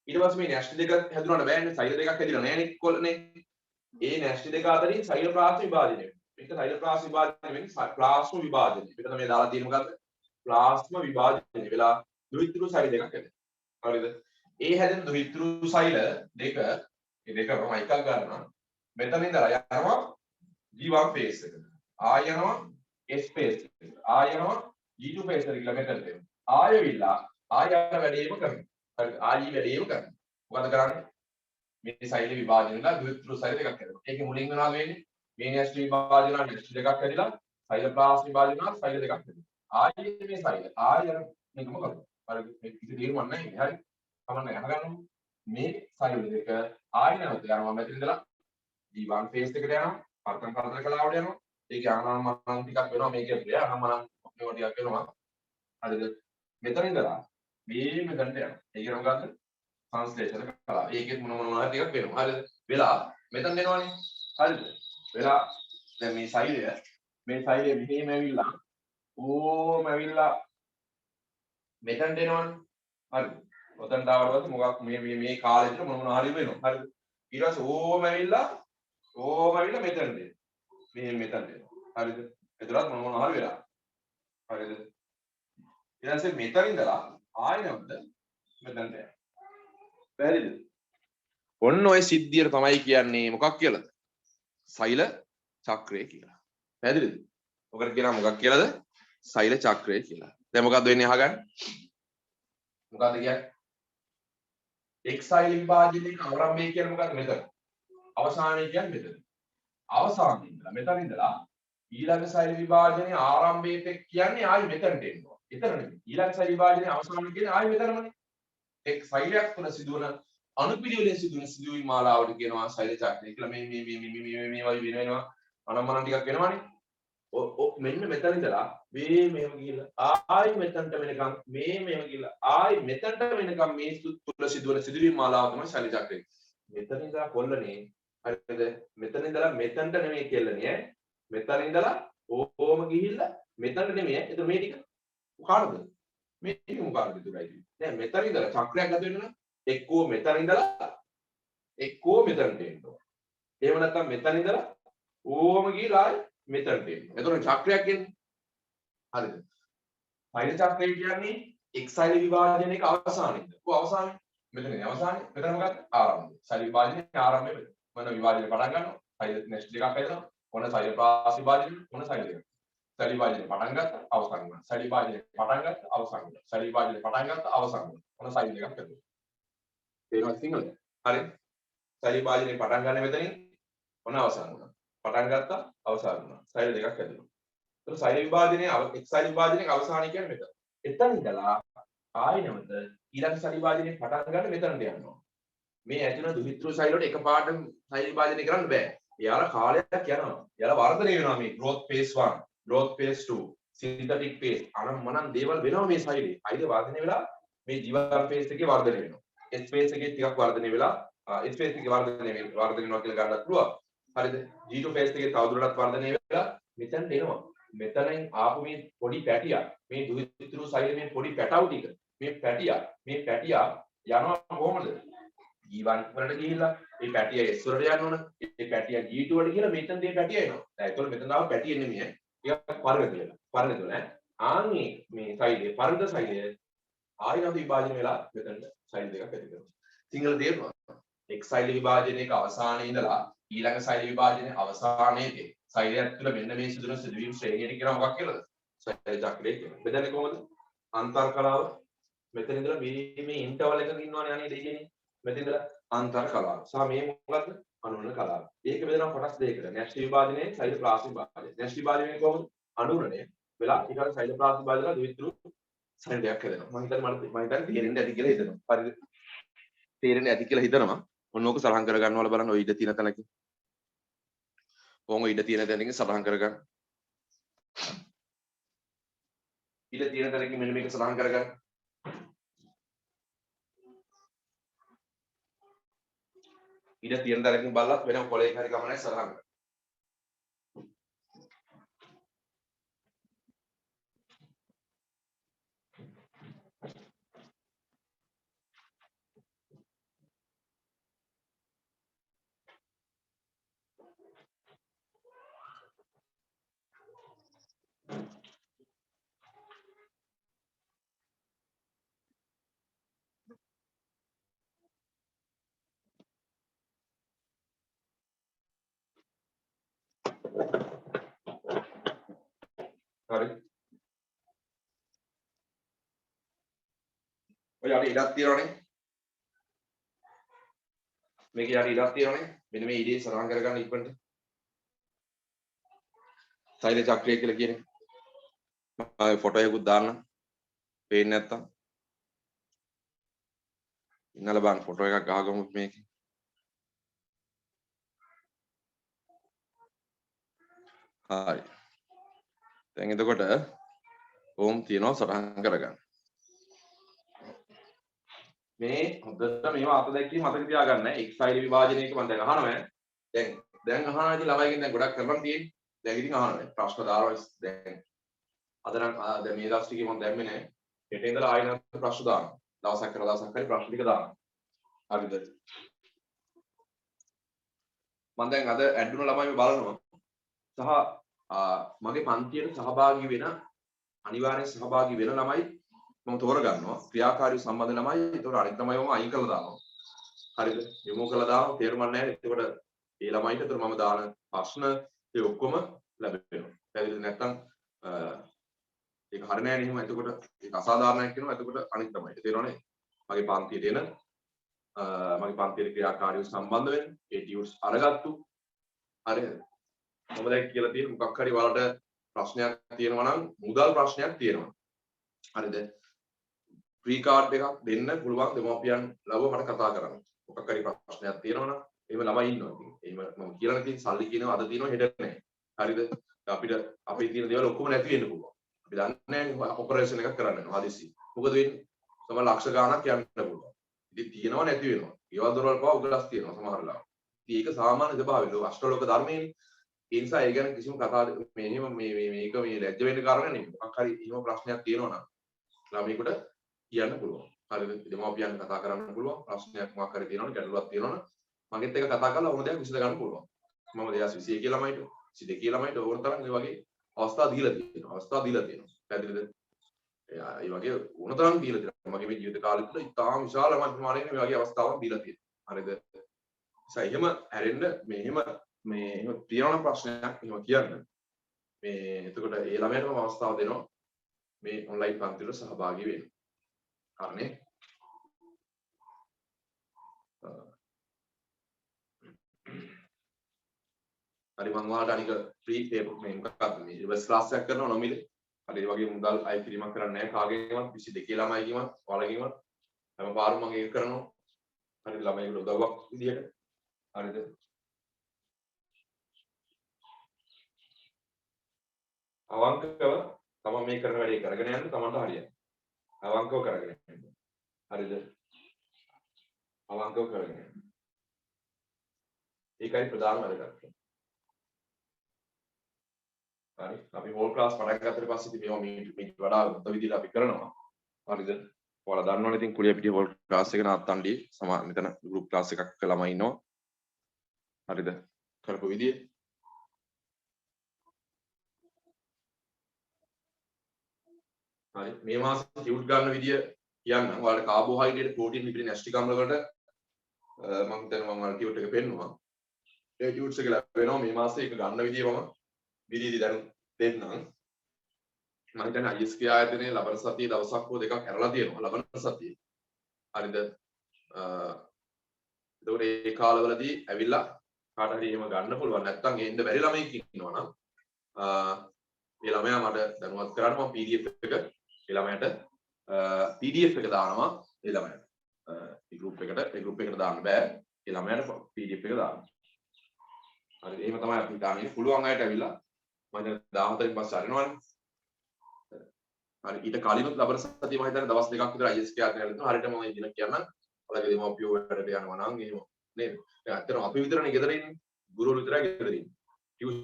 ඊට පස්සේ මේ න්‍යෂ්ටි දෙක හැදුනට බෑනේ. සෛල දෙකක් හැදිලා නෑනේ කොල්ලනේ. ඒ න්‍යෂ්ටි දෙක අතරින් සෛල ප්ලාස්ම විභාජනය වෙනවා. මේක සෛල ප්ලාස්ම විභාජනය වෙන්නේ ප්ලාස්ම විභාජනය. මෙතන මේ දාලා තියෙන මොකද්ද? ප්ලාස්ම විභාජනය වෙලා ද්විත්‍රිව සෛල දෙකක් හැදෙනවා. හරිද? ඒ හැදෙන ද්විත්‍රිව සෛල දෙක මේ දෙකම එකක් ගන්නවා. මෙතන ඉඳලා යනවා G1 phase එකට. ආය යනවා S phase එකට. ආය යනවා G2 phase එකට කියලා මෙතනට එනවා. ආයෙවිලා ආය යන වැඩේම කරනවා. හරිද? ආයි වැඩේම කරනවා. මොකද කරන්නේ? මේ සෛල විභාජනලා ද්විත්‍රිව සෛල දෙකක් හැදෙනවා. ඒකේ මුලින් මොනවද වෙන්නේ? මේ න්‍යෂ්ටි විභාජනලා න්‍යෂ්ටි දෙකක් හැදිලා සෛල ප්ලාස් විභාජනලා සෛල දෙකක් හැදෙනවා. ආයි මේ සෛල ආය යන මේක මොකද? හරිද? මේ කිසි තේරුමක් නැහැ. හරි. කමන්න අහගන්නමු. මේ සෛල දෙක ආයි නැවත යනවා මෙතන ඉඳලා D1 phase එකට යනවා. පරතන පරතන කලාවට යනවා. ඒකේ අනම්මනම් ටිකක් වෙනවා මේකේ ප්‍රිය අනම්මනම් මේවා ටිකක් වෙනවා. හරිද? මෙතන ඉඳලා මේ මෙතනට යනවා. ඒක මොකද්ද? සංශ්ලේෂණ කලාව. ඒකෙත් මොන මොනවා ටිකක් වෙනවා. හරිද? වෙලා මෙතන එනවනේ. හරිද? වෙලා දැන් මේ සෛලය මෙහෙම ඇවිල්ලා ඕම ඇවිල්ලා මෙතනට එනවනේ. හරිද? ඔතනට ආවට පස්සේ මොකක් මේ කාලෙට මොන මොනවා හරි වෙනවා. හරිද? ඊට පස්සේ ඕම ඇවිල්ලා මෙතනට එනවා. මෙතනට එනවා. හරිද? එතනත් මොන මොනවා හරි වෙලා. හරිද? ඊට පස්සේ මෙතන ඉඳලා ආයෙ නැවත මෙතනට යනවා. පැහැදිලිද? ඔන්න ඔය සිද්ධියට තමයි කියන්නේ මොකක් කියලාද? සෛල චක්‍රය කියලා. පැහැදිලිද? ඔකට කියනවා මොකක් කියලාද? සෛල චක්‍රය කියලා. දැන් මොකද්ද වෙන්නේ අහගන්න. මොකද්ද කියන්නේ? එක් සෛල විභාජනයක ආරම්භය කියන්නේ මොකද්ද මෙතන? අවසානය කියන්නේ මෙතන. අවසානයේ ඉඳලා මෙතන ඉඳලා ඊළඟ සෛල විභාජනයේ ආරම්භයට කියන්නේ ආයි මෙතනට එනවා. එතන නෙමෙයි. ඊළඟ සෛල විභාජනයේ අවසානය කියන්නේ ආයි මෙතනමනේ. එක් සෛලයක් තුළ සිදුවන අනුපිළිවෙලින් සිදුවන සිදුවීම් මාලාවට කියනවා සෛල චක්‍රය කියලා. මේ වගේ වෙනවා. අනම්මනම් ටිකක් වෙනවනේ. මෙන්න මෙතන ඉඳලා මෙහෙම ගිහිල්ලා ආයි මෙතනට වෙනකම් මෙහෙම ගිහිල්ලා ආයි මෙතනට වෙනකම් මේ තුළ සිදුවන සිදුවීම් මාලාව තමයි සෛල චක්‍රය. මෙතන ඉඳලා කොල්ලනේ හරිද? මෙතන ඉඳලා මෙතනට නෙමෙයි කෙල්ලනේ. මෙතන ඉඳලා ඕම ගිහිල්ලා මෙතනට නෙමෙයි. එතන මේ ටික මොකಾರ್ද? මේ ටික මොකಾರ್ද දුරයි. දැන් මෙතන ඉඳලා චක්‍රයක් ගත වෙනවා. එක්කෝ මෙතන ඉඳලා එක්කෝ මෙතනට එනවා. එහෙම නැත්නම් මෙතන ඉඳලා ඕම ගිහිල්ලා මෙතනට එනවා. එතකොට චක්‍රයක් කියන්නේ හරිද? සෛල චක්‍රය කියන්නේ එක් සෛල විභාජනයක අවසානයේද? කො අවසානයේ? මෙතන අවසානයේ. මෙතන මොකක්ද? ආරම්භය. සෛල විභාජනයේ ආරම්භය මෙතන. මොන විභාජනය පටන් ගන්නවා? සෛල නෙක්ස්ට් එකක් හදනවා. මොන සෛල ප්‍රාස විභාජනය? මොන සෛල එකක්? සෛල විභාජනය පටන් ගත්තා අවසන් වෙනවා. සෛල විභාජනය පටන් ගත්තා අවසන් වෙනවා. සෛල විභාජනය පටන් ගත්තා අවසන් වෙනවා. මොන සෛල එකක් හදනවා? තේරෙනවද සිංහලද? හරි. සෛල විභාජනය පටන් ගන්න මෙතනින් මොන අවසන් වුණා? පටන් ගත්තා අවසන් වුණා. සෛල දෙකක් හැදෙනවා. ඒක සෛල විභාජනයේ එක් සෛල විභාජනයේ අවසානය කියන්නේ මෙතන. එතන ඉඳලා ආයෙ නැවත ඊළඟ සෛල විභාජනයේ පටන් ගන්න මෙතනට යනවා. මේ ඇතුළේ දුහිතෘ සෛල වලට එකපාරට සෛල විභාජනය කරන්න බෑ. එයාලා කාලයක් යනවා. එයාලා වර්ධනය වෙනවා මේ growth phase 1, growth phase 2, synthetic phase අනම්මනම් දේවල් වෙනවා මේ සෛලේ. සෛල වර්ධනය වෙලා මේ ජීවන phase එකේ වර්ධනය වෙනවා. S phase එකේ ටිකක් වර්ධනය වෙලා S phase එකේ වර්ධනය වෙනවා කියලා ගන්නත් පුළුවන්. හරිද? G2 phase එකේ තවදුරටත් වර්ධනය වෙලා මෙතනට එනවා. මෙතනින් ආපු මේ පොඩි පැටියක් මේ දුහිතෘ සෛල මේ පොඩි පැටවු ටික මේ පැටියා යනවා කොහොමද? G1 වලට ගිහිල්ලා මේ පැටිය S වලට යන්න ඕන. මේ පැටිය G2 වලට ගිහලා මෙතන මේ පැටිය එනවා. දැන් ඒතකොට මෙතන ආව පැටිය නෙමෙයි. ටිකක් පරිණත වෙලා. ආන්නේ මේ සෛලයේ පරිණත සෛලය ආයෙත් විභාජනය වෙලා මෙතන සෛල දෙකක් ඇති කරනවා. සිංහල තේරුණා? එක් සෛල විභාජනයක අවසානයේ ඉඳලා ඊළඟ සෛල විභාජනයේ අවසානයේදී සෛලයක් තුළ මෙන්න මේ සිදුවන සිදුවීම් ශ්‍රේණියට කියන මොකක් කියලාද? සෛල චක්‍රය කියනවා. බෙදන්නේ කොහොමද? අන්තර් කලාව මෙතන ඉඳලා මේ ඉන්ටර්වල් එකක ඉන්නවනේ අනේ දෙයියනේ. මෙතන ඉඳලා අන්තර් කලාව. සහ මේ මොකද්ද? අනුරණ කලාව. ඒක බෙදනවා කොටස් දෙකකට. න්‍යෂ්ටි විභාජනයේ සෛල ප්‍රාස විභාජනය. න්‍යෂ්ටි විභාජනයේ කොහොමද? අනුරණය වෙලා ඊට සෛල ප්‍රාස විභාජනලා දුහිතෘ සෛලයක් හැදෙනවා. මම හිතන්නේ තේරෙන්නේ නැති කියලා හිතනවා. හරිද? තේරෙන්නේ නැති කියලා හිතනවා. ඔන්න ඕක සලහන් කර ගන්නවල බලන්න ඔය ඉඩ තියෙන තැනක. කොහොම ඉඩ තියෙන තැනකින් සලහන් කරගන්න. ඉඩ තියෙන තැනකින් මෙන්න මේක සලහන් කරගන්න. ඉඩ තියෙන තැනකින් බලලත් වෙනම කොලයක හරි ගමනයි සලහන් කරන්න. හරි. ඔය යට ඉඩක් තියෙනවනේ. මේක යට ඉඩක් තියෙනවනේ. මෙන්න මේ ඉඩේ සලහන් කරගන්න ඉක්මනට. සෛල චක්‍රය කියලා කියන්නේ. මම ෆොටෝ එකකුත් දාන්න. පේන්නේ නැත්තම්. ඉන්නල බලන්න ෆොටෝ එකක් ගහගමු මේකේ. හරි. දැන් එතකොට ඕම් තියනවා සටහන් කරගන්න. මේ හොඳට මේවා අත දැක්කේ මතක තියාගන්න. එක් සෛල විභාජනයක මම දැන් අහනවා. දැන් අහනවා ඉතින් ළමයිගෙන් දැන් ගොඩක් කරලා තියෙන්නේ. දැන් ඉතින් අහනවා. ප්‍රශ්න දානවා දැන්. අද නම් දැන් මේ දවස් ටිකේ මම දැම්මේ නැහැ. හෙට ඉඳලා ආයෙ නම් ප්‍රශ්න දානවා. දවසක් කරලා දවසක් හරි ප්‍රශ්න ටික දානවා. හරිද? මම දැන් අද ඇඩ් වුණ ළමයිව බලනවා. සහ මගේ පන්තියට සහභාගී වෙන අනිවාර්යෙන් සහභාගී වෙන ළමයි මම තෝරගන්නවා. ක්‍රියාකාරී සම්බන්ධ ළමයි. ඒතකොට අනිත් ළමයිවම අයින් කරලා දානවා. හරිද? යොමු කරලා දානවා. තේරුම් නැහැ. එතකොට ඒ ළමයිට ඒතර මම දාන ප්‍රශ්න ඒ ඔක්කොම ලැබෙනවා. පැහැදිලිද නැත්නම් ඒක හරිය නෑ නේ එහෙම. එතකොට ඒක අසාධාරණයක් වෙනවා. එතකොට අනිත් ළමයිට තේරෙනවනේ. මගේ පන්තියට එන මගේ පන්තියේ ක්‍රියාකාරීව සම්බන්ධ වෙන ඒ ටියුට්ස් අරගත්තු. හරිද? මම දැන් කියලා තියෙන මොකක් හරි වලට ප්‍රශ්නයක් තියෙනවා නම් මුදල් ප්‍රශ්නයක් තියෙනවා. හරිද? ෆ්‍රී කාඩ් එකක් දෙන්න පුළුවන් දෙමාපියන් ලව මට කතා කරන්න. මොකක් හරි ප්‍රශ්නයක් තියෙනවා නම් එහෙම ළමයි ඉන්නවා. ඉතින් එහෙම මම කියලා නැති සල්ලි කියනවා අද තියෙනවා හෙට නැහැ. හරිද? අපිට අපේ තියෙන දේවල් ඔක්කොම නැති වෙන්න පුළුවන්. අපි දන්නේ නැහැ ඔපරේෂන් එකක් කරන්න වෙනවා හදිස්සි. මොකද වෙන්නේ? සමහර ලක්ෂ ගාණක් යන්න පුළුවන්. ඉතින් තියෙනවා නැති වෙනවා. ඒවල් දොරවල් පවා උගලස් තියෙනවා සමහර ලාවට. ඉතින් ඒක සාමාන්‍ය ස්වභාවය. අෂ්ටලෝක ධර්මයේනේ. ඒ නිසා ඒ ගැන කිසිම කතා මේක මේ ලැජ්ජ වෙන්න කාරණා නෙමෙයි. මොකක් හරි එහෙම ප්‍රශ්නයක් තියෙනවා නම් ළමයිකට කියන්න පුළුවන්. හරිද? දෙමාපියන් කතා කරන්න පුළුවන්. ප්‍රශ්නයක් මොකක් හරි තියෙනවා නම් ගැටලුවක් තියෙනවා නම් මගෙත් එක කතා කරලා ඕන දෙයක් විසඳ ගන්න පුළුවන්. මම 2021 ළමයිට 22 ළමයිට ඕන තරම් මේ වගේ අවස්ථා දීලා තියෙනවා. පැහැදිලිද? ඒ වගේ උණතරම් දීලා තියෙනවා. මගේ මේ ජීවිත කාලෙ තුළ ඉතාම විශාල ප්‍රමාණයක මේ වගේ අවස්ථාවක් දීලා තියෙනවා. හරිද? එහෙම හැරෙන්න එහෙම තියෙන ප්‍රශ්නයක් එහෙම කියන්න මේ එතකොට ඒ ළමයාටම අවස්ථාව දෙනවා මේ ඔන්ලයින් පන්ති වල සහභාගී වෙන්න. හරිනේ? හරි මම ඔයාලට අනික ෆ්‍රී පේපර් මේ මොකක්ද මේ රිවර්ස් ක්ලාස් එකක් කරනවා නොමිලේ. හරි ඒ වගේ මුදල් අය කිරීමක් කරන්නේ නැහැ කාගෙන්වත් 22 ළමයිගෙන්වත් ඔයාලගෙන්වත් හැම පාරම මම ඒක කරනවා. හරි ළමයින්ට උදව්වක් විදියට. හරිද? අවංකව තමන් මේ කරන වැඩේ කරගෙන යන්න තමන්ට හරියයි. අවංකව කරගෙන යන්න. හරිද? අවංකව කරගෙන යන්න. ඒකයි ප්‍රධාන වැදගත්. හරි අපි හෝල් ක්ලාස් පටන් ගත්තට පස්සේ ඉතින් මේවා මේ වඩා උත්තර විදිහට අපි කරනවා. හරිද? ඔයාලා දන්නවනේ ඉතින් කුලිය පිටිය හෝල් ක්ලාස් එක නාත්තන්ඩි මෙතන ගෲප් ක්ලාස් එකක් ළමයි ඉන්නවා. හරිද? කරපු විදිය. හරි මේ මාසේ ටියුට් ගන්න විදිය කියන්න. ඔයාලට කාබෝහයිඩ්‍රේට් ප්‍රෝටීන් ලිපිඩ් න්‍යෂ්ටික අම්ල වලට මම හිතන්නේ මම ඔයාලට ටියුට් එක පෙන්නුවා. ඒ ටියුට්ස් එක ලැබෙනවා මේ මාසේ ඒක ගන්න විදිය මම විදිහට දැන් දෙන්නම්. මම හිතන්නේ ISK ආයතනයේ ලබන සතියේ දවසක් හෝ දෙකක් ඇරලා තියෙනවා ලබන සතියේ. හරිද? එතකොට ඒ කාලවලදී ඇවිල්ලා කාට හරි එහෙම ගන්න පුළුවන්. නැත්නම් එන්න බැරි ළමයෙක් ඉන්නවා නම් ඒ ළමයා මට දැනුවත් කරන්න මම PDF එක ඒ ළමයාට PDF එක දානවා ඒ ළමයාට. ඒ group එකට දාන්න බෑ. ඒ ළමයාට PDF එක දාන්න. හරි එහෙම තමයි අපි දාන්නේ. පුළුවන් අයට ඇවිල්ලා මම දැන් 14 න් පස්සේ අරිනවනේ. හරි ඊට කලිනුත් ලබන සතියේ මම හිතන්නේ දවස් දෙකක් විතර ISK ආයතනය කරලා හරියටම මේ දින කියන්නම්. ඔයාලගේ දෙමව්පියෝ වැඩට යනවා නම් එහෙම නේද? දැන් අත්‍තරම අපි විතරනේ ගෙදර ඉන්නේ. ගුරුවරු විතරයි ගෙදර ඉන්නේ. ටියුෂන්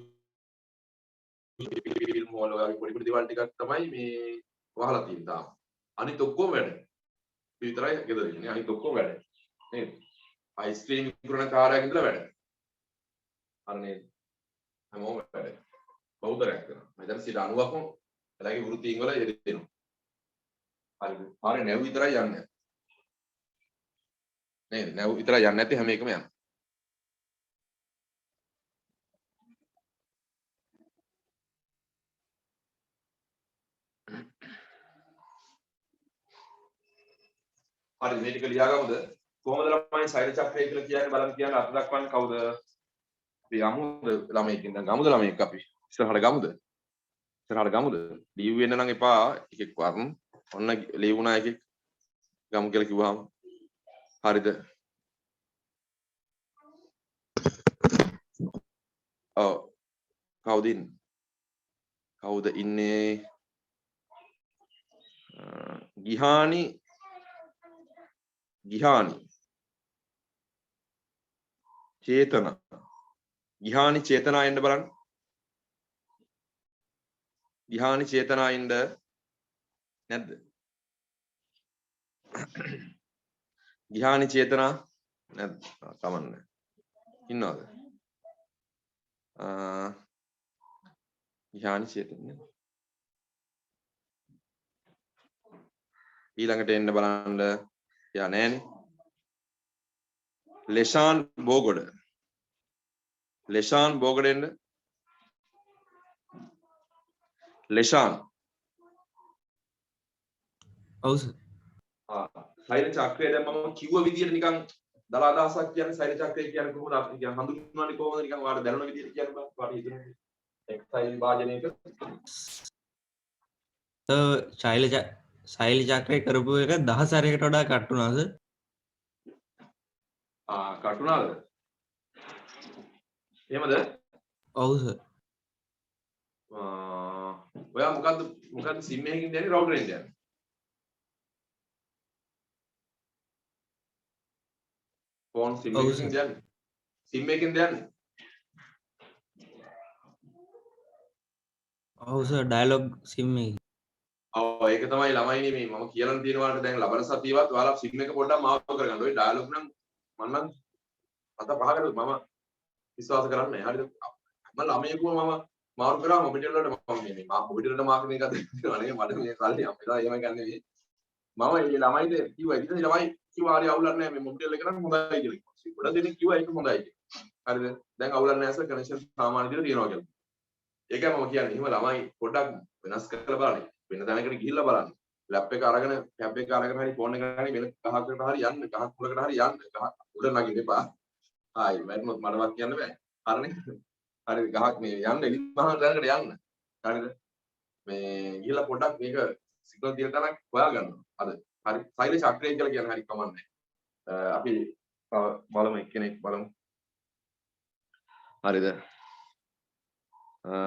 මොල් වගේ පොඩි දේවල් ටිකක් තමයි මේ වහලා තියෙන්නේ තාම. අනිත් ඔක්කොම වැඩ. අපි විතරයි ගෙදර ඉන්නේ. අනිත් ඔක්කොම වැඩ. නේද? අයිස්ක්‍රීම් විකුණන කාර්යයක් ඉඳලා වැඩ. අර නේද? හැමෝම වැඩ. බෞද්ධරයක් කරනවා. මම දැන් 90%ක්ම එලාගේ වෘත්තීන් වල යෙදෙනවා. හරිද? පාරේ නැව් විතරයි යන්නේ. නේද? නැව් විතරයි යන්නේ නැති හැම එකම යනවා. හරි මේ ටික ලියාගමුද? කොහොමද ළමයි සෛල චක්‍රය කියලා කියන්නේ බලන්න කියන්න අත දක්වන්නේ කවුද? අපි යමුද ළමයිකින් දැන් ගමුද ළමයික් අපි ඉස්සරහට ගමුද? ඉස්සරහට ගමුද? ලියු වෙන්න නම් එපා එකෙක් වරන්. ඔන්න ලියුණා එකෙක් ගමු කියලා කිව්වහම හරිද? ඔව් කවුද ඉන්නේ? කවුද ඉන්නේ? ගිහානි චේතනා එන්න බලන්න. ගිහානි චේතනා එන්න නැද්ද? ගිහානි චේතනා නැද්ද? කමන්නේ. ඉන්නවද? ගිහානි චේතනා ඊළඟට එන්න බලන්න. යා නෑනේ. ලෙෂාන් බෝගොඩ එන්න. ලෙෂාන් ඔව් සර්. සෛල චක්‍රය දැන් මම කිව්ව විදිහට නිකන් දල අදහසක් කියන්නේ සෛල චක්‍රය කියන්නේ කොහොමද අපි කියන්නේ හඳුන්වන්නේ කොහොමද නිකන් ඔයාලට දැනුණ විදිහට කියන්න බෑ. ඔයාලට හිතෙන්නේ එක්සයිල් විභාජනයක සෛල චක්‍රය කරපු එක 10 සැරයකට වඩා කට් වුණාද? කටුනාද? එහෙමද? ඔව් සර්. ඔයා මොකද්ද සිම් එකකින් යන්නේ රවුටර් එකෙන් යන්නේ? ෆෝන් සිම් එකකින් යන්නේ. සිම් එකකින් යන්නේ. ඔව් සර් ඩයලොග් සිම් එක. ඔව් ඒක තමයි ළමයිනේ මේ මම කියලා තියෙනවාට දැන් ලබන සතියවත් ඔයාලා සිම් එක පොඩ්ඩක් මාරු කරගන්න. ඔය ඩයලොග් නම් මම අත පහකට මම විශ්වාස කරන්නේ නැහැ. හරිද? මම ළමයෙකුව මම මාරු කරා මොබිටෙල් වලට මම මේ මොබිටෙල්ට මාර්කටින් එකක් දෙනවා නේ මට මේ කල්ලි අපිලා එහෙම ගන්න නෙවෙයි මම ඒ ළමයිට කිව්වා ඉතින් ළමයි කිව්වා හරි අවුලක් නැහැ මේ මොබිටෙල් එක නම් හොඳයි කියලා ගොඩ දෙනෙක් කිව්වා ඒක හොඳයි කියලා හරිද දැන් අවුලක් නැහැ සර් කනෙක්ෂන් සාමාන්‍ය විදිහට තියෙනවා කියලා ඒකයි මම කියන්නේ එහෙම ළමයි පොඩ්ඩක් වෙනස් කරලා බලන්න වෙන තැනකට ගිහිල්ලා බලන්න ලැප් එක අරගෙන ටැබ් එක අරගෙන හරි ෆෝන් එක අරගෙන වෙන ගහකට හරි යන්න ගහක් මුලකට හරි යන්න ගහ උඩ නගින්න එපා ආයි වැටුනොත් මටවත් කියන්න බෑ හරිනේ හරි ගහක් මේ යන්න එලිමහල් දැනකට යන්න හරිද මේ ගිහලා පොඩ්ඩක් මේක සිග්නල් දින තරක් හොයාගන්න අද හරි සෛල චක්‍රය කියලා කියන්නේ හරි කමන්නේ අපි බලමු එක්කෙනෙක් බලමු හරිද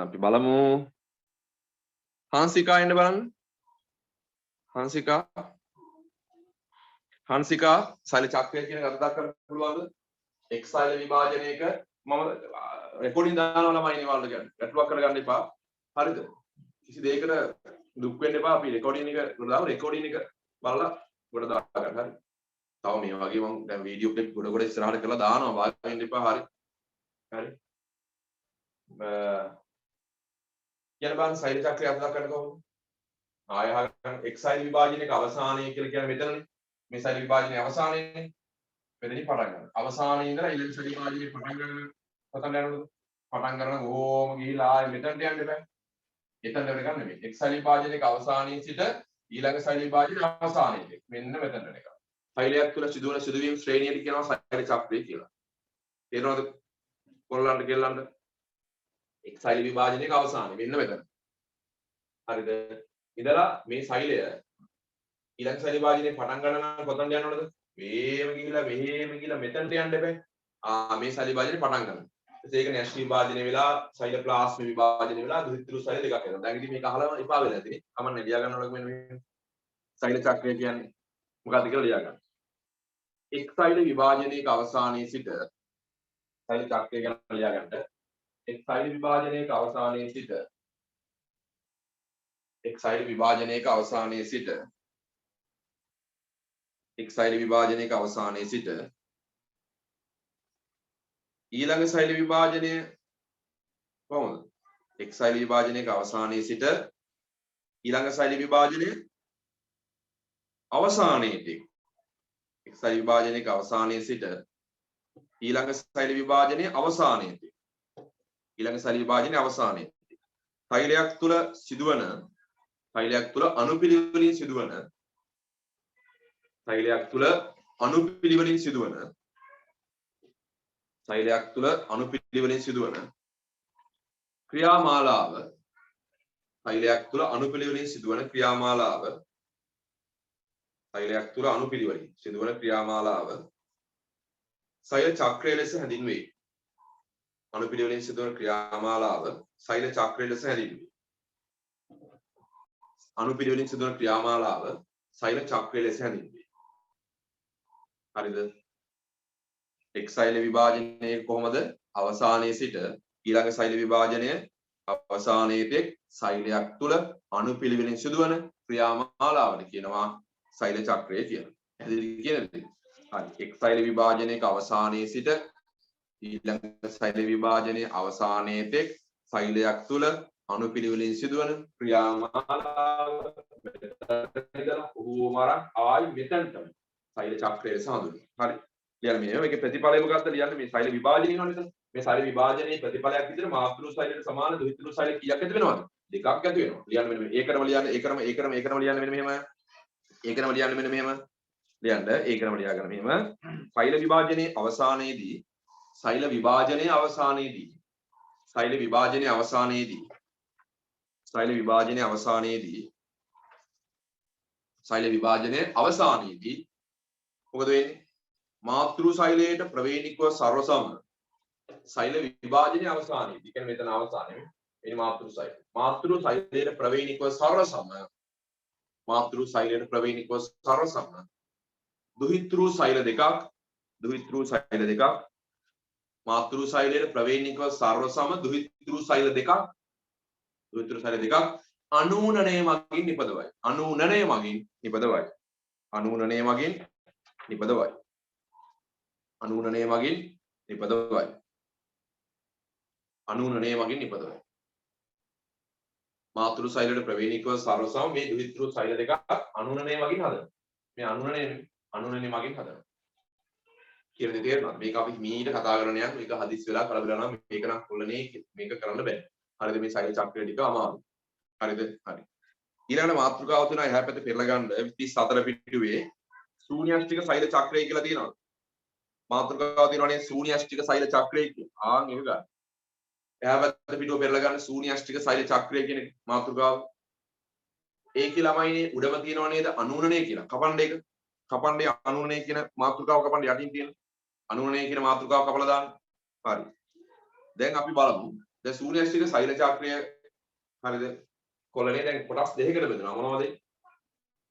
අපි බලමු හංසිකා එන්න බලන්න හංසිකා සෛල චක්‍රය කියන එක අර්ථ කරගන්න පුළුවන්ද එක් සෛල විභාජනයක මම රෙකෝඩින් දානවා ළමයි ඉන්නේ වලට කියන්නේ ගැටලුවක් කරගන්න එපා හරිද කිසි දෙයකට දුක් වෙන්න එපා අපි රෙකෝඩින් එක දාමු රෙකෝඩින් එක බලලා ගොඩ දාගන්න හරි තව මේ වගේ මම දැන් වීඩියෝ ක්ලිප් ගොඩ ඉස්සරහට කරලා දානවා වාගෙන්න එපා හරි හරි කියන බං සෛල චක්‍රය අර්ථ කරන්න කොහොමද ආය අහගන්න එක් සෛල විභාජනයක අවසානය කියලා කියන්නේ මෙතනනේ මේ සෛල විභාජනයේ අවසානයනේ මෙතනින් පටන් ගන්න අවසානයේ ඉඳලා ඊළඟ සෛල විභාජනයේ පටන් ගන්න පටන් ගන්නකොට පටන් ගන්න ඕම ගිහිලා ආයෙ මෙතනට යන්න බෑ. එතනට යන්න නෙමෙයි. එක් සෛල විභාජනයක අවසානයේ සිට ඊළඟ සෛල විභාජනයේ අවසානයේ මෙන්න මෙතනට එක. සෛලයක් තුළ සිදුවන සිදුවීම් ශ්‍රේණියට කියනවා සෛල චක්‍රය කියලා. තේරෙනවද? කොල්ලන්ට කෙල්ලන්ට එක් සෛල විභාජනයක අවසානයේ මෙන්න මෙතන. හරිද? ඉඳලා මේ සෛලය ඊළඟ සෛල විභාජනයේ පටන් ගන්න නම් කොතනද යන්න ඕනද? මෙහෙම ගිහිලා මෙතනට යන්න බෑ. මේ සෛල විභාජනේ පටන් ගන්න. ඒක නැෂ් විභාජනය වෙලා සෛල ප්ලාස්ම විභාජනය වෙලා දුහිතෘ සෛල දෙකක් වෙනවා. දැන් ඉතින් මේක අහලම එපා වෙලා ඇතිනේ. කමන්නේ ලියා ගන්න ඕනක මෙන්න මේ සෛල චක්‍රය කියන්නේ මොකක්ද කියලා ලියා ගන්න. එක් සෛල විභාජනයක අවසානයේ සිට සෛල චක්‍රය ගැන ලියා ගන්න. එක් සෛල විභාජනයක අවසානයේ සිට එක් සෛල විභාජනයක අවසානයේ සිට එක් සෛල විභාජනයක අවසානයේ සිට ඊළඟ සෛල විභාජනය කොහොමද? එක් සෛල විභාජනයක අවසානයේ සිට ඊළඟ සෛල විභාජනය අවසානයේදී එක් සෛල විභාජනයක අවසානයේ සිට ඊළඟ සෛල විභාජනයේ අවසානයේදී ඊළඟ සෛල විභාජනයේ අවසානයේදී සෛලයක් තුල සිදුවන සෛලයක් තුල අනුපිළිවෙලින් සිදුවන සෛලයක් තුල අනුපිළිවෙලින් සිදුවන සෛලයක් තුල අනුපිළිවෙලින් සිදුවන ක්‍රියාමාලාව සෛලයක් තුල අනුපිළිවෙලින් සිදුවන ක්‍රියාමාලාව සෛලයක් තුල අනුපිළිවෙලින් සිදුවන ක්‍රියාමාලාව සෛල චක්‍රය ලෙස හැඳින්වේ. අනුපිළිවෙලින් සිදුවන ක්‍රියාමාලාව සෛල චක්‍රය ලෙස හැඳින්වේ. අනුපිළිවෙලින් සිදුවන ක්‍රියාමාලාව සෛල චක්‍රය ලෙස හැඳින්වේ. හරිද? එක් සෛල විභාජනයේ කොහොමද අවසානයේ සිට ඊළඟ සෛල විභාජනය අවසානයේ තෙක් සෛලයක් තුල අනුපිළිවෙලින් සිදුවන ක්‍රියාමාලාවට කියනවා සෛල චක්‍රය කියලා. හැදෙන්නේ කියනද? හරි. එක් සෛල විභාජනයක අවසානයේ සිට ඊළඟ සෛල විභාජනයේ අවසානයේ තෙක් සෛලයක් තුල අනුපිළිවෙලින් සිදුවන ක්‍රියාමාලාව මෙතනදලා ඕමරක් ආයි මෙතනටම සෛල චක්‍රය ලෙස හඳුන්වනවා. හරි. ලියන්න මේ මේකේ ප්‍රතිඵලය මොකක්ද ලියන්න මේ සෛල විභාජනය වෙනවා නේද මේ සෛල විභාජනයේ ප්‍රතිඵලයක් විදිහට මාතෘ සෛලයට සමාන දුහිතෘ සෛල කීයක් ඇති වෙනවද දෙකක් ඇති වෙනවා ලියන්න මෙන්න මේ ඒකරම ලියන්න ඒකරම ලියන්න මෙන්න මෙහෙම ඒකරම ලියන්න මෙන්න මෙහෙම ලියන්න ඒකරම ලියාගන්න මෙහෙම සෛල විභාජනයේ අවසානයේදී සෛල විභාජනයේ අවසානයේදී සෛල විභාජනයේ අවසානයේදී සෛල විභාජනයේ අවසානයේදී සෛල විභාජනයේ අවසානයේදී මොකද වෙන්නේ මාතෘ සෛලයට ප්‍රවේණිකව සර්වසම සෛල විභාජනයේ අවසානයේදී කියන්නේ මෙතන අවසානයේ මේ මාතෘ සෛලයට ප්‍රවේණිකව සර්වසම මාතෘ සෛලයට ප්‍රවේණිකව සර්වසම දුහිතෘ සෛල දෙකක් මාතෘ සෛලයට ප්‍රවේණිකව සර්වසම දුහිතෘ සෛල දෙකක් අනූනනය මගින් නිපදවයි අනූනනය මගින් නිපදවයි අනූනනය මගින් නිපදවයි අනූනනය මගින් නිපදවයි මාතෘ සෛලයට ප්‍රවේණිකව සරල සම මේ ද්විත්‍ර සෛල දෙකක් අනුනනේ වගේ හදනවා. මේ අනුනනේ මගින් හදනවා. කියලා තේරෙනවද? මේක අපි මීට කතා කරන යන මේක හදිස් වෙලා කලබල වෙනවා මේක නම් කොල්ලනේ මේක කරන්න බෑ. හරිද? මේ සෛල චක්‍රය ටික අමාරුයි. හරිද? හරි. ඊළඟට මාතෘකාව තුනයි එහා පැත්තේ පෙරලා ගන්න 34 පිටුවේ ශූන්‍යාෂ්ටික සෛල චක්‍රය කියලා තියෙනවා. මාතෘකාව තියෙනවානේ ශූන්‍යාෂ්ටික සෛල චක්‍රය කියලා. ආන් ඒක ගන්න. එහා පැත්තේ පිටුව පෙරලා ගන්න ශූන්‍යාෂ්ටික සෛල චක්‍රය කියන මාතෘකාව. ඒකේ ළමයිනේ උඩම තියෙනව නේද අනුනනේ කියලා. කපන්න ඒක. කපන්නේ අනුනනේ කියන මාතෘකාව කපන්න යටින් තියෙන. අනුනනේ කියන මාතෘකාව කපලා දාන්න. හරි. දැන් අපි බලමු. දැන් ශූන්‍යාෂ්ටික සෛල චක්‍රය හරිද? කොළනේ දැන් කොටස් දෙකකට බෙදෙනවා මොනවද?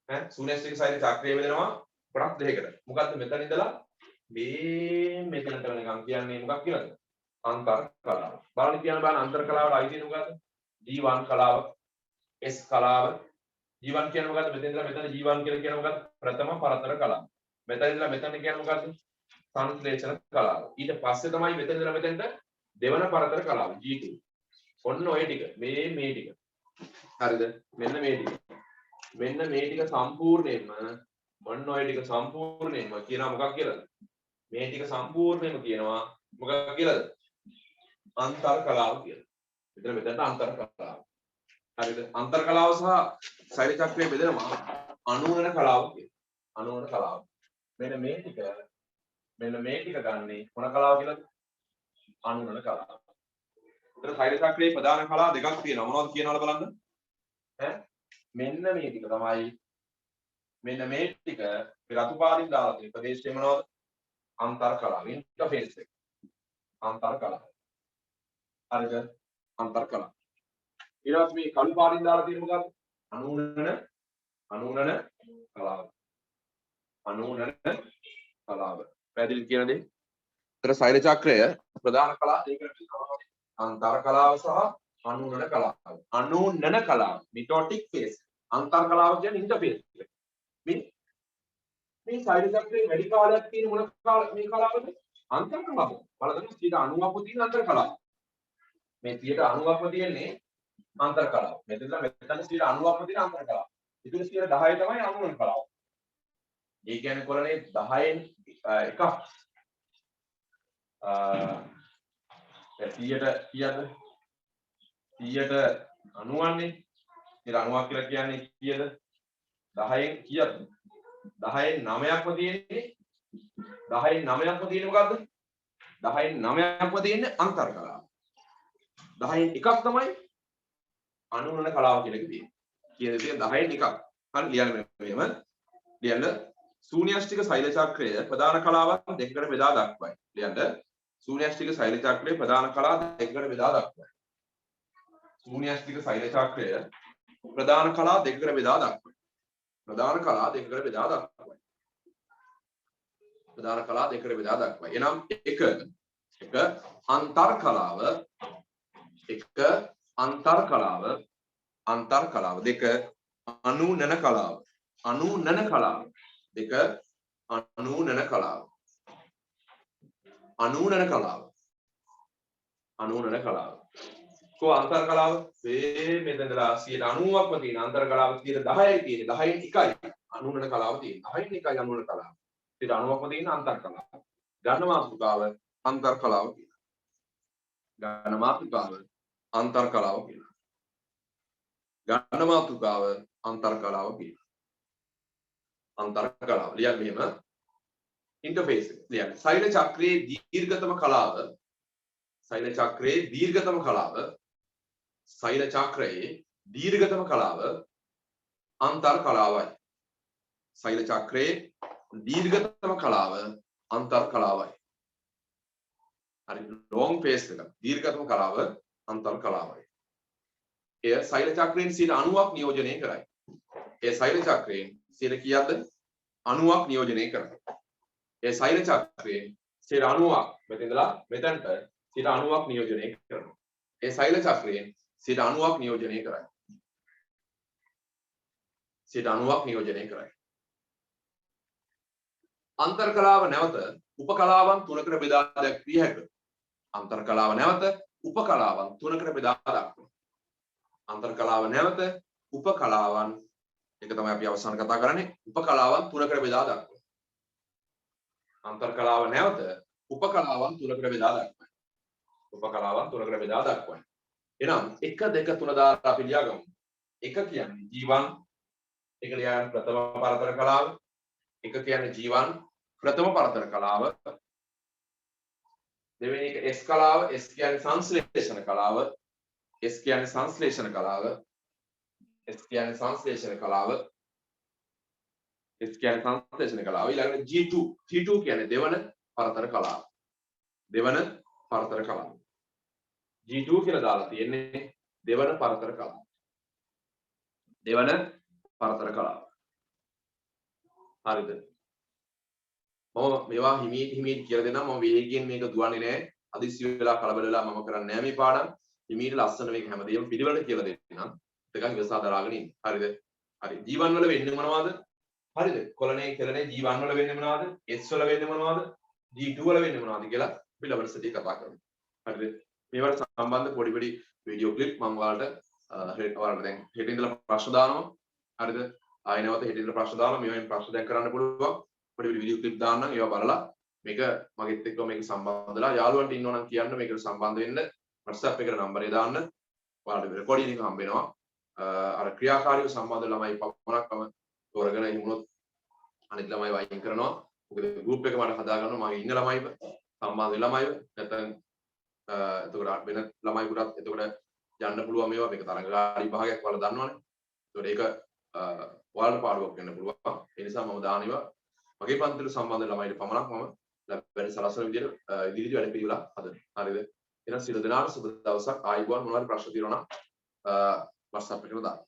ඈ ශූන්‍යාෂ්ටික සෛල චක්‍රය බෙදෙනවා කොටස් දෙකකට. මොකද්ද මෙතන ඉඳලා මේ මෙතනට වෙනකම් කියන්නේ මොකක් කියලාද? අන්තර් කලාව. බලන්න කියන්න බලන්න අන්තර් කලාවට අයිති මොකද්ද? G1 කලාව, S කලාව. G1 කියන්නේ මොකද්ද? මෙතන ඉඳලා මෙතන G1 කියලා කියන මොකද්ද? ප්‍රථම පරතර කලාව. මෙතන ඉඳලා මෙතන කියන්නේ මොකද්ද? සංශ්ලේෂණ කලාව. ඊට පස්සේ තමයි මෙතන ඉඳලා මෙතනට දෙවන පරතර කලාව G2. ඔන්න ඔය ටික. මේ ටික. හරිද? මෙන්න මේ ටික. මෙන්න මේ ටික සම්පූර්ණයෙන්ම මොන්න ඔය ටික සම්පූර්ණයෙන්ම කියනවා මොකක් කියලාද? මේ ටික සම්පූර්ණයෙන්ම කියනවා මොකක් කියලාද? අන්තර් කලාව කියලා. මෙතනට අන්තර් කලාව. හරිද? අන්තර් කලාව සහ සෛල චක්‍රය බෙදෙනවා අනුනන කලාව කියලා. අනුනන කලාව. මෙන්න මේ ටික ගන්නේ මොන කලාව කියලාද? අනුනන කලාව. ඒතර සෛල චක්‍රයේ ප්‍රධාන කලා දෙකක් තියෙනවා. මොනවද කියනවද බලන්න? ඈ මෙන්න මේ ටික තමයි මෙන්න මේ ටික රතු පාටින් දාලා තියෙන ප්‍රදේශය මොනවද? අන්තර් කලාව. ඉන්ටර්ෆේස් එක. අන්තර් කලාව. හරිද? අන්තර් කලාව. ඊට පස්සේ මේ කළු පාටින් දාලා තියෙන මොකක්ද? අනුනන කලාව. අනුනන කලාව. පැහැදිලි කියන දේ. ඒතර සෛල චක්‍රය ප්‍රධාන කලා දෙකකට බෙදනවා. අන්තර් කලාව සහ අනුනන කලාව. අනුනන කලාව මිටොටික් ෆේස්. අන්තර් කලාව කියන්නේ ඉන්ටර්ෆේස් එක. මේ සෛල චක්‍රයේ වැඩි කාලයක් තියෙන මොන මේ කලාවද? අන්තර් කලාව. බලන්න 90ක්ම තියෙන අන්තර් කලාව. මේ 90ක්ම තියෙන්නේ අන්තර් කලාව. මෙතන 90ක්ම තියෙන අන්තර් කලාව. ඉතින් 10 තමයි අනුනන කලාව. ඒ කියන්නේ කොළනේ 10න් එකක් 100ට කීයද? 100ට 90න්නේ. ඉතින් 90ක් කියලා කියන්නේ කීයද? 10න් කීයද? 10න් 9ක්ම තියෙන්නේ 10න් 9ක්ම තියෙන්නේ මොකද්ද? 10න් 9ක්ම තියෙන්නේ අන්තර් කලාව. 10න් එකක් තමයි අනුනන කලාව කියලා කියන්නේ. කියන දේ 10න් එකක්. හරි ලියන්න මෙහෙම. ලියන්න ශූන්‍යාෂ්ටික සෛල චක්‍රය ප්‍රධාන කලාවන් දෙකකට බෙදා දක්වයි. ලියන්න ශූන්‍යාෂ්ටික සෛල චක්‍රයේ ප්‍රධාන කලා දෙකකට බෙදා දක්වයි. ශූන්‍යාෂ්ටික සෛල චක්‍රය ප්‍රධාන කලා දෙකකට බෙදා දක්වයි. ප්‍රධාන කලා දෙකකට බෙදා දක්වයි. ප්‍රධාන කලා දෙකකට බෙදා දක්වයි. එනම් එක අන්තර් කලාව, එක අන්තර් කලාව, අන්තර් කලාව දෙක අනුනන කලාව, අනුනන කලාව දෙක අනුනන කලාව, අනුනන කලාව, අනුනන කලාව. කො අන්තර් කලාව මේ මෙතනදලා 90ක්ම තියෙන අන්තර් කලාව 10යි තියෙන්නේ 10න් එකයි අනුනන කලාව තියෙන්නේ 10න් එකයි අනුනන කලාව 90ක්ම තියෙන අන්තර් කලාව. ගන්න මාතෘකාව අන්තර් කලාව කියලා. ගන්න මාතෘකාව අන්තර් කලාව කියලා. ගන්න මාතෘකාව අන්තර් කලාව කියලා. අන්තර් කලාව ලියන්න මෙහෙම ඉන්ටර්ෆේස් එක ලියන්න. සෛල චක්‍රයේ දීර්ඝතම කලාව, සෛල චක්‍රයේ දීර්ඝතම කලාව, සෛල චක්‍රයේ දීර්ඝතම කලාව අන්තර් කලාවයි. සෛල චක්‍රයේ දීර්ඝතම කලාව අන්තර් කලාවයි. හරි ලොං ෆේස් එක දීර්ඝතම කලාව අන්තර් කලාවයි. එය සෛල චක්‍රයෙන් 90ක් නියෝජනය කරයි. ඒ සෛල චක්‍රයෙන් 100 කීයක්ද? 90ක් නියෝජනය කරයි. ඒ සෛල චක්‍රයෙන් 90ක් මෙතන ඉඳලා මෙතනට 90ක් නියෝජනය කරනවා. ඒ සෛල චක්‍රයෙන් 90ක් නියෝජනය කරයි. 90ක් නියෝජනය කරයි. අන්තර් කලාව නැවත උපකලාවන් තුනකට බෙදා දැක්විය හැකිය. අන්තර් කලාව නැවත උපකලාවන් තුනකට බෙදා දක්වනවා. අන්තර් කලාව නැවත උපකලාවන් ඒක තමයි අපි අවසාන කතා කරන්නේ උපකලාවන් තුනකට බෙදා දක්වනවා. අන්තර් කලාව නැවත උපකලාවන් තුනකට බෙදා දක්වනවා. උපකලාවන් තුනකට බෙදා දක්වනවා. එහෙනම් 1 2 3 දාලා අපි ලියාගමු. 1 කියන්නේ G1 ඒක ලියන්න ප්‍රථම පරතර කලාව. 1 කියන්නේ G1 ප්‍රථම පරතර කලාව. දෙවෙනි එක S කලාව. S කියන්නේ සංශ්ලේෂණ කලාව. S කියන්නේ සංශ්ලේෂණ කලාව. S කියන්නේ සංශ්ලේෂණ කලාව. S කියන්නේ සංශ්ලේෂණ කලාව. ඊළඟට G2 G2 කියන්නේ දෙවන පරතර කලාව. දෙවන පරතර කලාව. G2 කියලා දාලා තියෙන්නේ දෙවන පරතර කලාව. දෙවන පරතර කලාව. හරිද? මම මේවා හිමීට කියලා දෙනවා. මම වේගයෙන් මේක දුවන්නේ නැහැ. අදිස්සි වෙලා කලබල වෙලා මම කරන්නේ නැහැ මේ පාඩම්. හිමීට ලස්සන මේක හැමදේම පිළිවෙලට කියලා දෙන්නම්. ඒක ඉවසා දරාගෙන ඉන්න. හරිද? හරි. G1 වල වෙන්නේ මොනවද? හරිද? කොලනේ කෙලනේ G1 වල වෙන්නේ මොනවද? S වල වෙන්නේ මොනවද? G2 වල වෙන්නේ මොනවද කියලා අපි ලබන සතියේ කතා කරමු. හරිද? මේවට සම්බන්ධ පොඩි පොඩි වීඩියෝ ක්ලිප් මම ඔයාලට දැන් හෙට ඉඳලා ප්‍රශ්න දානවා. හරිද? ආයෙ නැවත හෙට ඉඳලා ප්‍රශ්න දාලා මේවෙන් ප්‍රශ්න දැන් කරන්න පුළුවන්. පොඩි පොඩි වීඩියෝ ක්ලිප් දාන්නම්. ඒවා බලලා මේක මගෙත් එක්ක මේක සම්බන්ධ වෙලා යාළුවන්ට ඉන්නවා නම් කියන්න මේකට සම්බන්ධ වෙන්න. WhatsApp එකට නම්බරේ දාන්න. ඔයාලට රෙකෝඩින් එක හම්බ වෙනවා. අර ක්‍රියාකාරීව සම්බන්ධ ළමයි පමණක්ම තෝරගෙන ඉමුණොත් අනිත් ළමයි වයින් කරනවා. මොකද ගෲප් එක මට හදා ගන්නවා මගේ ඉන්න ළමයිව සම්බන්ධ වෙන ළමයිව නැත්නම් එතකොට වෙන ළමයිකටත් එතකොට යන්න පුළුවන් මේවා මේක තරංගකාරී භාගයක් ඔයාලා දන්නවනේ. එතකොට ඒක ඔයාලට පාඩුවක් වෙන්න පුළුවන්. ඒ නිසා මම දානවා මගේ පන්තිවල සම්බන්ධ ළමයිට පමණක් මම වැඩි සලස්වන විදිහට ඉදිරියට වැඩ පිළිවෙලා හදනවා. හරිද? එහෙනම් සියලු දෙනාට සුබ දවසක්. ආයිබෝන් මොනවාරි ප්‍රශ්න තියෙනවා නම් WhatsApp එකට දාන්න.